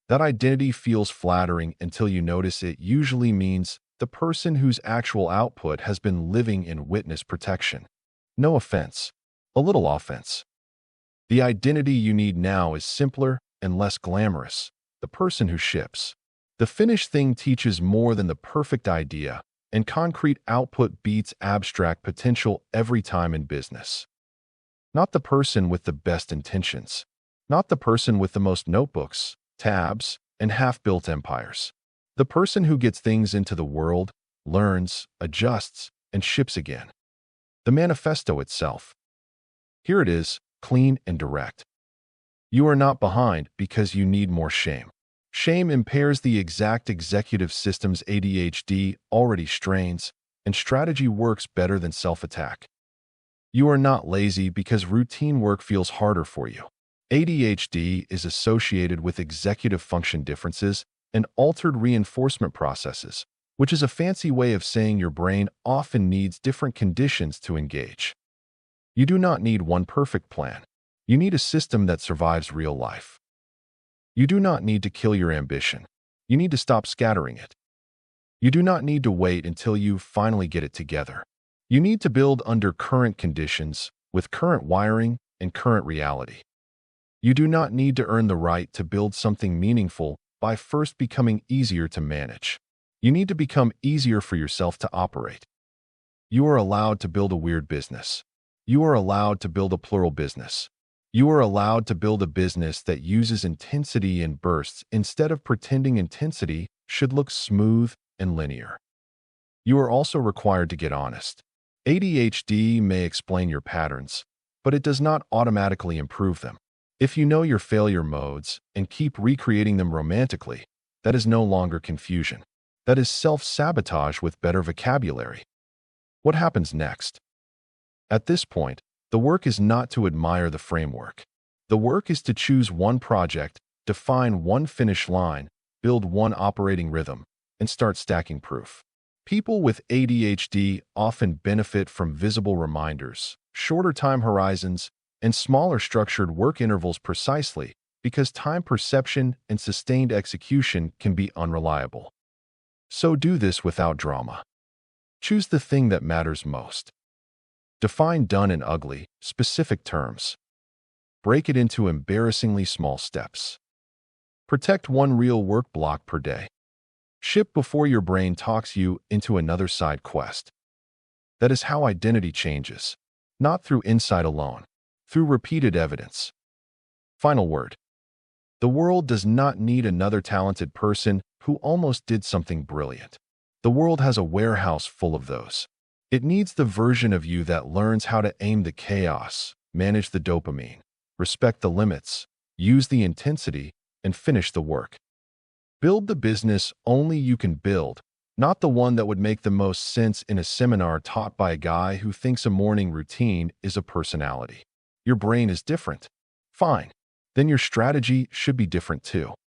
That identity feels flattering until you notice it usually means the person whose actual output has been living in witness protection. No offense, a little offense. The identity you need now is simpler and less glamorous, the person who ships. The finished thing teaches more than the perfect idea, and concrete output beats abstract potential every time in business. Not the person with the best intentions. Not the person with the most notebooks, tabs, and half-built empires. The person who gets things into the world, learns, adjusts, and ships again. The manifesto itself. Here it is, clean and direct. You are not behind because you need more shame. Shame impairs the exact executive systems ADHD already strains, and strategy works better than self-attack. You are not lazy because routine work feels harder for you. ADHD is associated with executive function differences and altered reinforcement processes, which is a fancy way of saying your brain often needs different conditions to engage. You do not need one perfect plan. You need a system that survives real life. You do not need to kill your ambition. You need to stop scattering it. You do not need to wait until you finally get it together. You need to build under current conditions, with current wiring and current reality. You do not need to earn the right to build something meaningful by first becoming easier to manage. You need to become easier for yourself to operate. You are allowed to build a weird business. You are allowed to build a plural business. You are allowed to build a business that uses intensity in bursts instead of pretending intensity should look smooth and linear. You are also required to get honest. ADHD may explain your patterns, but it does not automatically improve them. If you know your failure modes and keep recreating them romantically, that is no longer confusion. That is self-sabotage with better vocabulary. What happens next? At this point, the work is not to admire the framework. The work is to choose one project, define one finish line, build one operating rhythm, and start stacking proof. People with ADHD often benefit from visible reminders, shorter time horizons, and smaller structured work intervals precisely because time perception and sustained execution can be unreliable. So do this without drama. Choose the thing that matters most. Define done in ugly, specific terms. Break it into embarrassingly small steps. Protect one real work block per day. Ship before your brain talks you into another side quest. That is how identity changes, not through insight alone, through repeated evidence. Final word. The world does not need another talented person who almost did something brilliant. The world has a warehouse full of those. It needs the version of you that learns how to aim the chaos, manage the dopamine, respect the limits, use the intensity, and finish the work. Build the business only you can build, not the one that would make the most sense in a seminar taught by a guy who thinks a morning routine is a personality. Your brain is different. Fine. Then your strategy should be different too.